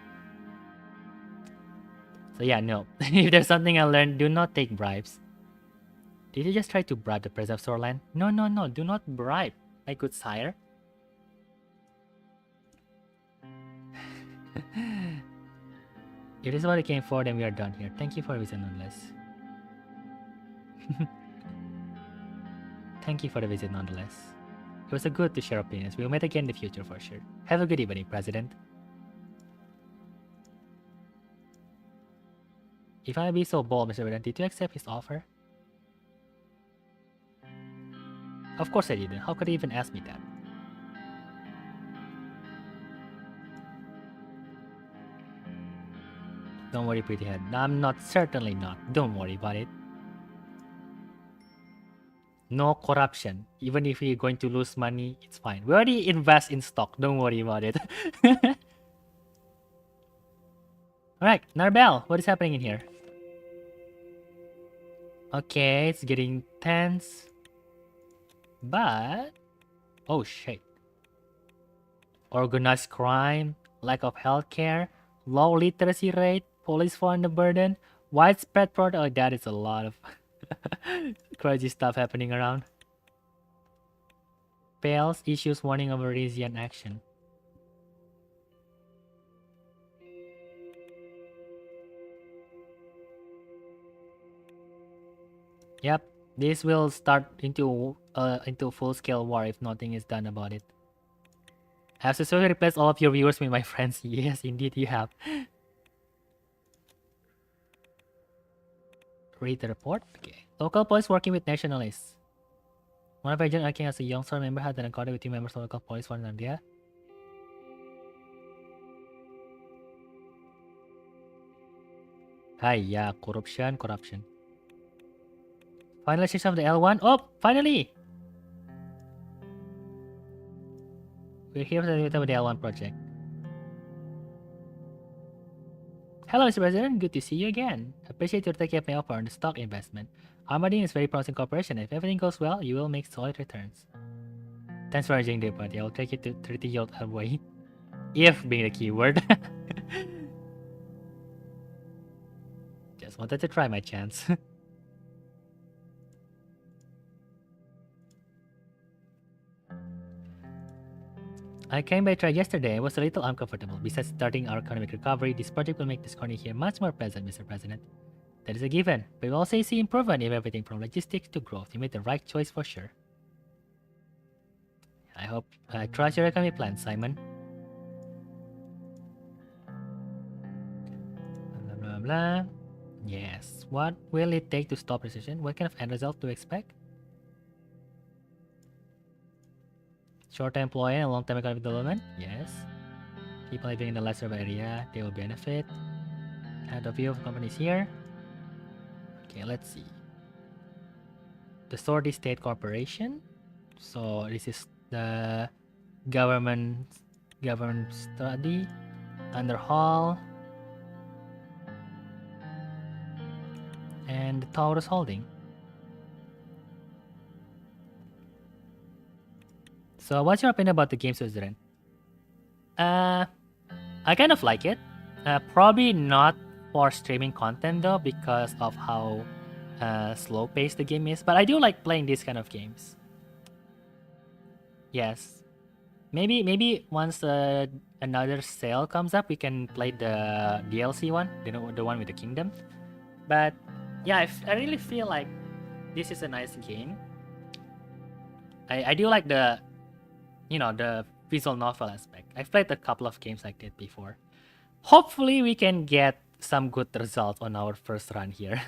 So yeah, no. If there's something I learned, do not take bribes. Did you just try to bribe the president of Suzerain? No, no, no, do not bribe, my good sire. If this is what I came for, then we are done here. Thank you for the visit nonetheless. Thank you for the visit nonetheless. It was a good to share opinions. We'll meet again in the future for sure. Have a good evening, President. If I be so bold, Mr. President, did you accept his offer? Of course I didn't. How could he even ask me that? Don't worry, pretty head. I'm not, certainly not. Don't worry about it. No corruption. Even if we're going to lose money, it's fine. We already invest in stock. Don't worry about it. Alright, Narbel, what is happening in here? Okay, it's getting tense. But... oh shit. Organized crime, lack of healthcare, low literacy rate, police fund burden, widespread fraud. Oh, that is a lot of crazy stuff happening around. Pales issues warning of Eurasian action. Yep, this will start into full-scale war if nothing is done about it. I have successfully replaced all of your viewers with my friends. Yes, indeed you have. Read the report. Okay. Local police working with nationalists. One of agent acting as a young star member had an encounter with two members of local police for an idea. Hi, yeah, corruption. Finalization of the L1. Oh, finally! We're here with the L1 project. Hello, Mr. President. Good to see you again. Appreciate your taking up my offer on the stock investment. Armadine is a very promising corporation. If everything goes well, you will make solid returns. Thanks for arranging the party. I will take you to 30-year-old Elway. If being the keyword. Just wanted to try my chance. I came by try yesterday. I was a little uncomfortable. Besides starting our economic recovery, this project will make this corner here much more pleasant, Mr. President. That is a given. But we will also see improvement in everything from logistics to growth. You made the right choice for sure. I trust your economic plan, Simon. Blah, blah, blah. Yes. What will it take to stop recession? What kind of end result to expect? Short-term employment and long-term economic development? Yes. People living in the less urban area, they will benefit. Have the view of companies here. Okay, let's see. The Sorty State Corporation. So this is the government study under Hall and Taurus Holding. So what's your opinion about the game, Suzerain? I kind of like it. Probably not for streaming content though, because of how slow paced the game is. But I do like playing these kind of games. Yes. Maybe once another sale comes up, we can play the DLC one, the one with the kingdom. But yeah, I really feel like this is a nice game. I do like the visual novel aspect. I've played a couple of games like that before. Hopefully we can get some good results on our first run here.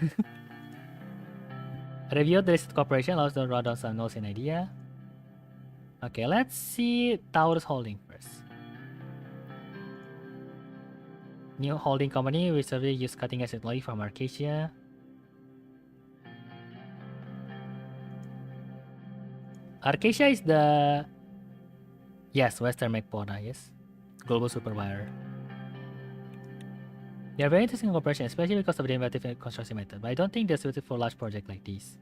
Review the listed corporation allows to run down some notes and idea. Okay, let's see Taurus Holding first. New holding company which survey use cutting edge technology from Arcadia. Arcadia is the Western McPona, yes. Global supervisor. They are very interesting corporation, especially because of the innovative construction method, but I don't think they're suited for a large project like these.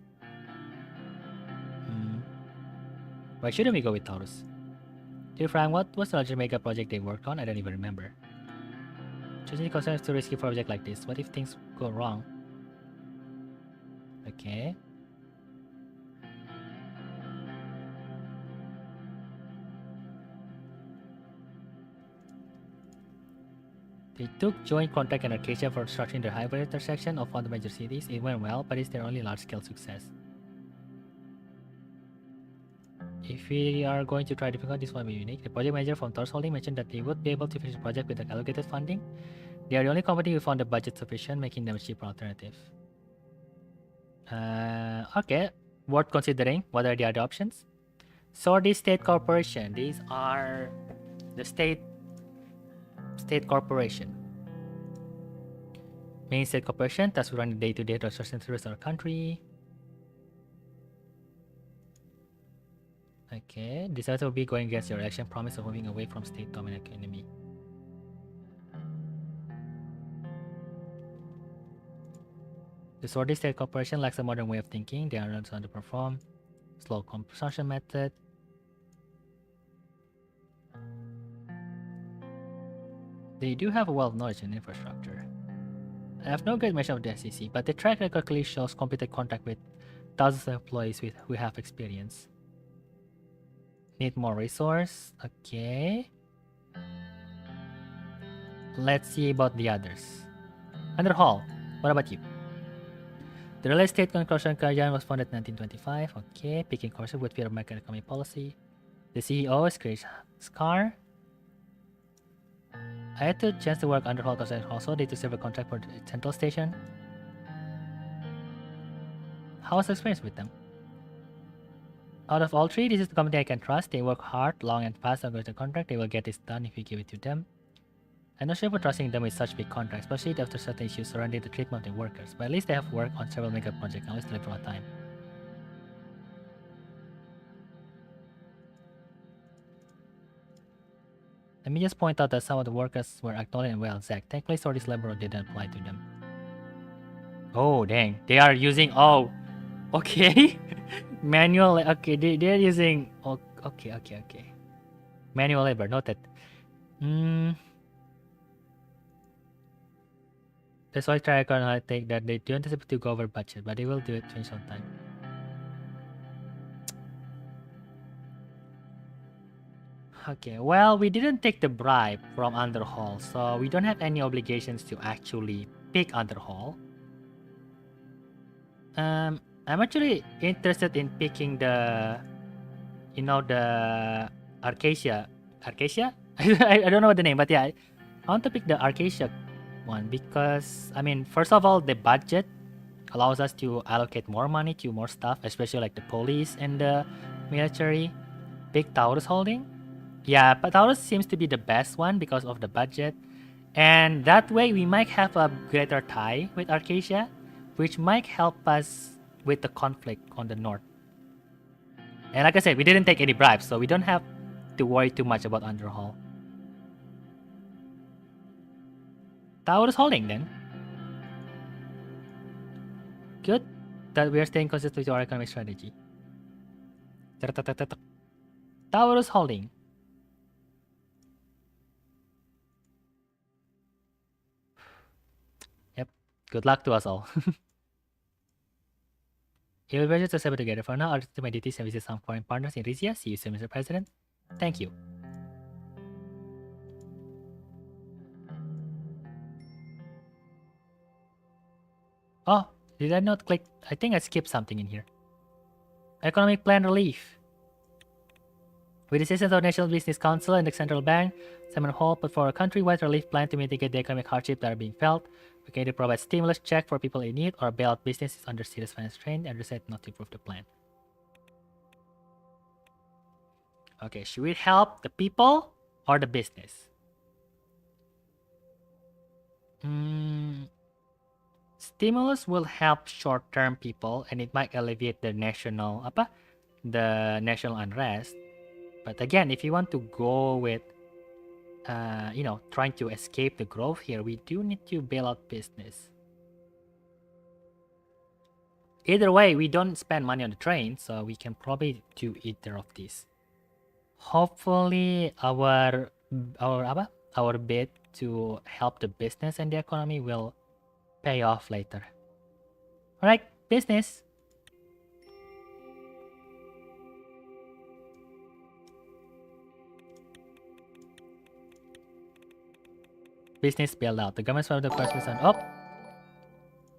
Why shouldn't we go with Taurus? To be frank, what was the larger mega project they worked on? I don't even remember. Choosing concern is too risky for a project like this. What if things go wrong? Okay. They took joint contract and Arcadia for structuring the highway intersection of one of the major cities. It went well, but it's their only large-scale success. If we are going to try difficult, this one will be unique. The project manager from Taurus Holding mentioned that they would be able to finish the project with the allocated funding. They are the only company who found the budget sufficient, making them a cheaper alternative. Okay, worth considering. What are the other options? Sorty State Corporation. These are the state corporation. Main state corporation, tasked with running day-to-day construction service in our country. Okay, this also will be going against your election promise of moving away from state-dominant economy. The Sorty State Corporation lacks a modern way of thinking. They are not underperform. Slow consumption method. They do have a wealth of knowledge and infrastructure. I have no great measure of the SEC, but the track record clearly shows competent contact with thousands of employees who have experience. Need more resource. Okay. Let's see about the others. Under Hall, what about you? The real estate construction giant was founded in 1925. Okay, picking course with fear of market economy policy. The CEO is Chris Scar. I had the chance to work under Hall construction also. They took several contract for the Central Station. How was the experience with them? Out of all three, this is the company I can trust. They work hard, long and fast on the contract. They will get this done if you give it to them. I'm not sure for trusting them with such big contracts, especially after certain issues surrounding the treatment of the workers, but at least they have worked on several mega projects and always deliver on time. Let me just point out that some of the workers were acknowledged and well, Zach. Thankfully, Sorty's labor didn't apply to them. Oh, dang. They are using... Oh, okay. Manual... Okay, they're using... Okay. Manual labor, noted. That's why I think that they don't anticipate to go over budget, but they will do it finish on time. Okay, well, we didn't take the bribe from Underhall, so we don't have any obligations to actually pick Underhall. I'm actually interested in picking the, the Arcadia. Arcadia? I don't know what the name, but yeah, I want to pick the Arcadia one because, I mean, first of all, the budget allows us to allocate more money to more stuff, especially like the police and the military. Big Taurus holding? Yeah, but Taurus seems to be the best one because of the budget. And that way we might have a greater tie with Arcasia, which might help us with the conflict on the north. And like I said, we didn't take any bribes, so we don't have to worry too much about Underhaul. Taurus holding then. Good that we are staying consistent to our economic strategy. Taurus holding. Yep. Good luck to us all. It will be better to stay together for now. I'll do my duties and visit some foreign partners in Rizia. See you soon, Mr. President. Thank you. Oh, did I not click? I think I skipped something in here. Economic plan relief. With the assistance of the National Business Council and the Central Bank, Simon Hall put forward a countrywide relief plan to mitigate the economic hardship that are being felt. We can either provide stimulus check for people in need or bail out businesses under serious financial strain and decide not to approve the plan. Okay, should we help the people or the business? Stimulus will help short-term people and it might alleviate the national unrest. But again, if you want to go with trying to escape the growth here, we do need to bail out business. Either way, we don't spend money on the train, so we can probably do either of these. Hopefully our bid to help the business and the economy will pay off later. Alright, business. Business bailed out. The government's one of the first on. Oh!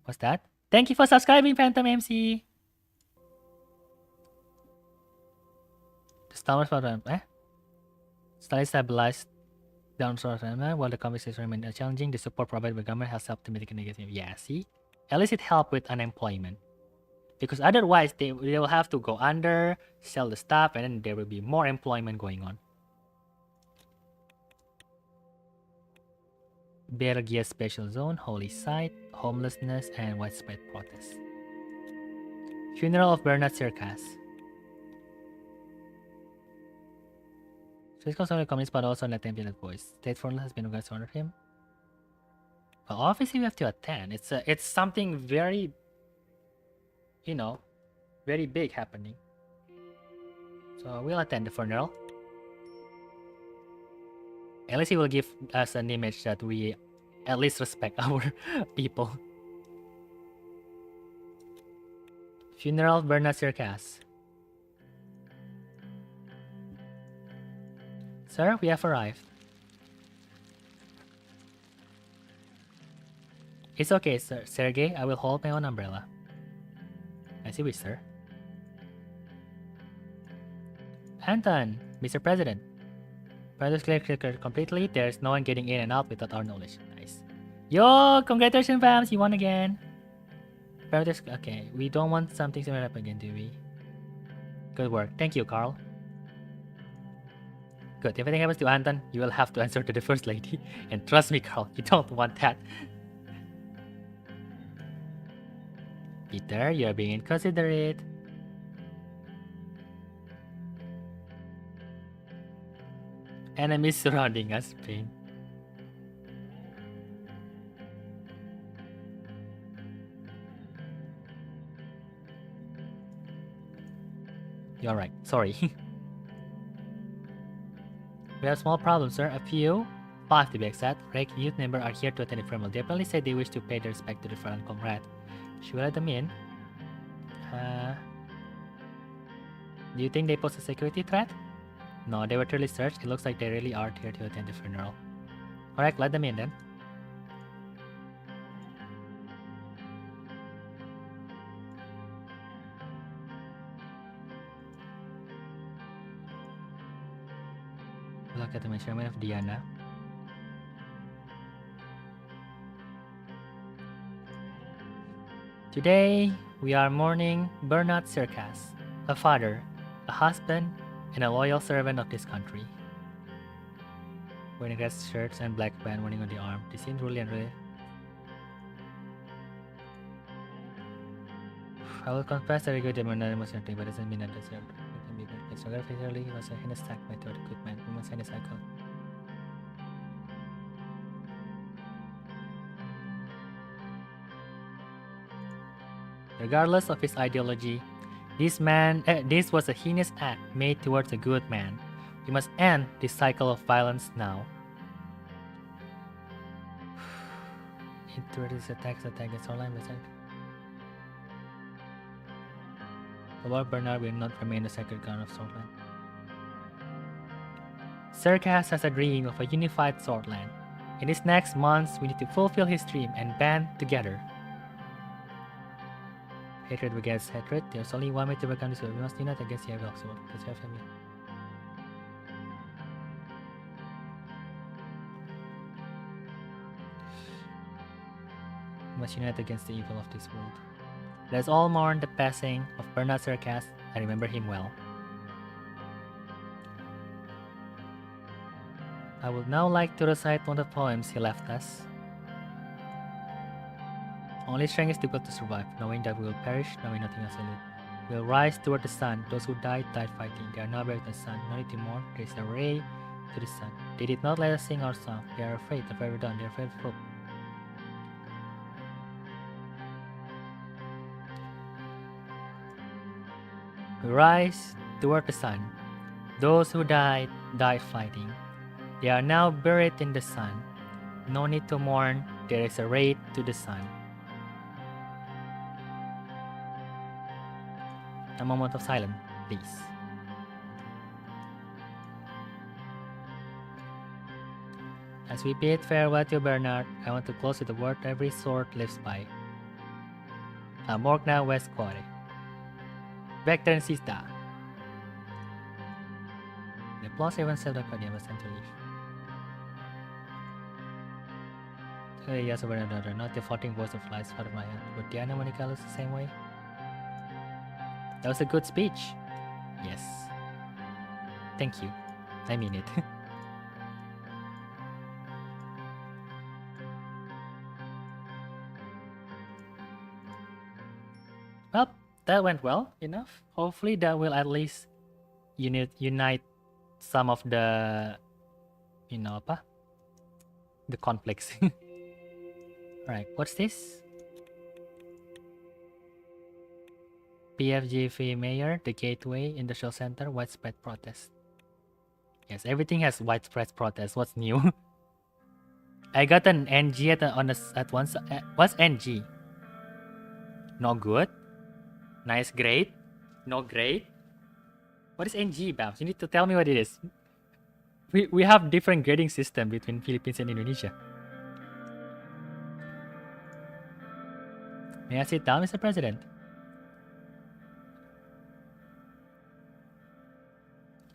What's that? Thank you for subscribing, Phantom MC! The Stomach program, Slightly stabilized downside while the conversation remained challenging. The support provided by the government has helped to mitigate negative. Yeah, see? At least it helped with unemployment. Because otherwise, they will have to go under, sell the stuff, and then there will be more employment going on. Belgia Special Zone, Holy Site, Homelessness, and Widespread Protest. Funeral of Bernard Circus. So it's concerned with communists, but also let them be that voice. State foreign has been organized to honor him. Well, obviously we have to attend. It's something very, very big happening. So we'll attend the funeral. At least he will give us an image that we at least respect our people. Funeral of Bernard Circus. Sir, we have arrived. It's okay, sir. Sergey, I will hold my own umbrella. I see which, sir. Anton, Mr. President. Product clear completely. There's no one getting in and out without our knowledge. Nice. Yo, congratulations, fams. You won again. Okay, we don't want something similar to happen again, do we? Good work. Thank you, Carl. Good. If anything happens to Anton, you will have to answer to the First Lady. And trust me, Carl, you don't want that. Peter, you're being inconsiderate. Enemies surrounding us, Pain. You're right. Sorry. We have small problems, sir. A few. 5 to be exact. Rake youth members are here to attend the funeral. They apparently said they wish to pay their respect to the fallen comrade. Should we let them in? Do you think they pose a security threat? No, they were thoroughly searched. It looks like they really are here to attend the funeral. Alright, let them in then. Look at the measurement of Diana. Today, we are mourning Bernard Circas, a father, a husband, and a loyal servant of this country. Wearing red shirts and black band warning on the arm. This seems really unreal. I will confess that I got Bernard emotionally, but it doesn't mean I deserve it. It can be good. It's not officially, he was a heinous attack by a good man. We must end the cycle. Regardless of his ideology, this was a heinous act made towards a good man. We must end this cycle of violence now. Introduce attacks against our line, Lord Bernard will not remain the sacred gun of Swordland. Circas has a dream of a unified Swordland. In these next months, we need to fulfill his dream and band together. Hatred begets hatred. There's only one way to overcome this. We must unite against the evil of Sword. That's your family. We must unite against the evil of this world. Let's all mourn the passing of Bernard Circas and remember him well. I would now like to recite one of the poems he left us. Only strength is difficult to survive, knowing that we will perish, knowing nothing else will live. We will rise toward the sun. Those who died, died fighting. They are now buried in the sun. No need to mourn. There is a ray to the sun. They did not let us sing our song. They are afraid of every dawn. They are afraid of hope. We rise toward the sun. Those who died, died fighting. They are now buried in the sun. No need to mourn. There is a ray to the sun. A moment of silence, please. As we bid farewell to Bernard, I want to close with the word every sword lives by. Morgna West Quarry. Vector and Sista. The plus even said that Claudia was sent to leave. Yes, over another, not the floating voice of lies out of my head. Would Diana Monica looks the same way? That was a good speech. Yes. Thank you. I mean it. Well, that went well enough. Hopefully that will at least unite some of the, the conflicts. Alright, what's this? PFGV Mayor, the Gateway Industrial Center, widespread protest. Yes, everything has widespread protest. What's new? I got an NG at once. What's NG? No good? Nice, great? No great? What is NG, Babs? You need to tell me what it is. We have different grading system between Philippines and Indonesia. May I sit down, Mr. President?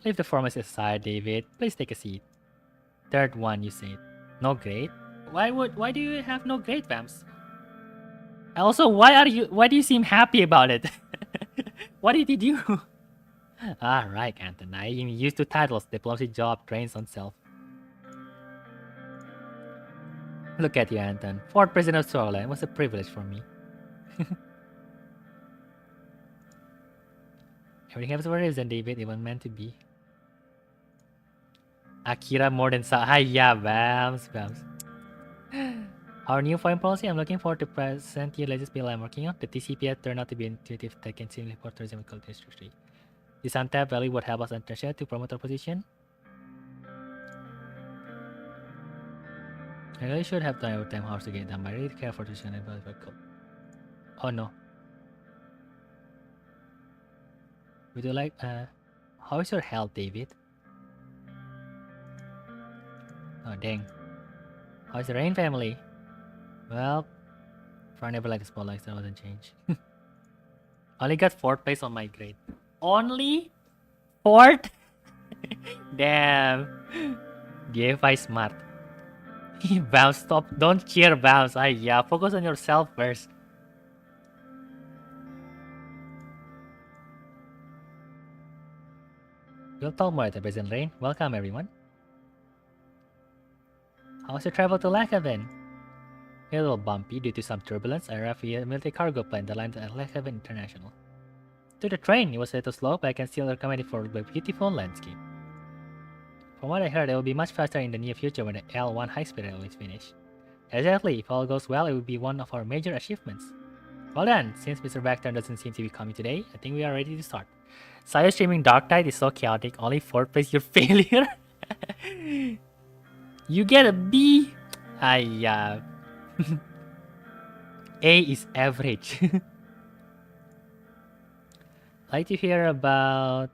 Leave the formalities aside, David. Please take a seat. Third one, you said. No grade? Why do you have no grade, Bams? Also, why do you seem happy about it? What did you do? Alright, Anton. I am used to titles. Diplomacy job trains on self. Look at you, Anton. Fourth president of Switzerland was a privilege for me. Everything happens for a reason, David. It was meant to be. Akira more than yeah, Bams. Our new foreign policy, I'm looking forward to present you latest bill I'm working on. The TCPS turned out to be intuitive that can seamlessly port tourism and culture industry. This untapped value would help us understand to promote our position. I really should have done overtime hours to get done, but I really care for this and oh no. Would you like, how is your health, David? Oh, dang. How's the Rain family? Well, I never liked the spotlight, so that wasn't change. Only got 4th place on my grade. Only 4th? Damn. DFI smart. Bounce, stop. Don't cheer, Bounce. Yeah, focus on yourself first. We'll talk more at President Rain. Welcome, everyone. How's your travel to Lackhaven? A little bumpy due to some turbulence. I arrived via a military cargo plane that landed at Lackhaven International. To the train, it was a little slow, but I can still recommend it for the beautiful landscape. From what I heard, it will be much faster in the near future when the L1 high-speed rail is finished. Exactly, if all goes well, it will be one of our major achievements. Well then, since Mr. Backturn doesn't seem to be coming today, I think we are ready to start. Saya streaming Dark Tide is so chaotic, only 4th place your failure. You get a B. A is average. Like to hear about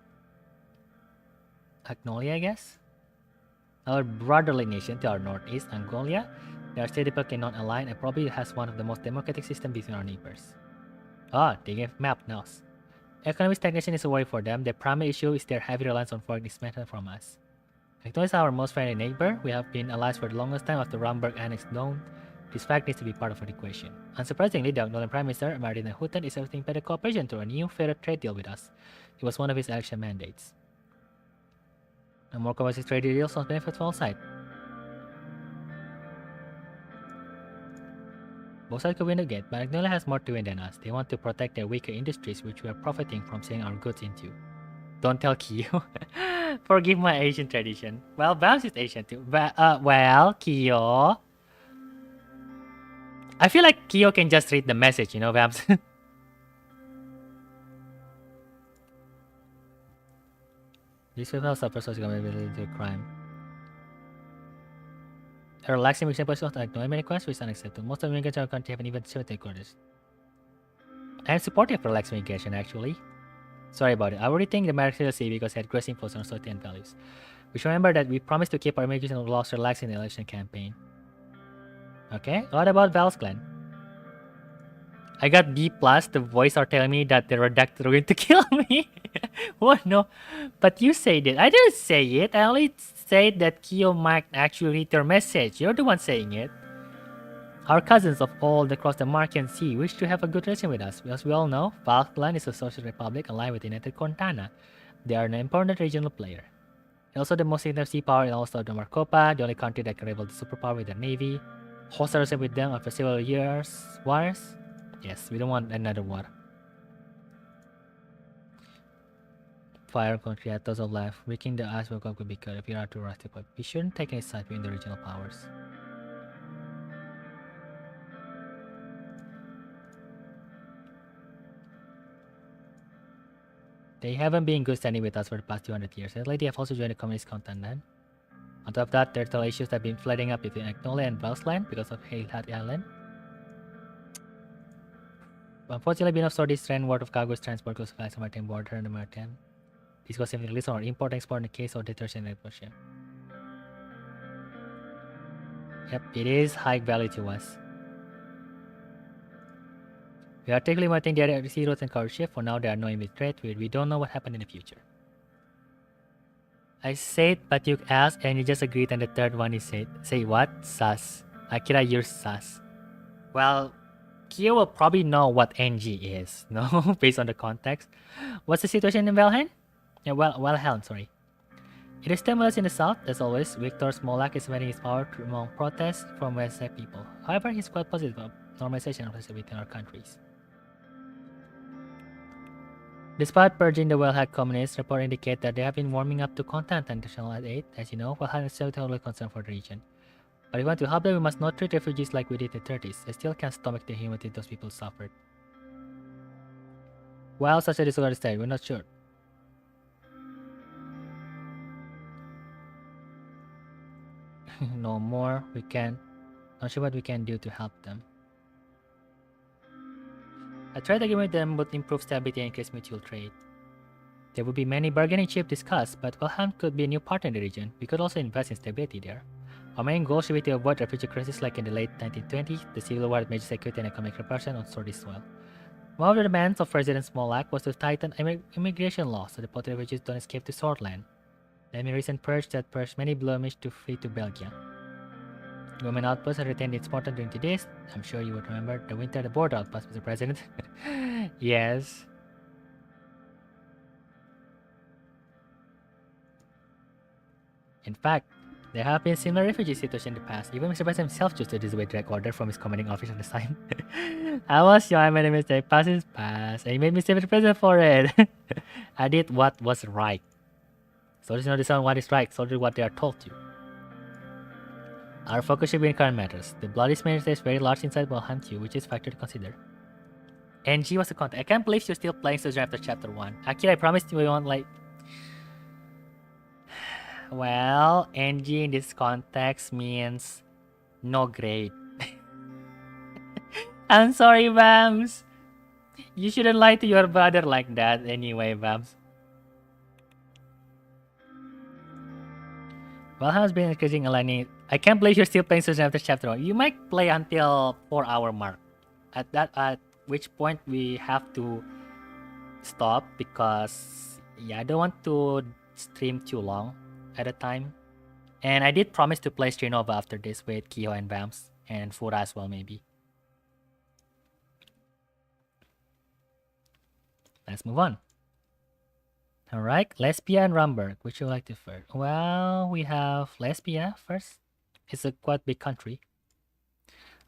Agnolia, I guess? Our brotherly nation to our northeast, Angolia. They are steadily cannot align and probably has one of the most democratic systems between our neighbors. Ah, they gave map now. Economic stagnation is a worry for them. Their primary issue is their heavy reliance on foreign investment from us. Angola is our most friendly neighbor. We have been allies for the longest time after Ramberg annexed known. This fact needs to be part of the equation. Unsurprisingly, the Angolan Prime Minister, Martin Hutten, is everything better cooperation through a new fairer trade deal with us. It was one of his election mandates. A more comprehensive trade deal sounds benefit for all sides. Both sides could win again, but Angola has more to win than us. They want to protect their weaker industries, which we are profiting from selling our goods into. Don't tell Kyo. Forgive my Asian tradition. Well, VampZByte is Asian too. Well, Kyo. I feel like Kyo can just read the message, you know, VampZByte. These people suffer social to crime. A relaxing mixing person of no many requests is unacceptable. Most of the immigrants in our country haven't even served their quarters. I am supportive of relaxed migration, actually. Sorry about it. I already think the Americans will see because they had gross influence on society and values. We should remember that we promised to keep our immigration laws relaxed in the election campaign. Okay, what about Val's clan? I got B+, the voice are telling me that the redacted are going to kill me. What? No. But you said it. I didn't say it. I only said that Kyo might actually read your message. You're the one saying it. Our cousins of all across the Martian Sea wish to have a good relation with us. As we all know, Falkland is a social republic aligned with the United Contana. They are an important regional player. Also the most significant sea power in all of the Marcopa, the only country that can rival the superpower with their navy. Host ourselves with them after several years wars. Yes, we don't want another war. Fire country at those of life. Breaking the ice will could be good if you are to rush the point. We shouldn't take any side between the regional powers. They haven't been good standing with us for the past 200 years. Lately, they have also joined the communist continent. On top of that, territorial issues have been flooding up between Agnolia and Browsland because of Hailhat Island. Unfortunately, enough of this trend word of cargo transport goes flies on maritime border and the maritime. This was simply list on import export in the case of deterrence and ship. Yep, it is high value to us. We are technically monitoring the other sea routes and cargo ship. For now, there are no immediate threat. We don't know what happened in the future. I said, but you asked, and you just agreed, and the third one is said. Say what? Sus. Akira, you're sus. Well, Kyo will probably know what NG is, no? Based on the context. What's the situation in Valheim? Yeah, Valheim, sorry. It is tumultuous in the south, as always. Victor Smolak is venting his power among protests from West Side people. However, he's quite positive about normalization of relations between our countries. Despite purging the Wellhead communists, reports indicate that they have been warming up to contact international aid. As you know, Wellhead is still totally concerned for the region. But if we want to help them, we must not treat refugees like we did in the 30s. I still can't stomach the humanity those people suffered. While such a disorder state, we're not sure. No more, we can. Not sure what we can do to help them. A trade agreement with them would improve stability and increase mutual trade. There would be many bargaining chips discussed, but Valheim could be a new partner in the region. We could also invest in stability there. Our main goal should be to avoid refugee crisis like in the late 1920s, the civil war with major security and economic repression on Sword's soil. One of the demands of President Smolak was to tighten immigration laws so the potential refugees don't escape to Swordland. There been recent purge that purged many Blumish to flee to Belgium. Women outposts have retained its importance during the days. I'm sure you would remember the winter at the border outpost, Mr. President. Yes. In fact, there have been similar refugee situations in the past. Even Mr. President himself chose to disobey direct order from his commanding officer at the time. I was young, I made a mistake, past is past, and he made me Mr. President for it. I did what was right. Soldiers know decide what is right, soldiers what they are told to. Our focus should be in current matters. The bloody smear is very large inside will hunt you, which is a factor to consider. NG was the content. I can't believe you're still playing Suzerain after chapter 1. Akira, I promised you we won't like... Well, NG in this context means no grade. I'm sorry, Vams. You shouldn't lie to your brother like that anyway, Vams. Valheim's been increasing aligning. I can't believe you're still playing Suzerain after chapter 1. You might play until 4-hour mark. At which point we have to stop because I don't want to stream too long at a time. And I did promise to play Strinova after this with Kiho and Vams and Fura as well maybe. Let's move on. Alright, Lesbia and Rumberg. Which would you like to first? Well, we have Lesbia first. It's a quite big country.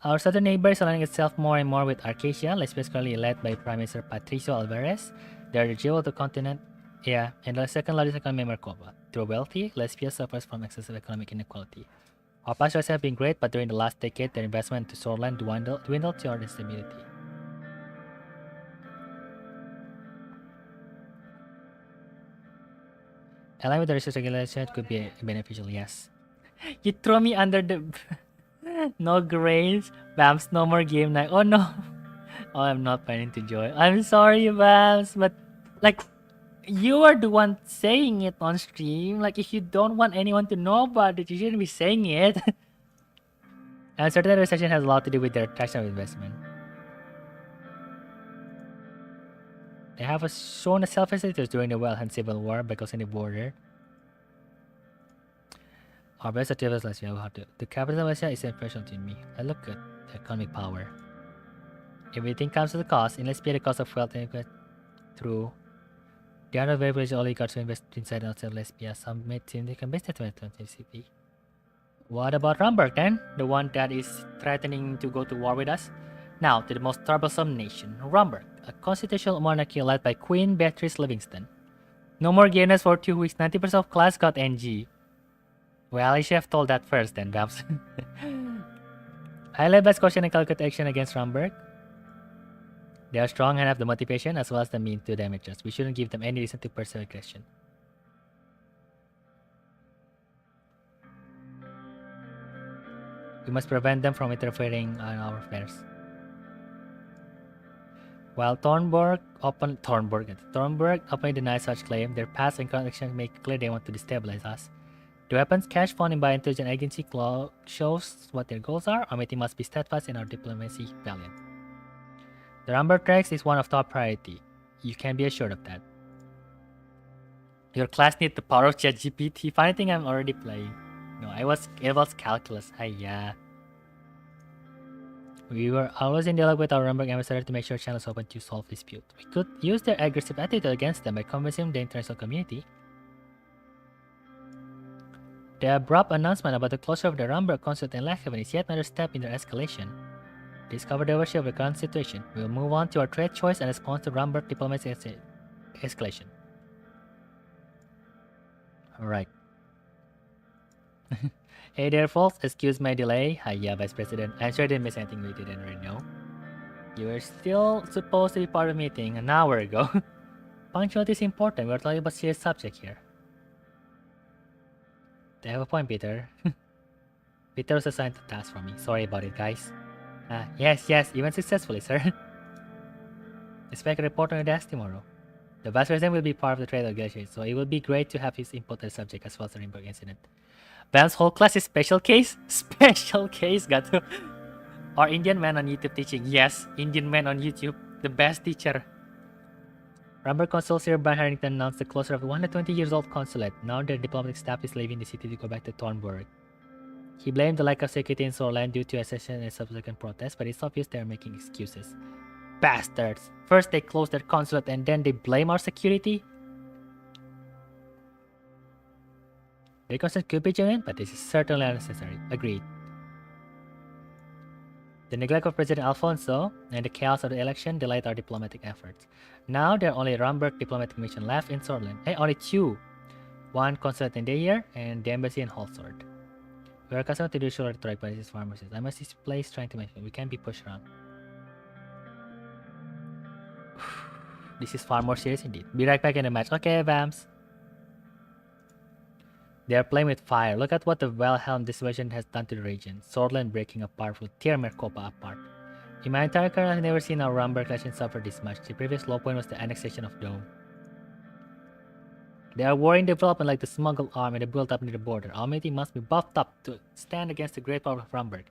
Our southern neighbor is aligning itself more and more with Arcasia. Lesbia is currently led by Prime Minister Patricio Alvarez. They are the jewel of the continent. Yeah, and the second largest economy in Merkova. Through wealthy, Lesbia suffers from excessive economic inequality. Our past years have been great, but during the last decade, their investment into Shoreland dwindled to our instability. Align with the research regulation could be beneficial, yes. You throw me under the... No grades. Bams, no more game night. Oh no. Oh, I'm not planning to join. I'm sorry, Bams, but like, you are the one saying it on stream. Like, if you don't want anyone to know about it, you shouldn't be saying it. And certain recession has a lot to do with their attraction of investment. They have shown a self-hesitation during the Welhan Civil War by crossing the border. Our best activities last year, the capital of Asia is impressional to me. I look at the economic power. Everything comes to the cost, and let's pay the cost of wealth and through. There are no very privileged oligarchs who invest inside and outside of Lesbia. Some made significant business to CP. What about Rumberg then? The one that is threatening to go to war with us? Now to the most troublesome nation, Rumberg, a constitutional monarchy led by Queen Beatrice Livingston. No more gayness for 2 weeks, 90% of class got NG. Well, I should have told that first then, Babs. I led by caution and calculate action against Rumberg. They are strong and have the motivation as well as the means to damage us. We shouldn't give them any reason to pursue aggression. We must prevent them from interfering on our affairs. While Thornburg openly denies such claim, their past and current actions make clear they want to destabilize us. The weapons cache found by intelligence agency shows what their goals are. Our meeting must be steadfast in our diplomacy valiant. The Rumberg tracks is one of top priority. You can be assured of that. Your class needs the power of ChatGPT. Funny thing, I'm already playing. No, it was calculus. Yeah. We were always in dialogue with our Rumberg ambassador to make sure channels open to solve dispute. We could use their aggressive attitude against them by convincing the international community. The abrupt announcement about the closure of the Rumberg consulate in Lechhaven is yet another step in their escalation. Discover the overshare of the current situation. We will move on to our trade choice and response to Rumberg diplomacy escalation. Alright. Hey there, folks. Excuse my delay. Hiya, Vice President. I'm sure I didn't miss anything we didn't already know. You were still supposed to be part of the meeting an hour ago. Punctuality is important. We're talking about serious subject here. They have a point, Peter. Peter was assigned the task for me. Sorry about it, guys. Yes, even successfully, sir. Expect a report on your desk tomorrow. The Vice President will be part of the trade negotiation, so it will be great to have his input on the subject as well as the Rumberg incident. Van's whole class is special case? Special case, Gato. Or Indian man on YouTube teaching. Yes, Indian man on YouTube. The best teacher. Rumberg Consul Sir Brian Harrington announced the closure of a 120 years old consulate. Now their diplomatic staff is leaving the city to go back to Thornburg. He blamed the lack of security in Shoreland due to accession and subsequent protests, but it's obvious they are making excuses. Bastards! First they close their consulate and then they blame our security? Their concern could be genuine, but this is certainly unnecessary. Agreed. The neglect of President Alfonso and the chaos of the election delayed our diplomatic efforts. Now there are only Rumberg diplomatic mission left in Swordsland. Hey, only two. One consulate in Deir and the embassy in Holsword. We are accustomed to do short rhetoric, but this is pharmacies. I must this place trying to mention we can't be pushed around. This is far more serious indeed. Be right back in the match. Okay, Vamps. They are playing with fire. Look at what the Wilhelm dissuasion has done to the region. Swordsland breaking apart will tear Mercopa apart. In my entire career, I've never seen our Rumberg nation suffer this much. The previous low point was the annexation of Dome. They are worrying development like the smuggled army that built up near the border. Our military must be buffed up to stand against the great power of Rumberg.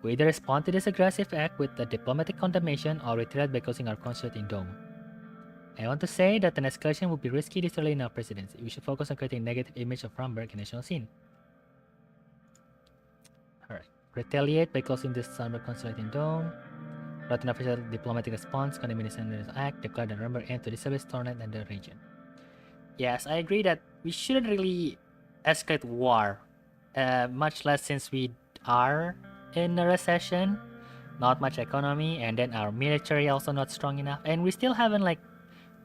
We either respond to this aggressive act with a diplomatic condemnation or retreat by closing our consulate in Dome. I want to say that an escalation would be risky this early in our presidency. We should focus on creating a negative image of Rumberg in the national scene. Alright. Retaliate by closing this Rumberg consulate in Dome. Write an official diplomatic response condemning this act. Declare the Rumberg aim to destabilize Tornet and the region. Yes, I agree that we shouldn't really escalate war. Much less since we are in a recession. Not much economy. And then our military also not strong enough. And we still haven't like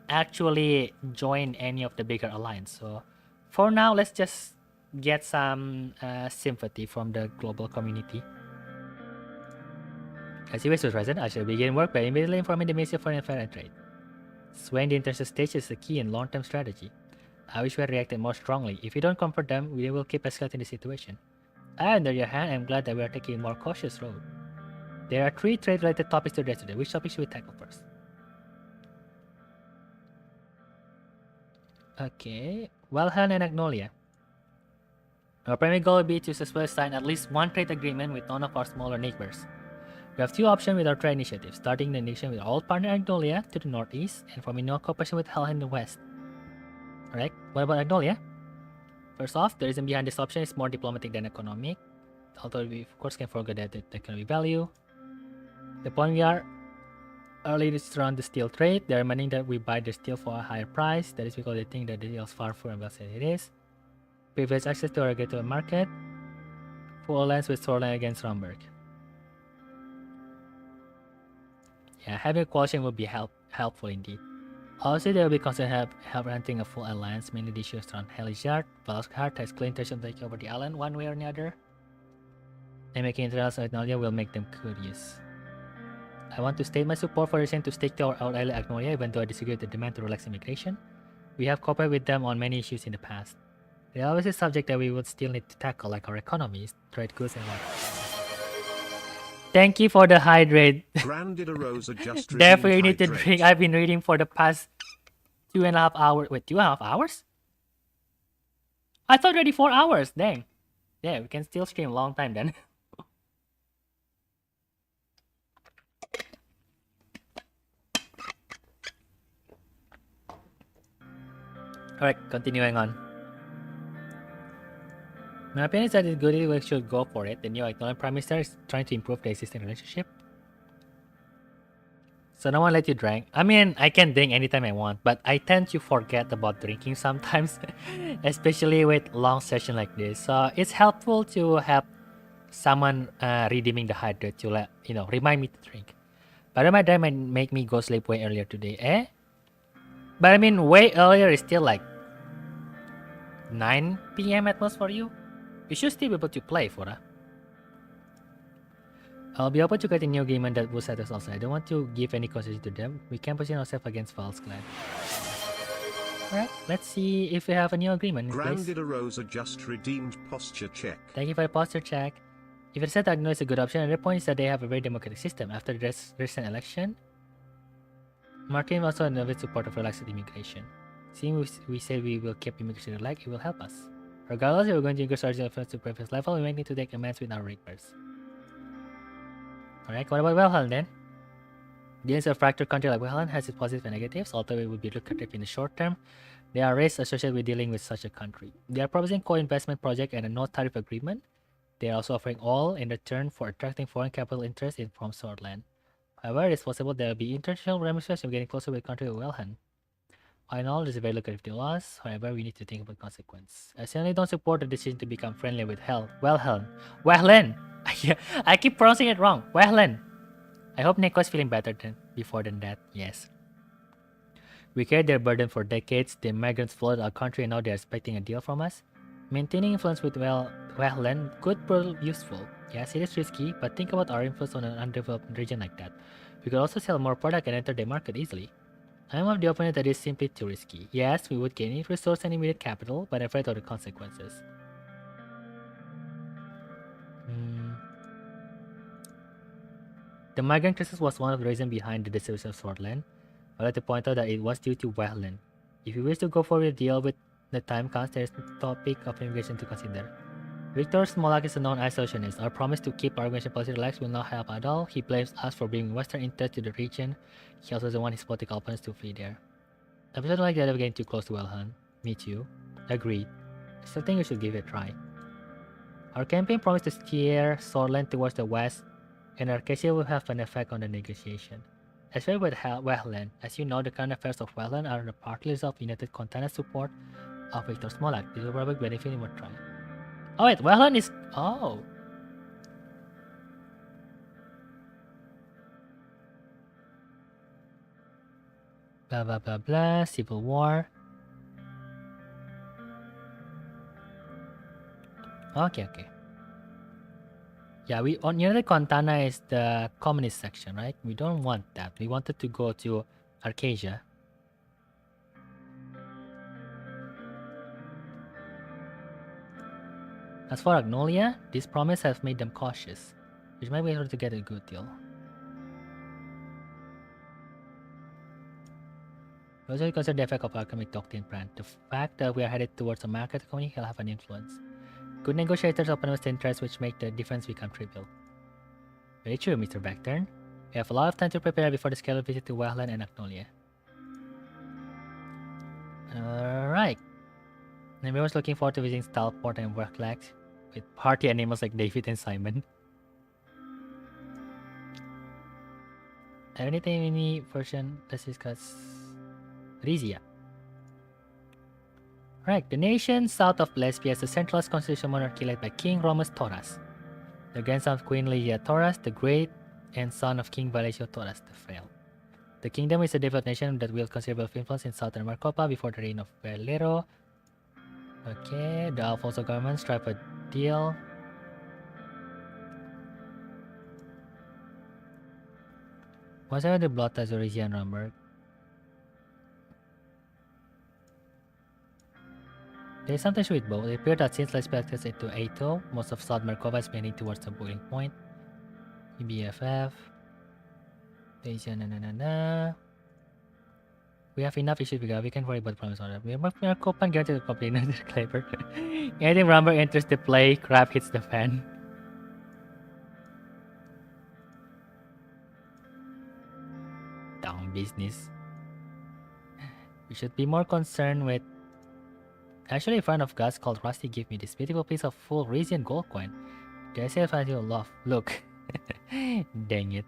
actually join any of the bigger alliance. So for now, let's just get some sympathy from the global community. As you wish to present, I shall begin work by immediately informing the Ministry of Foreign Affairs and Trade. Swaying the international stage is the key in long-term strategy. I wish we had reacted more strongly. If we don't comfort them, we will keep escalating the situation. On the other hand, I'm glad that we are taking a more cautious road. There are 3 trade-related topics to address today. Which topic should we tackle first? Okay, Wilhelm and Agnolia. Our primary goal will be to successfully sign at least one trade agreement with one of our smaller neighbors. We have 2 options with our trade initiative, starting the initiative with our old partner Agnolia to the northeast and forming no cooperation with Helheim in the west. Alright, what about Agnolia? First off, the reason behind this option is more diplomatic than economic, although we of course can forget that there can be value. The point we are early is around the steel trade. They are demanding that we buy their steel for a higher price. That is because they think that the deal is far from well said it is. Privileged access to our regulatory market. Full alliance with Swordsland against Rumberg. Yeah, having a coalition would be helpful indeed. Also, they will be considered help hunting a full alliance, mainly the issues around Helishard. Valskart has clear intention to take over the island one way or another. And making international Agnolia will make them curious. I want to state my support for the same to stick to our ally Agnolia, even though I disagree with the demand to relax immigration. We have cooperated with them on many issues in the past. There are always a subject that we would still need to tackle, like our economies, trade goods, and what. Thank you for the hydrate. Definitely need to drink. I've been reading for the past 2.5 hours. Wait, 2.5 hours? I thought already 4 hours. Dang. Yeah, we can still stream a long time then. Alright, continuing on. My opinion is that it's good if we should go for it. The new Ignorant Prime Minister is trying to improve the existing relationship. So no one let you drink. I mean, I can drink anytime I want, but I tend to forget about drinking sometimes, especially with long session like this. So it's helpful to have someone redeeming the hydrate to remind me to drink. But my drink might make me go sleep way earlier today, eh? But I mean, way earlier is still like 9 PM at most for you. You should still be able to play, Fura. I'll be open to getting a new agreement that will set us also. I don't want to give any concession to them. We can position ourselves against VampZByte. Alright, let's see if we have a new agreement in place. Rosa just redeemed posture check. Thank you for the posture check. If it's said Agno is a good option, another point is that they have a very democratic system. After the recent election, Martin also another support of relaxed immigration. Seeing we say we will keep immigration relaxed, it will help us. Regardless, if we're going to increase our influence to previous level, we might need to take amends with our neighbors. Alright, what about Wilhelm then? Dealing with a fractured country like Wilhelm has its positives and negatives, although it would be lucrative in the short term. There are risks associated with dealing with such a country. They are proposing co-investment project and a no-tariff agreement. They are also offering all in return for attracting foreign capital interest from Swordsland. However, it is possible there will be international ramifications of getting closer with the country of Wilhelm. I know this is a very lucrative to us, however, we need to think about consequence. I certainly don't support the decision to become friendly with Wehlen! I keep pronouncing it wrong. Wehlen! I hope Neko is feeling better than that, yes. We carried their burden for decades, the migrants flooded our country and now they're expecting a deal from us. Maintaining influence with Wehlen could prove useful. Yes, it is risky, but think about our influence on an undeveloped region like that. We could also sell more product and enter the market easily. I am of the opinion that it is simply too risky. Yes, we would gain any resource and immediate capital, but afraid of the consequences. The migrant crisis was one of the reasons behind the distribution of Swordland. I'd like to point out that it was due to Wehlen. If you wish to go for a deal with the time counts, there is a topic of immigration to consider. Victor Smolak is a known isolationist. Our promise to keep our immigration policy relaxed will not help at all. He blames us for bringing Western interest to the region. He also doesn't want his political opponents to flee there. I don't like the idea of getting too close to Wehlen. Me too. Agreed. I still think we should give it a try. Our campaign promised to steer Swordland towards the west, and Arcadia will have an effect on the negotiation. As well with Wehlen, as you know, the current affairs of Wehlen are the partly result of United Contender support of Victor Smolak. This will probably benefit him worth trying. Oh wait, Wehlen is... Oh. Blah blah blah blah, civil war. Okay. Yeah, we on United Contana is the communist section, right? We don't want that. We wanted to go to Arcadia. As for Agnolia, this promise has made them cautious, which might be able to get a good deal. We also consider the effect of Alchemic Doctrine brand. The fact that we are headed towards a market economy will have an influence. Good negotiators open with interests which make the difference become trivial. Very true, Mr. Backturn. We have a lot of time to prepare before the scheduled visit to Wehlen and Agnolia. Alright. Everyone's looking forward to visiting Stalport and Werklax with party animals like David and Simon. Anything in any version, let's discuss Rizia. Right, the nation south of Lesbia is a centralized constitutional monarchy led by King Romus Toras, the grandson of Queen Lydia Toras the Great and son of King Valesio Toras the Frail. The kingdom is a developed nation that wields considerable influence in southern Marcopa before the reign of Valero. Okay, the Alfonso government struck a deal. What's over the blood as Orisia and Ramberg? There is something with both. It appears that since Lesbia access into Ato, most of South Markova is heading towards the boiling point. BFF. We have enough issues because we can't worry about problems on that. We are Copan guaranteed to complain another clever. Anything Ramberg enters the play, crap hits the fan. Down business. We should be more concerned with... Actually, a friend of Gus called Rusty gave me this beautiful piece of full Resian gold coin. Did I say if I do love? Look. Dang it.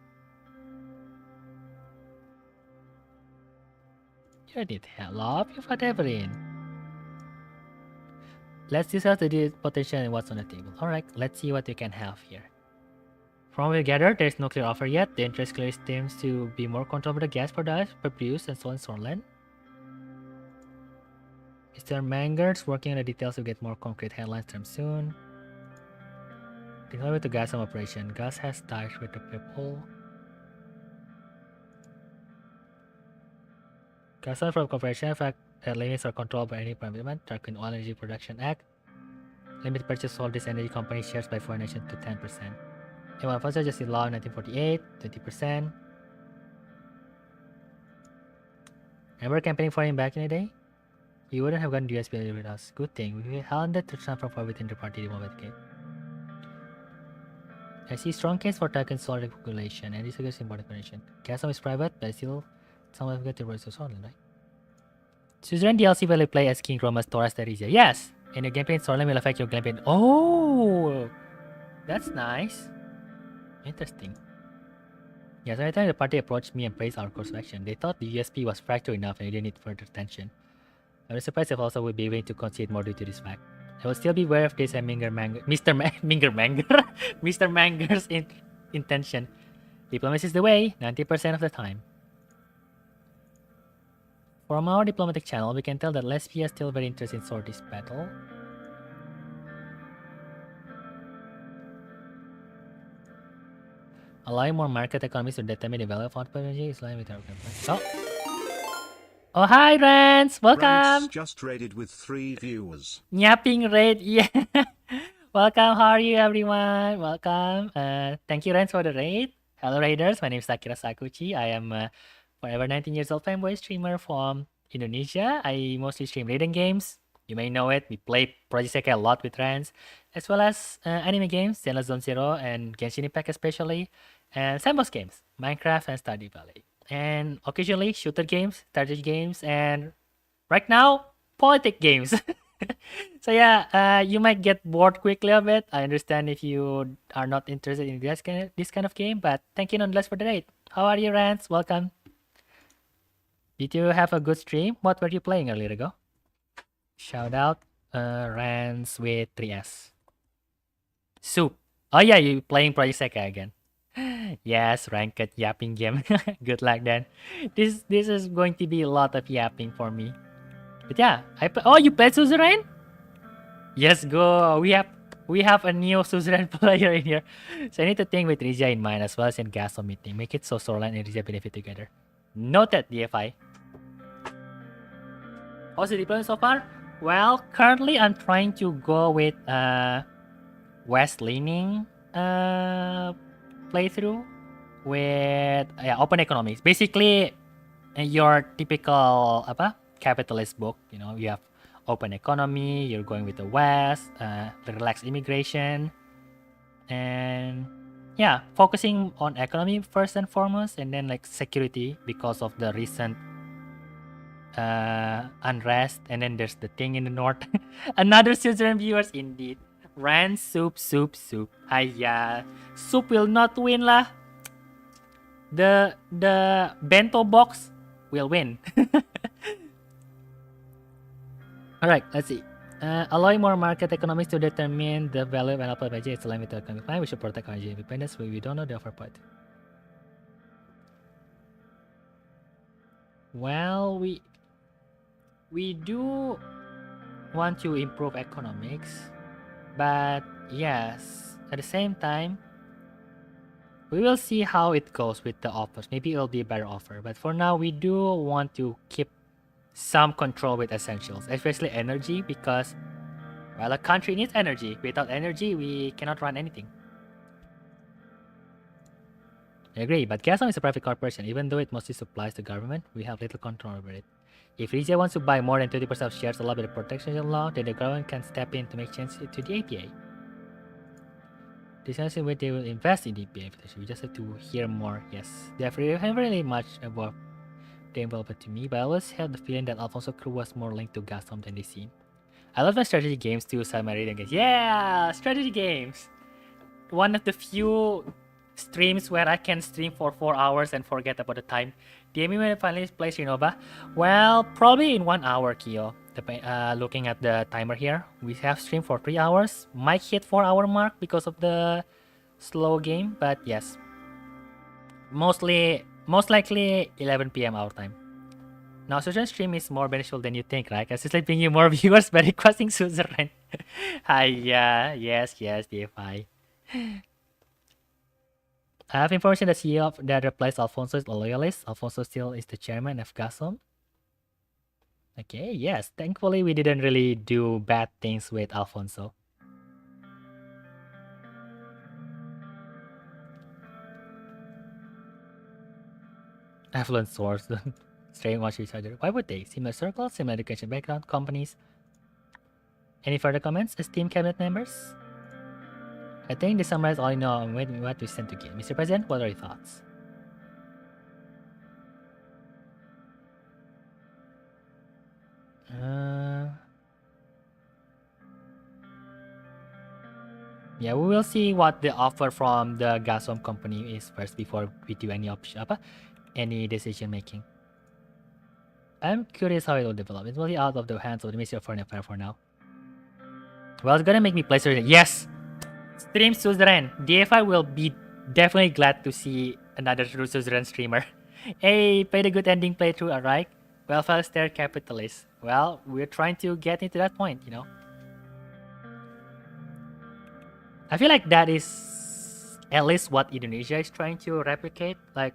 You need help, you've had everything. Let's discuss the potential and what's on the table. Alright, let's see what we can have here. From what we gather, there's no clear offer yet. The interest clearly seems to be more control over the gas produced and so on Swordland. Mr. Manger's working on the details to get more concrete headlines from soon. Technology to gas some operation. Gas has ties with the people. Gas from corporation, in fact, that limits are controlled by any parliament. Tarquin Oil Energy Production Act. Limit purchase all these energy company shares by foreign nation to 10%. A1 Fossil just in law in 1948, 20%. Remember campaigning for him back in the day? He wouldn't have gotten USB with us. Good thing. We handed to transfer for within the party the moment came. I see strong case for Tarquin solar regulation and this is important connection. Gasm is private, but still some of the words of Swordland, right? Suzerain DLC will play as King Romus Toras Terisia. Yes! And your gameplay in Swordland will affect your gameplay. Oh! That's nice. Interesting. Yes, every time the party approached me and praised our course of action, they thought the USP was fractal enough and we didn't need further attention. I was surprised if also would be willing to concede more due to this fact. I will still be aware of this and Mr. Manger's intention. Diplomacy is the way, 90% of the time. From our diplomatic channel, we can tell that Lesbia is still very interested in Sword's battle. Allowing more market economies to determine the value of output energy is line with our campaign. Oh, hi, Rance! Welcome! Rance just raided with 3 viewers. Nyapping raid, yeah! Welcome, how are you, everyone? Welcome. Thank you, Rance, for the raid. Hello, raiders. My name is Akira Sakuchi. I am a forever 19 years old fanboy streamer from Indonesia. I mostly stream raiding games. You may know it. We play Project Sekai a lot with Rance, as well as anime games, Zenless Zone Zero and Genshin Impact especially, and sandbox games, Minecraft and Stardew Valley. And occasionally shooter games, strategy games, and right now, politic games. So yeah, you might get bored quickly of it. I understand if you are not interested in this kind of game, but thank you nonetheless for the raid. How are you, Rance? Welcome. Did you have a good stream? What were you playing earlier ago? Shout out, Rance with 3S. Soup. Oh yeah, you playing Project Sekai again. Yes, ranked yapping game. Good luck then. This is going to be a lot of yapping for me. But yeah, oh, you played Suzerain? Yes, go. We have a new Suzerain player in here. So I need to think with Rizia in mind as well as in Gasol meeting. Make it so Soralan and Rizia benefit together. Noted, DFI. How's the deployment so far? Well, currently I'm trying to go with west-leaning playthrough with open economics. Basically, your typical capitalist book. You know, you have open economy. You're going with the West, the relaxed immigration, and yeah, focusing on economy first and foremost, and then like security because of the recent unrest. And then there's the thing in the north. Another Suzerain viewers indeed. Ran soup. Ayah, soup will not win lah. The bento box will win. Alright, let's see. Allowing more market economics to determine the value of an output by J is aligned with the economic plan. We should protect our energy independence. We don't know the offer part. Well, we do want to improve economics, but yes, at the same time, we will see how it goes with the offers. Maybe it'll be a better offer, but for now, we do want to keep some control with essentials, especially energy, because, well, a country needs energy. Without energy, we cannot run anything. I agree, but Gazprom is a private corporation. Even though it mostly supplies the government, we have little control over it. If Rizia wants to buy more than 20% of shares allowed by the protection law, then the government can step in to make changes to the APA. This is where they will invest in the APA. We just have to hear more. Yes, they have really much about the involvement to me, but I always have the feeling that Alfonso crew was more linked to Gazprom than they seem. I love my strategy games too, so my reading games. Yeah, strategy games. One of the few streams where I can stream for 4 hours and forget about the time. Do you mean when I finally play Shinova? Well, probably in 1 hour, Kyo. Looking at the timer here, we have streamed for 3 hours. Might hit 4-hour mark because of the slow game, but yes. Most likely 11 PM our time. Now, Suzerain stream is more beneficial than you think, right? Because it's like bringing more viewers by requesting Suzerain. Hi, yes, DFI. I have information that CEO that replaced Alfonso is a loyalist. Alfonso still is the chairman of Gazprom. Okay, yes. Thankfully, we didn't really do bad things with Alfonso. Affluent source. Straying watch each other. Why would they? Similar circles, similar education background, companies. Any further comments, esteemed cabinet members? I think they summarize all you know and what we sent to get. Mr. President, what are your thoughts? Yeah, we will see what the offer from the gas home company is first before we do any any decision making. I'm curious how it will develop. It's really out of the hands of the Ministry of Foreign Affairs for now. Well, it's gonna make me play Suzerain. Yes! Stream Suzerain. DFI will be definitely glad to see another Suzerain streamer. Hey, played a good ending playthrough, alright? Welfare state capitalist. Well, we're trying to get into that point, you know? I feel like that is at least what Indonesia is trying to replicate. Like,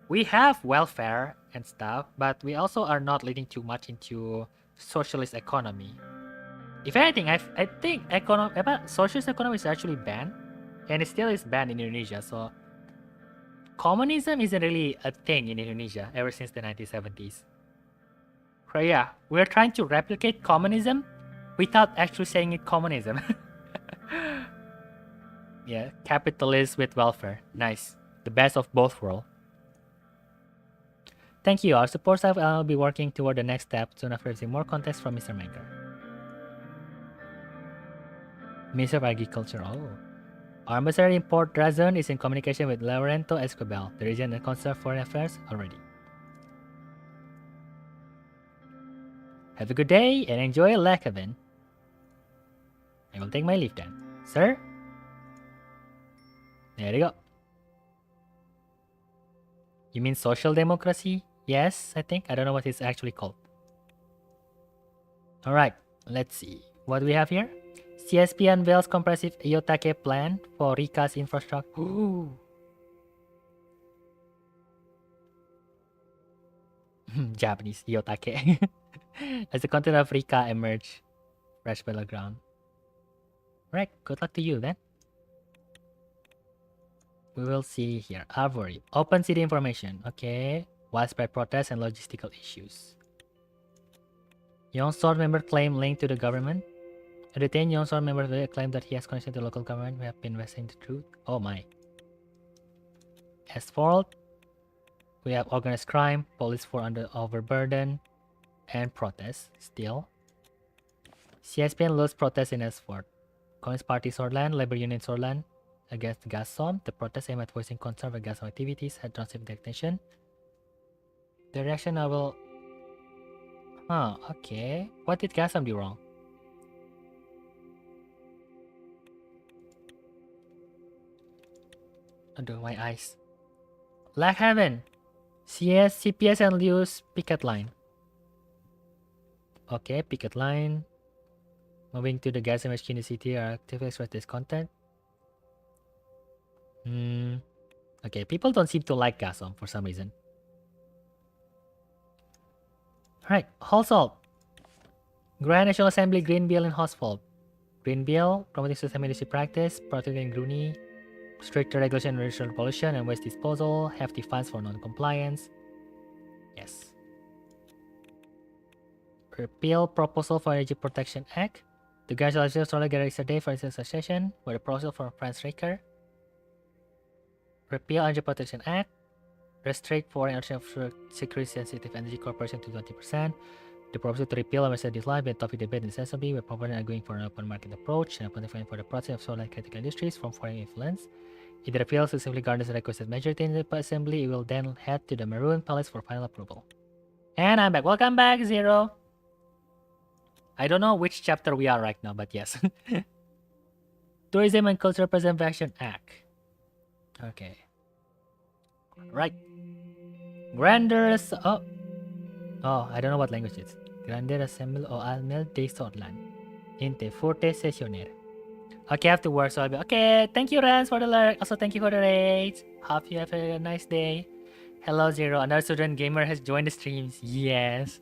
we have welfare and stuff, but we also are not leading too much into socialist economy. If anything, I think socialist economy is actually banned, and it still is banned in Indonesia. So communism isn't really a thing in Indonesia ever since the 1970s. So yeah, we're trying to replicate communism without actually saying it communism. Yeah, capitalist with welfare. Nice. The best of both worlds. Thank you. Our support staff will be working toward the next step soon after receiving more context from Mr. Manker. Minister of Agriculture. Oh. Our ambassador in Port Drazon is in communication with Laurento Escobar, the region and concern foreign affairs already. Have a good day and enjoy Lakavan. I will take my leave then. Sir? There you go. You mean social democracy? Yes, I think. I don't know what it's actually called. Alright, let's see. What do we have here? CSP unveils comprehensive Iyotake plan for Rika's infrastructure. Ooh. Japanese Iyotake. As the content of Rika emerge, fresh battleground. Right, good luck to you then. We will see here. Arbory. Open city information. Okay. Widespread protests and logistical issues. Young Sword member claim linked to the government. A detained Young Sword member claimed that he has connection to the local government. We have been investigating the truth. Oh my. Asphalt. We have organized crime, police for overburden, and protests still. CSPN loves protests in Asphalt. Communist Party Swordland, Labor Union Swordland against Gazom. The protests aim at voicing concern for Gazom activities had drawn civic attention. The reaction I will... Huh, okay. What did Gazom do wrong? Aduh, my eyes. Black Heaven. CPS and Liu's picket line. Okay, picket line. Moving to the gas and machine in the city are actively express this content. Okay, people don't seem to like Gazom for some reason. Alright, Household. Grand National Assembly Green Bill in Household. Green Bill, promoting sustainable industry practice, protecting Gruni, stricter regulation and reduction pollution and waste disposal, hefty fines for non-compliance. Yes. Repeal Proposal for Energy Protection Act. The Grand National gathered yesterday for its session with a proposal for Franz Raker. Repeal Energy Protection Act. Restrict foreign ownership of security-sensitive energy corporation to 20%. The proposal to repeal a Mercedes line been topic debate in Assembly, where proponents are going for an open market approach and open for the process of solar critical industries from foreign influence. If the repeal successfully garners the requested majority in the Assembly, it will then head to the Maroon Palace for final approval. And I'm back. Welcome back, Zero. I don't know which chapter we are right now, but yes. Tourism and Cultural Preservation Act. Okay. Right. Grandeurs. Oh, I don't know what language it's. Grande Assembly o Almel de Sortland. Inte forte sessioner. Okay, I have to work, so I'll be okay. Thank you, Rans, for the lurk. Also, thank you for the raids. Hope you have a nice day. Hello, Zero. Another student gamer has joined the streams. Yes.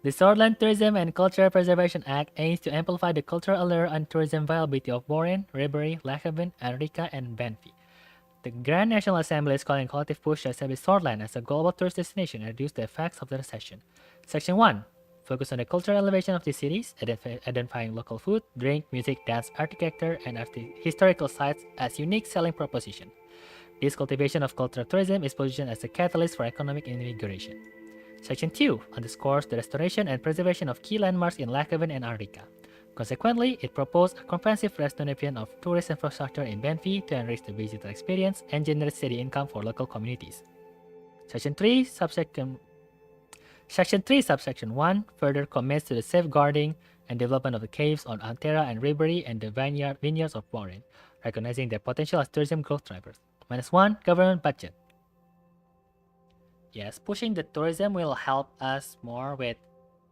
The Swordland Tourism and Cultural Preservation Act aims to amplify the cultural allure and tourism viability of Warren, Ribery, Lachaven, Arica, and Banfi. The Grand National Assembly is calling a collective push to establish Swordland as a global tourist destination and reduce the effects of the recession. Section 1. Focus on the cultural elevation of the cities, identifying local food, drink, music, dance, architecture, and historical sites as unique selling proposition. This cultivation of cultural tourism is positioned as a catalyst for economic invigoration. Section 2 underscores the restoration and preservation of key landmarks in Lachaven and Arica. Consequently, it proposed a comprehensive restoration of tourist infrastructure in VanV to enrich the visitor experience and generate steady income for local communities. Section 3, subsection 1 further commits to the safeguarding and development of the caves on Antera and Ribery and the vineyards of Warren, recognizing their potential as tourism growth drivers. -1, government budget. Yes, pushing the tourism will help us more with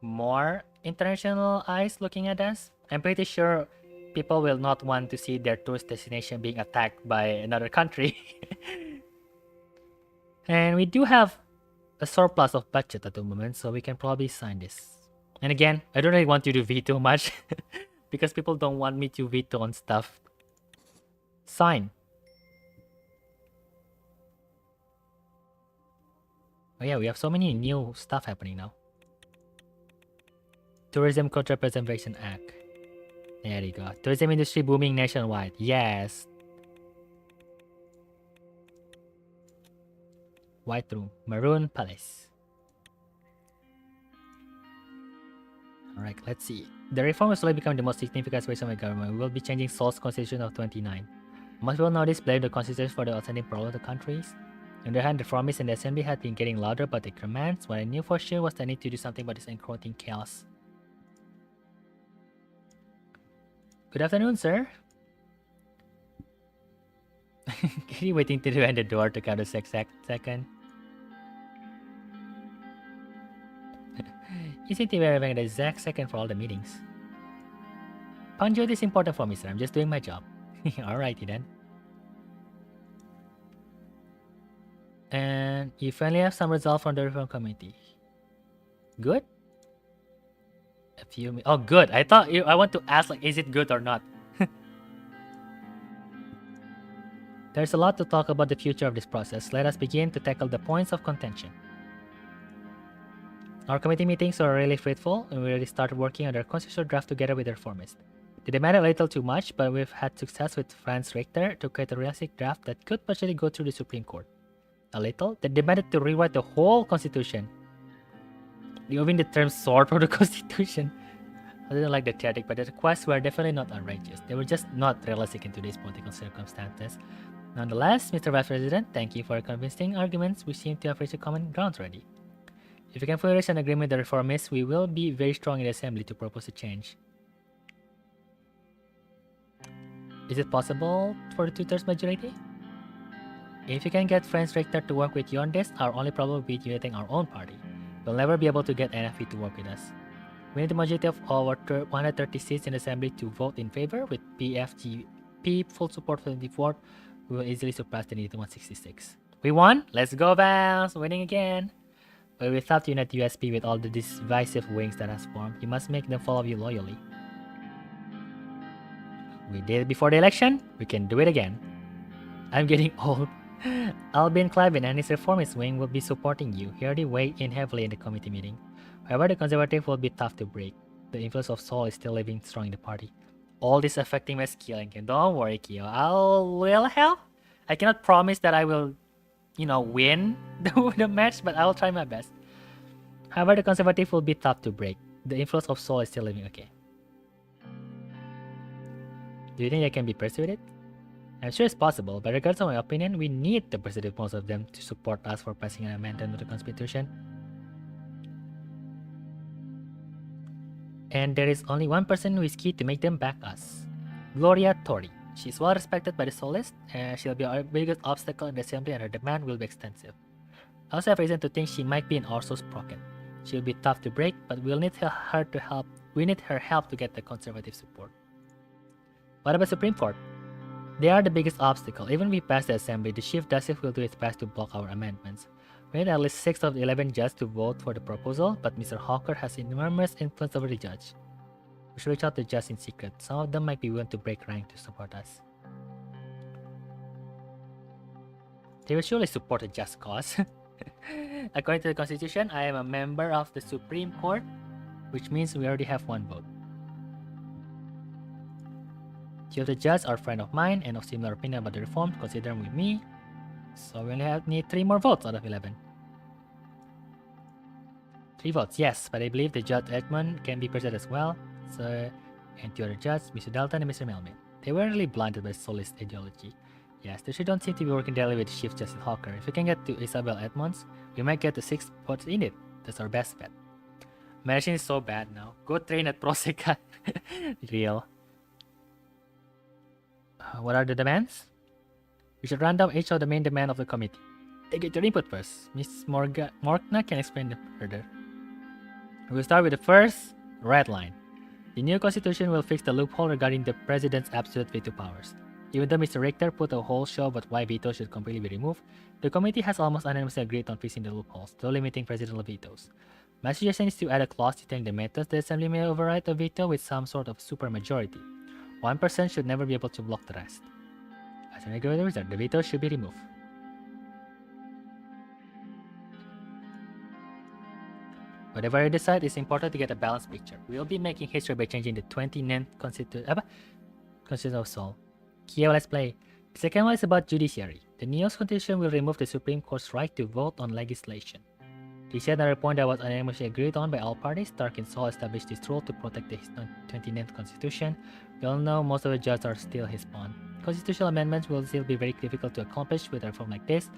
more international eyes looking at us. I'm pretty sure people will not want to see their tourist destination being attacked by another country. And we do have a surplus of budget at the moment, so we can probably sign this. And again, I don't really want you to veto much because people don't want me to veto on stuff. Sign. Oh yeah, we have so many new stuff happening now. Tourism Contra Preservation Act. There you go. Tourism industry booming nationwide. Yes. White Room. Maroon Palace. Alright, let's see. The reform will slowly become the most significant aspiration of the government. We will be changing Seoul's constitution of 29. Most people nowadays blame the constitution for the outstanding problems of the countries. On the other hand, the reformists in the assembly had been getting louder about their commands. What I knew for sure was the need to do something about this encroaching chaos. Good afternoon, sir. Are you waiting to end the door to count a second? You seem to be having the exact second for all the meetings. Punctuality is important for me, sir. I'm just doing my job. Alrighty then. And you finally have some result from the reform committee. Good? A few oh, good. I thought I want to ask, like, is it good or not? There's a lot to talk about the future of this process. Let us begin to tackle the points of contention. Our committee meetings are really fruitful, and we already started working on our constitutional draft together with the reformists. They demanded a little too much, but we've had success with Franz Richter to create a realistic draft that could potentially go through the Supreme Court. A little? They demanded to rewrite the whole constitution. Removing the term sword from the constitution. I didn't like the theoretic, but the requests were definitely not outrageous. They were just not realistic in today's political circumstances. Nonetheless, Mr. Vice President, thank you for your convincing arguments. We seem to have reached a common ground already. If we can fully reach an agreement with the reformists, we will be very strong in the assembly to propose a change. Is it possible for the 2/3 majority? If you can get Franz Richter to work with you on this, our only problem will be uniting our own party. We'll never be able to get NFE to work with us. We need the majority of our 130 seats in the assembly to vote in favor. With PFGP full support for the 24th, we will easily surpass the needed 166. We won! Let's go, Vals! Winning again! But without unite USP with all the divisive wings that has formed, you must make them follow you loyally. We did it before the election, we can do it again. I'm getting old. Albin Clavin and his reformist wing will be supporting you. He already weighed in heavily in the committee meeting. However, the conservative will be tough to break. The influence of Seoul is still living strong in the party. All this affecting my skilling. Don't worry, Kyo. Will help. I cannot promise that I will, win the match, but I will try my best. However, the conservative will be tough to break. The influence of Seoul is still living. Okay. Do you think I can be persuaded? I'm sure it's possible, but regardless of my opinion, we need to persuade most of them to support us for passing an amendment to the Constitution. And there is only one person who is key to make them back us. Gloria Tori. She's well respected by the Soulists, and she'll be our biggest obstacle in the assembly, and her demand will be extensive. I also have reason to think she might be an Orso sprocket. She'll be tough to break, but we'll need her to help. We need her help to get the conservative support. What about Supreme Court? They are the biggest obstacle. Even if we pass the assembly, the Chief Justice will do its best to block our amendments. We need at least 6 of the 11 judges to vote for the proposal, but Mr. Hawker has enormous influence over the judge. We should reach out to judges in secret. Some of them might be willing to break rank to support us. They will surely support a just cause. According to the Constitution, I am a member of the Supreme Court, which means we already have 1 vote. 2 of the judges are friends of mine and of similar opinion about the reform, consider them with me. So we only need 3 more votes out of 11. 3 votes, yes, but I believe the Judge Edmund can be persuaded as well. So and two other judges, Mr. Dalton and Mr. Melman. They were really blinded by Solis' ideology. Yes, they don't seem to be working daily with Chief Justice Hawker. If we can get to Isabel Edmonds, we might get the 6 spots in it. That's our best bet. Managing is so bad now. Go train at Proseca. Real. What are the demands? We should run down each of the main demand of the committee. They get your input first. Miss Morgna can explain them further. We'll start with the first red line. The new constitution will fix the loophole regarding the president's absolute veto powers. Even though Mr. Richter put a whole show about why vetoes should completely be removed, the committee has almost unanimously agreed on fixing the loopholes, though limiting presidential vetoes. My suggestion is to add a clause detailing the methods the assembly may override a veto with some sort of supermajority. One person should never be able to block the rest. As an agree with the result, the veto should be removed. Whatever I decide, it's important to get a balanced picture. We will be making history by changing the 29th Constitution of Seoul. Kiev, let's play. The second one is about judiciary. The new constitution will remove the Supreme Court's right to vote on legislation. This is another point that was unanimously agreed on by all parties. Tarkin Seoul established this rule to protect the 29th Constitution. We all know most of the judges are still his pawn. Constitutional amendments will still be very difficult to accomplish with a reform like this,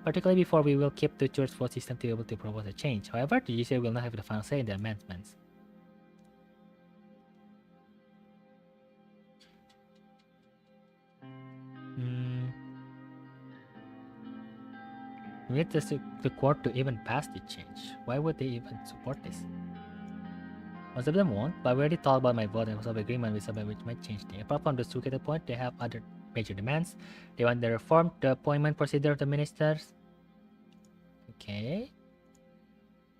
particularly before we will keep the church vote system to be able to propose a change. However, the judiciary will not have the final say in the amendments. We need the court to even pass the change. Why would they even support this? Most of them won't, but we already talked about my vote and was of agreement with somebody which might change things. Apart from the Suketa point, they have other major demands. They want the reform, the appointment procedure of the ministers. Okay.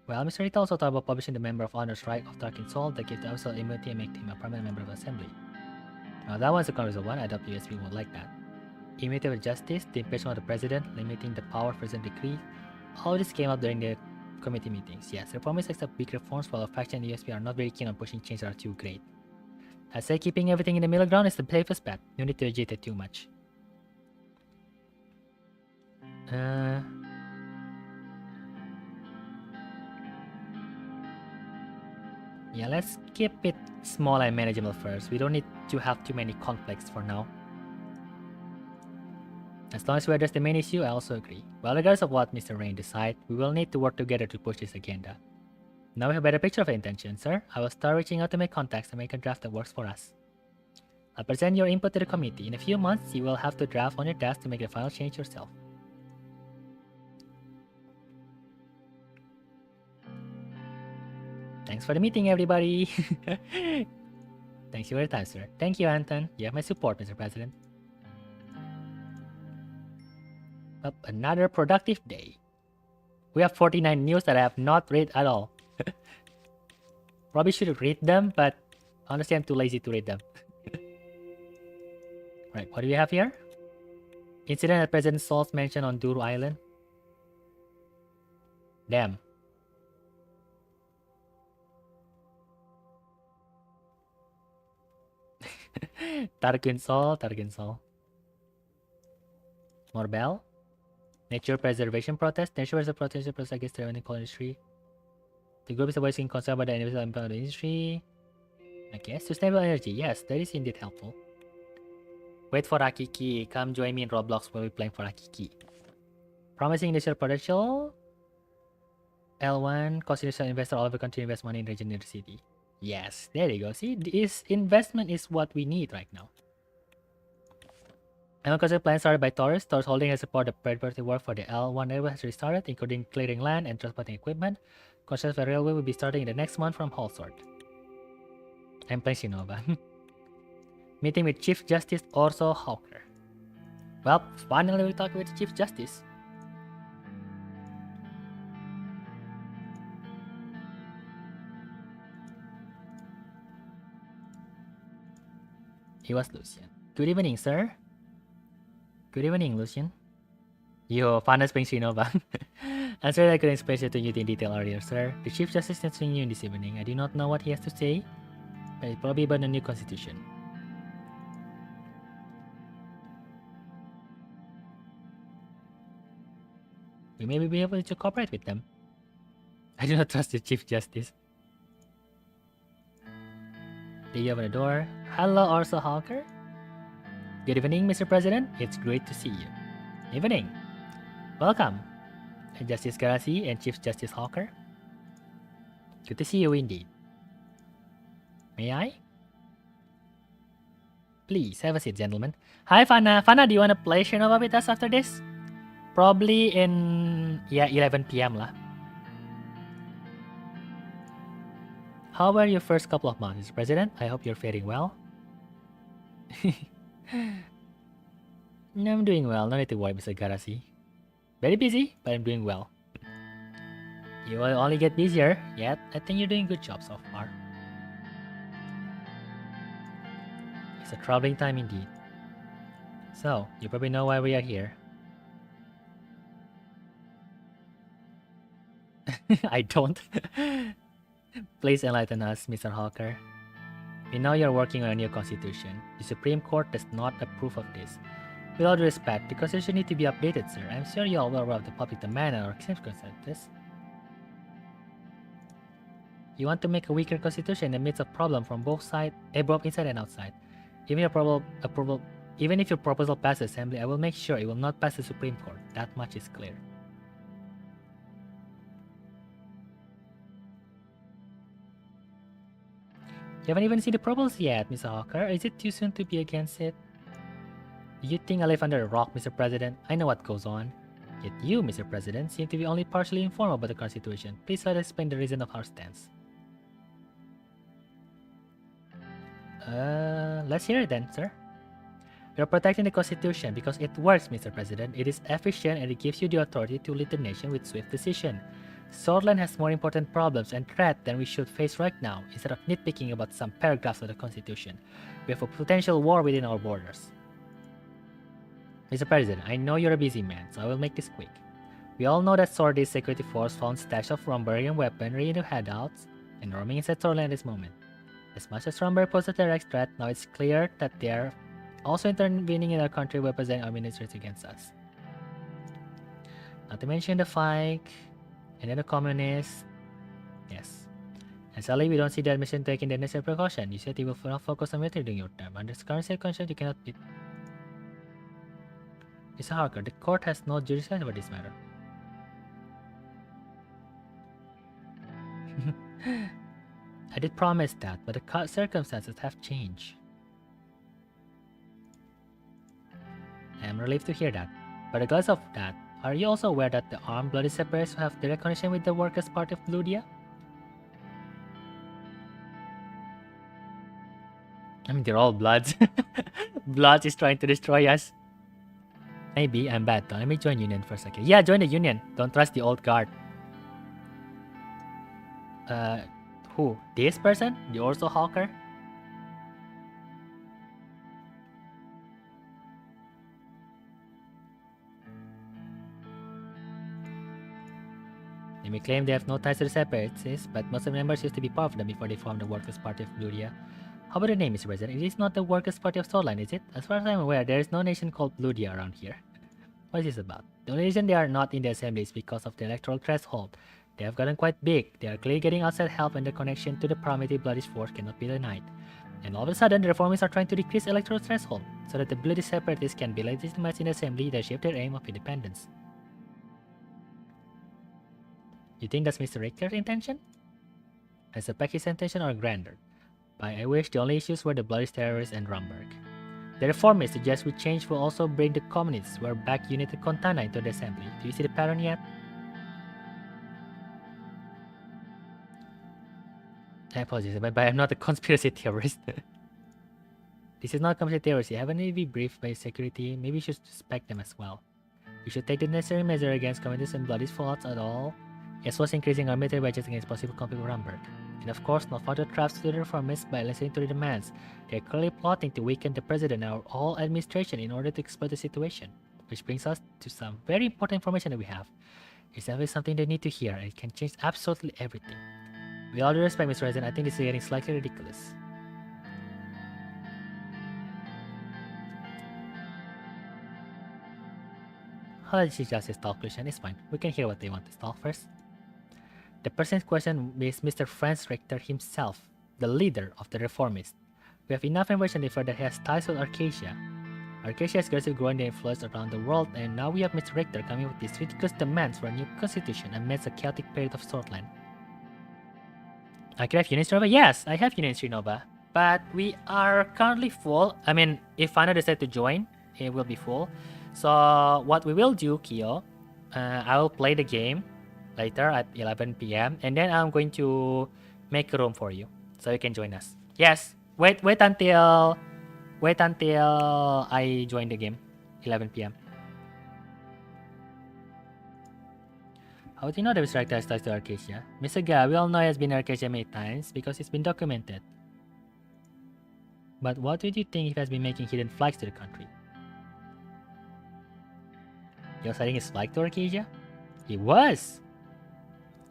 Well, Mr. Rita also talked about publishing the Member of Honor's right of Tarkin Seoul that gives the absolute immunity and make him a permanent member of the assembly. Now that one's a controversial one. I doubt USB would like that. Immunity of justice, the impeachment of the president, limiting the power of president decree. All of this came up during the committee meetings. Yes, reformers accept big reforms while a faction and USB are not very keen on pushing changes that are too great. I say keeping everything in the middle ground is the safest bet. No need to agitate too much. Yeah, let's keep it small and manageable first. We don't need to have too many conflicts for now. As long as we address the main issue, I also agree. Well, regardless of what Mr. Rain decides, we will need to work together to push this agenda. Now we have a better picture of our intention, sir. I will start reaching out to my contacts and make a draft that works for us. I'll present your input to the committee. In a few months, you will have to draft on your desk to make the final change yourself. Thanks for the meeting, everybody. Thanks for your time, sir. Thank you, Anton. You have my support, Mr. President. Up another productive day. We have 49 news that I have not read at all. Probably should read them, but honestly I'm too lazy to read them. Right, what do we have here? Incident at President Seoul's mansion on Duru Island. Damn. Tarkin Seoul. More bell. Nature preservation protest. Nature preservation protest against the revenue coal industry. The group is voicing concern about the individual impact of the industry. Okay, sustainable energy. Yes, that is indeed helpful. Wait for Akiki. Come join me in Roblox when we're playing for Akiki. Promising initial potential. L1. Constitutional investor all over country invest money in region near the city. Yes, there you go. See, this investment is what we need right now. Agriculture plan started by Taurus. Taurus Holding has supported the preparatory work for the L1 railway has restarted, including clearing land and transporting equipment. Construction for railway will be starting in the next month from Holsort. I'm playing Shinova. Meeting with Chief Justice Orso Hawker. Well, finally we talk with Chief Justice. He was Lucian. Good evening, sir. Good evening, Lucian. Yo, fun playing Shinova. I'm sorry I couldn't explain it to you in detail earlier, sir. The Chief Justice is seeing you this evening. I do not know what he has to say, but it's probably about the new constitution. We may be able to cooperate with them. I do not trust the Chief Justice. Did you open the door? Hello, Orso Hawker. Good evening, Mr. President. It's great to see you. Evening. Welcome, Justice Garasi and Chief Justice Hawker. Good to see you indeed. May I? Please, have a seat, gentlemen. Hi, Fana. Fana, do you want to play Shinoba with us after this? Probably in, 11 p.m. lah. How were your first couple of months, Mr. President? I hope you're faring well. No, I'm doing well. No need to worry, Mr. Garasi. Very busy, but I'm doing well. You will only get busier, yet I think you're doing a good job so far. It's a troubling time indeed. So, you probably know why we are here. I don't. Please enlighten us, Mr. Hawker. We know you're working on a new constitution. The Supreme Court does not approve of this. With all due respect, the constitution needs to be updated, sir. I'm sure you're all well aware of the public demand and our circumstances. You want to make a weaker constitution in the midst of problems from both sides, both inside and outside. Even if your proposal passes Assembly, I will make sure it will not pass the Supreme Court. That much is clear. You haven't even seen the proposal yet, Mr. Hawker. Is it too soon to be against it? Do you think I live under a rock, Mr. President? I know what goes on. Yet you, Mr. President, seem to be only partially informed about the Constitution. Please let us explain the reason of our stance. Let's hear it then, sir. We are protecting the Constitution because it works, Mr. President. It is efficient and it gives you the authority to lead the nation with swift decision. Swordland has more important problems and threats than we should face right now, instead of nitpicking about some paragraphs of the Constitution. We have a potential war within our borders. Mr. President, I know you're a busy man, so I will make this quick. We all know that Sword's security force found stash of Rumberian weaponry in the headouts and roaming inside Swordland at this moment. As much as Rumber poses a direct threat, now it's clear that they are also intervening in our country representing our ministries against us. Not to mention the FExd, and then the communists. Yes. And sadly, we don't see the admission taking the necessary precaution. You said you will not focus on military during your term. Under current circumstances, you cannot be... Mr. Harker, the court has no jurisdiction over this matter. I did promise that, but the circumstances have changed. I am relieved to hear that. But regardless of that, are you also aware that the armed bloody separatists have direct connection with the Workers' Party of Bludia? I mean, they're all Bloods. Bloods is trying to destroy us. Maybe I'm bad though. Let me join Union for a second. Yeah, join the Union. Don't trust the old guard. Who? This person? The Orso Hawker? They may claim they have no ties to the separatists, but most of the members used to be part of them before they formed the Workers' Party of Bludia. How about the name, Mr. President? It is not the Workers' Party of Swordland, is it? As far as I'm aware, there is no nation called Bludia around here. What is this about? The only reason they are not in the assembly is because of the electoral threshold. They have gotten quite big. They are clearly getting outside help and the connection to the primitive bloody force cannot be denied. And all of a sudden, the reformists are trying to decrease electoral threshold so that the bloody separatists can be legitimized in the assembly that shape their aim of independence. You think that's Mr. Richter's intention? I suspect his intention are grander. By I wish the only issues were the bloody terrorists and Rumberg. The reformists suggest we change will also bring the communists who are back united Contana into the assembly. Do you see the pattern yet? I apologize, but I'm not a conspiracy theorist. This is not conspiracy theory. Haven't we been briefed by security? Maybe we should suspect them as well. We should take the necessary measure against communists and bloody faults at all, as well as increasing our military budgets against possible conflict with Rumberg. And of course, not further traps to the reformists by listening to the demands. They are clearly plotting to weaken the president and our whole administration in order to exploit the situation. Which brings us to some very important information that we have. It's definitely something they need to hear, and it can change absolutely everything. With all due respect, Mr. President, I think this is getting slightly ridiculous. I'll let Justice talk, Christian. It's fine. We can hear what they want to talk first. The person in question is Mr. Franz Richter himself, the leader of the reformists. We have enough information to infer that he has ties with Arcasia. Arcasia is aggressively growing their influence around the world, and now we have Mr. Richter coming with these ridiculous demands for a new constitution amidst a chaotic period of Swordland. I can have units Nova? Yes, I have units Nova. But we are currently full. I mean, if Fana decides to join, it will be full. So what we will do, Kyo, I will play the game later at 11 p.m. and then I'm going to make a room for you so you can join us. Yes, wait until I join the game, 11 p.m. How do you know that Mr. Richter has ties to Arcasia? Mr. Ga, we all know he has been in Arcasia many times because it's been documented. But what did you think if he has been making hidden flags to the country? He was hiding his flag to Arcasia? He was!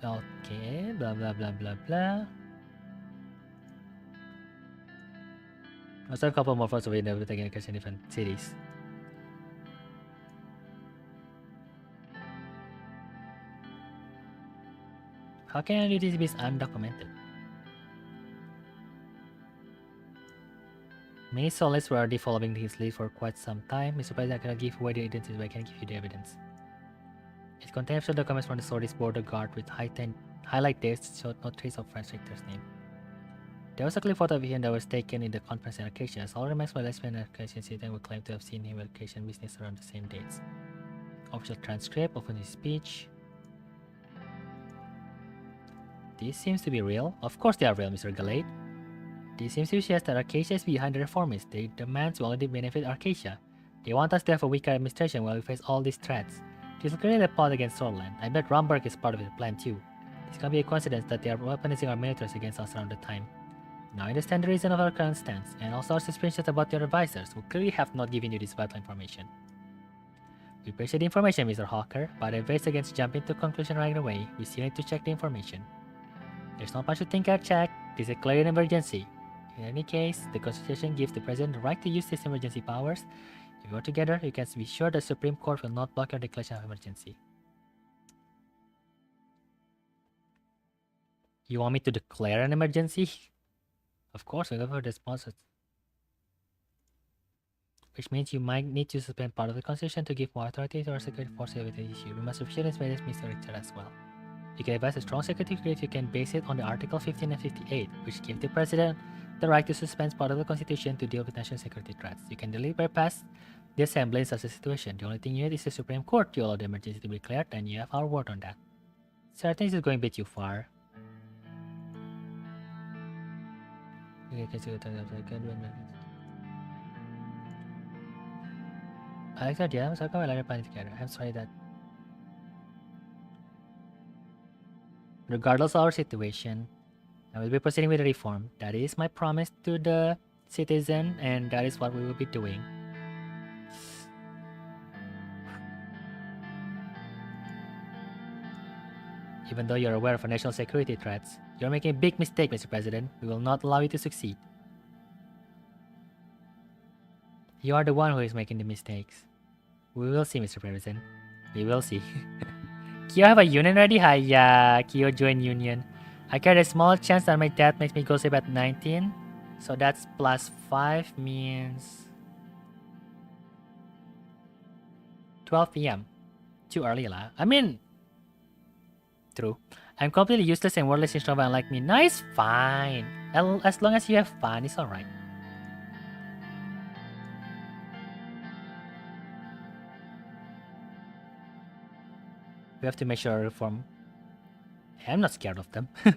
Okay, blah blah blah blah blah. Also a couple more photos of it that will take in different cities. How can I do this if undocumented? Many soulless were already following his lead for quite some time. I'm surprised I cannot give away the identities, but I can give you the evidence. It contains the documents from the Sword's border guard with highlight dates showed no trace of Franz Richter's name. There was a clear photo of him that was taken in the conference in Acacia. All remains by lesbian and Acacian citizen would claim to have seen him at Acacian business around the same dates. Official transcript of his speech. This seems to be real. Of course they are real, Mr. Galate. This seems to suggest that Arcasia is behind the reformists. Their demands will only benefit Arcasia. They want us to have a weaker administration while we face all these threats. This will create a plot against Swordland. I bet Romberg is part of the plan too. This can't be a coincidence that they are weaponizing our militaries against us around the time. Now I understand the reason of our current stance, and also our suspicions about your advisors, who clearly have not given you this vital information. We appreciate the information, Mr. Hawker, but I advise against jumping to conclusion right away. We still need to check the information. There's not much to think or check. This is clearly an emergency. In any case, the Constitution gives the President the right to use these emergency powers. If you work together, you can be sure the Supreme Court will not block your declaration of emergency. You want me to declare an emergency? Of course, we'll go for the sponsors. Which means you might need to suspend part of the Constitution to give more authority to our security forces with the issue. We must officially inspect this Mr. Richter as well. You can advise a strong security if you can base it on the Article 15 and 58, which give the President the right to suspend part of the Constitution to deal with national security threats. You can deliver past the Assembly in such a situation. The only thing you need is the Supreme Court to allow the emergency to be declared, and you have our word on that. So I think this is going a bit too far. I like the idea. I'm sorry, I like planning together. I'm sorry that. Regardless of our situation, I will be proceeding with the reform. That is my promise to the citizen, and that is what we will be doing. Even though you're aware of national security threats, you're making a big mistake, Mr. President. We will not allow you to succeed. You are the one who is making the mistakes. We will see, Mr. President. We will see. Kyo have a union ready? Hi, yeah. Kyo join union. I carry a small chance that my dad makes me go sleep at 19. So that's plus 5 means 12 p.m. Too early lah. I mean, true. I'm completely useless and worthless in Nova, unlike me. No, it's fine. As long as you have fun, it's alright. We have to make sure our reform. I'm not scared of them. We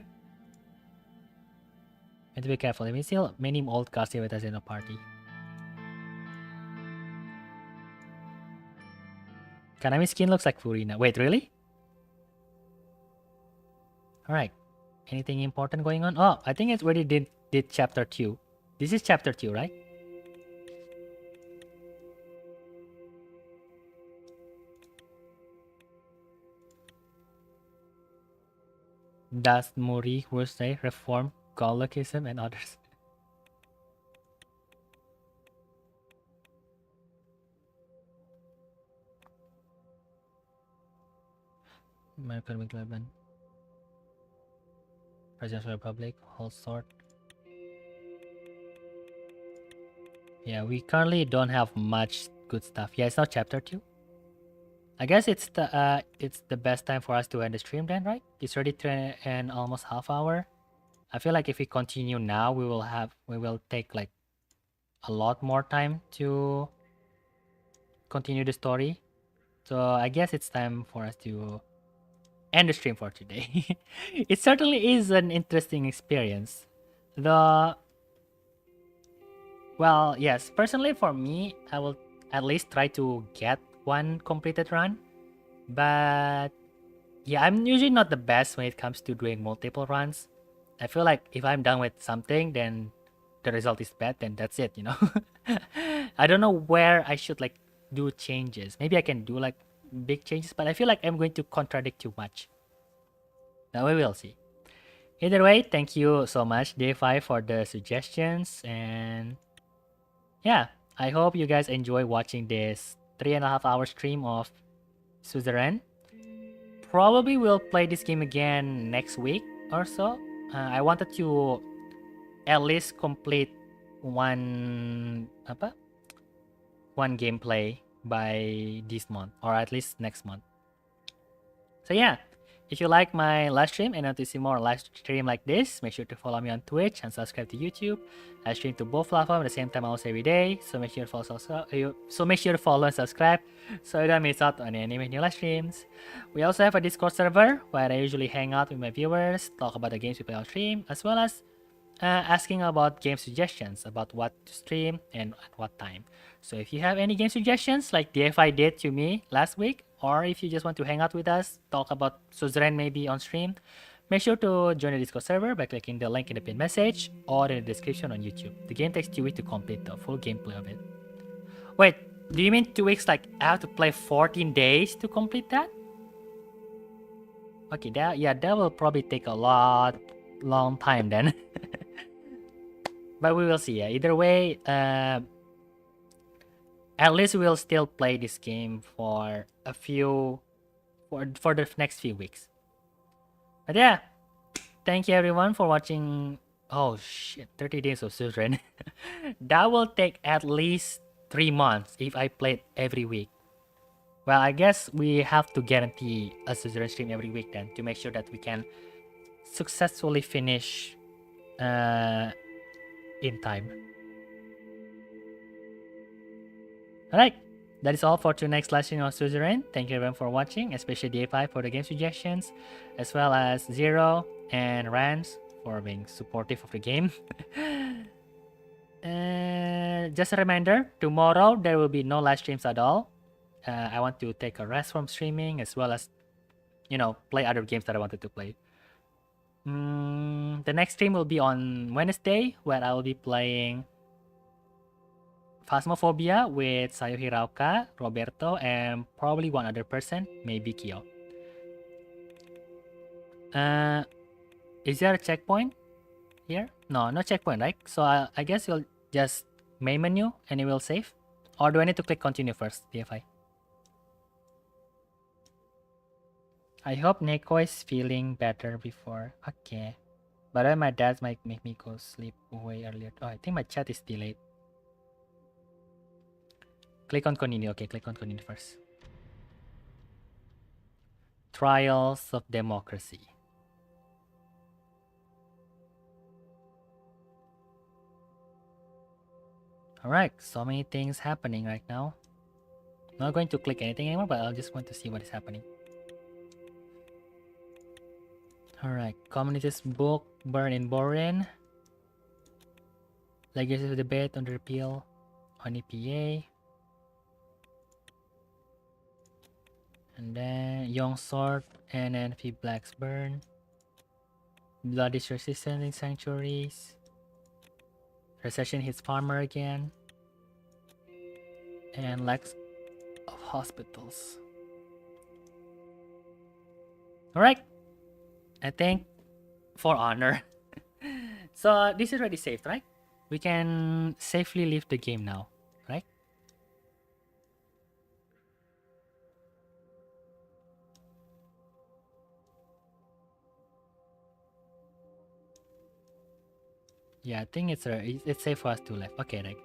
have to be careful. We still many old cars here with us in a party. Kanami's skin looks like Furina. Wait, really? Alright. Anything important going on? Oh, I think it's already did chapter 2. This is chapter 2, right? Does Muri say reform Golokism and others? Economic Lebanon. Presidential Republic, whole sort. Yeah, we currently don't have much good stuff. Yeah, it's not chapter 2. I guess it's the best time for us to end the stream then, right? It's already 3 and almost half hour. I feel like if we continue now, we will take like a lot more time to continue the story. So I guess it's time for us to end the stream for today. It certainly is an interesting experience. The Well, yes, personally for me, I will at least try to get one completed run. But yeah, I'm usually not the best when it comes to doing multiple runs. I feel like if I'm done with something, then the result is bad, then that's it, you know? I don't know where I should like do changes. Maybe I can do like big changes, but I feel like I'm going to contradict too much. Now we will see. Either way, thank you so much, Day5, for the suggestions. And yeah, I hope you guys enjoy watching this 3.5 hour stream of Suzerain. Probably will play this game again next week or so. I wanted to at least complete one one gameplay by this month, or at least next month. So yeah, if you like my live stream and want to see more live stream like this, make sure to follow me on Twitch and subscribe to YouTube. I stream to both platforms at the same time almost every day, so make sure to follow and subscribe so you don't miss out on any new live streams. We also have a Discord server where I usually hang out with my viewers, talk about the games we play on stream, as well as asking about game suggestions about what to stream and at what time. So if you have any game suggestions like DFI did to me last week, or if you just want to hang out with us, talk about Suzerain maybe on stream, make sure to join the Discord server by clicking the link in the pinned message or in the description on YouTube. The game takes 2 weeks to complete the full gameplay of it. Wait, do you mean 2 weeks like I have to play 14 days to complete that? Okay, that will probably take a long time then. But we will see. Yeah. Either way, at least we'll still play this game for the next few weeks. But yeah, thank you everyone for watching. Oh shit, 30 days of Suzerain. That will take at least 3 months if I play it every week. Well, I guess we have to guarantee a Suzerain stream every week then to make sure that we can successfully finish in time. Alright, that is all for tonight's live stream on Suzerain. Thank you everyone for watching, especially DA5 for the game suggestions, as well as Zero and Rans for being supportive of the game. Just a reminder, tomorrow there will be no live streams at all. I want to take a rest from streaming as well as, play other games that I wanted to play. The next stream will be on Wednesday, where I will be playing Phasmophobia with Sayo Hirauka, Roberto, and probably one other person, maybe Kyo. Is there a checkpoint here? No checkpoint, right? So I guess you'll just main menu and it will save. Or do I need to click continue first, DFI? I hope Neko is feeling better before. Okay. But my dad might make me go sleep way earlier. Oh, I think my chat is delayed. Click on continue. Okay, click on continue first. Trials of Democracy. Alright, so many things happening right now. Not going to click anything anymore, but I'll just want to see what is happening. Alright, communities book, burn in Borin. Legislative debate on the repeal on EPA. And then Young Sword and NFP Blacks burn. Blood is resistant in sanctuaries. Recession hits farmer again. And lack of hospitals. Alright. I think for honor. So this is already saved, right? We can safely leave the game now, right? Yeah, I think it's safe for us to leave. Okay, right.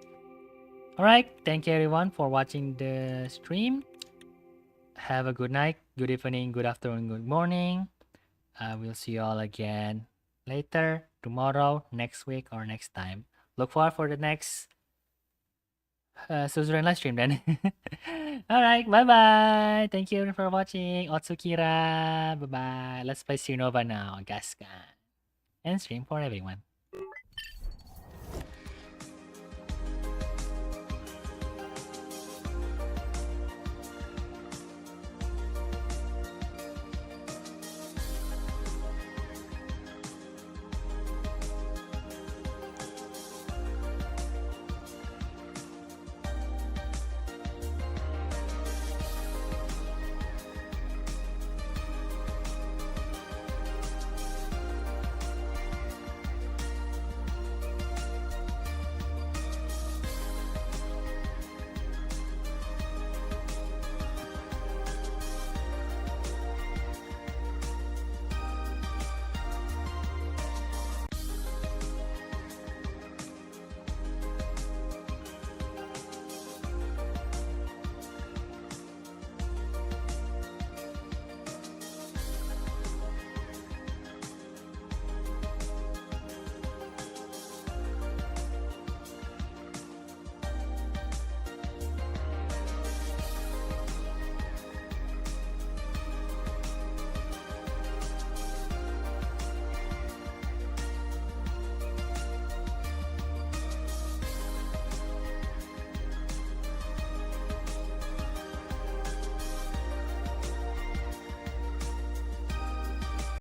Alright, thank you everyone for watching the stream. Have a good night, good evening, good afternoon, good morning. We'll see you all again later, tomorrow, next week, or next time. Look forward for the next Suzerain live stream then. Alright, bye-bye. Thank you for watching. Otsukira. Bye-bye. Let's play Sinova now. Gaskan. And stream for everyone.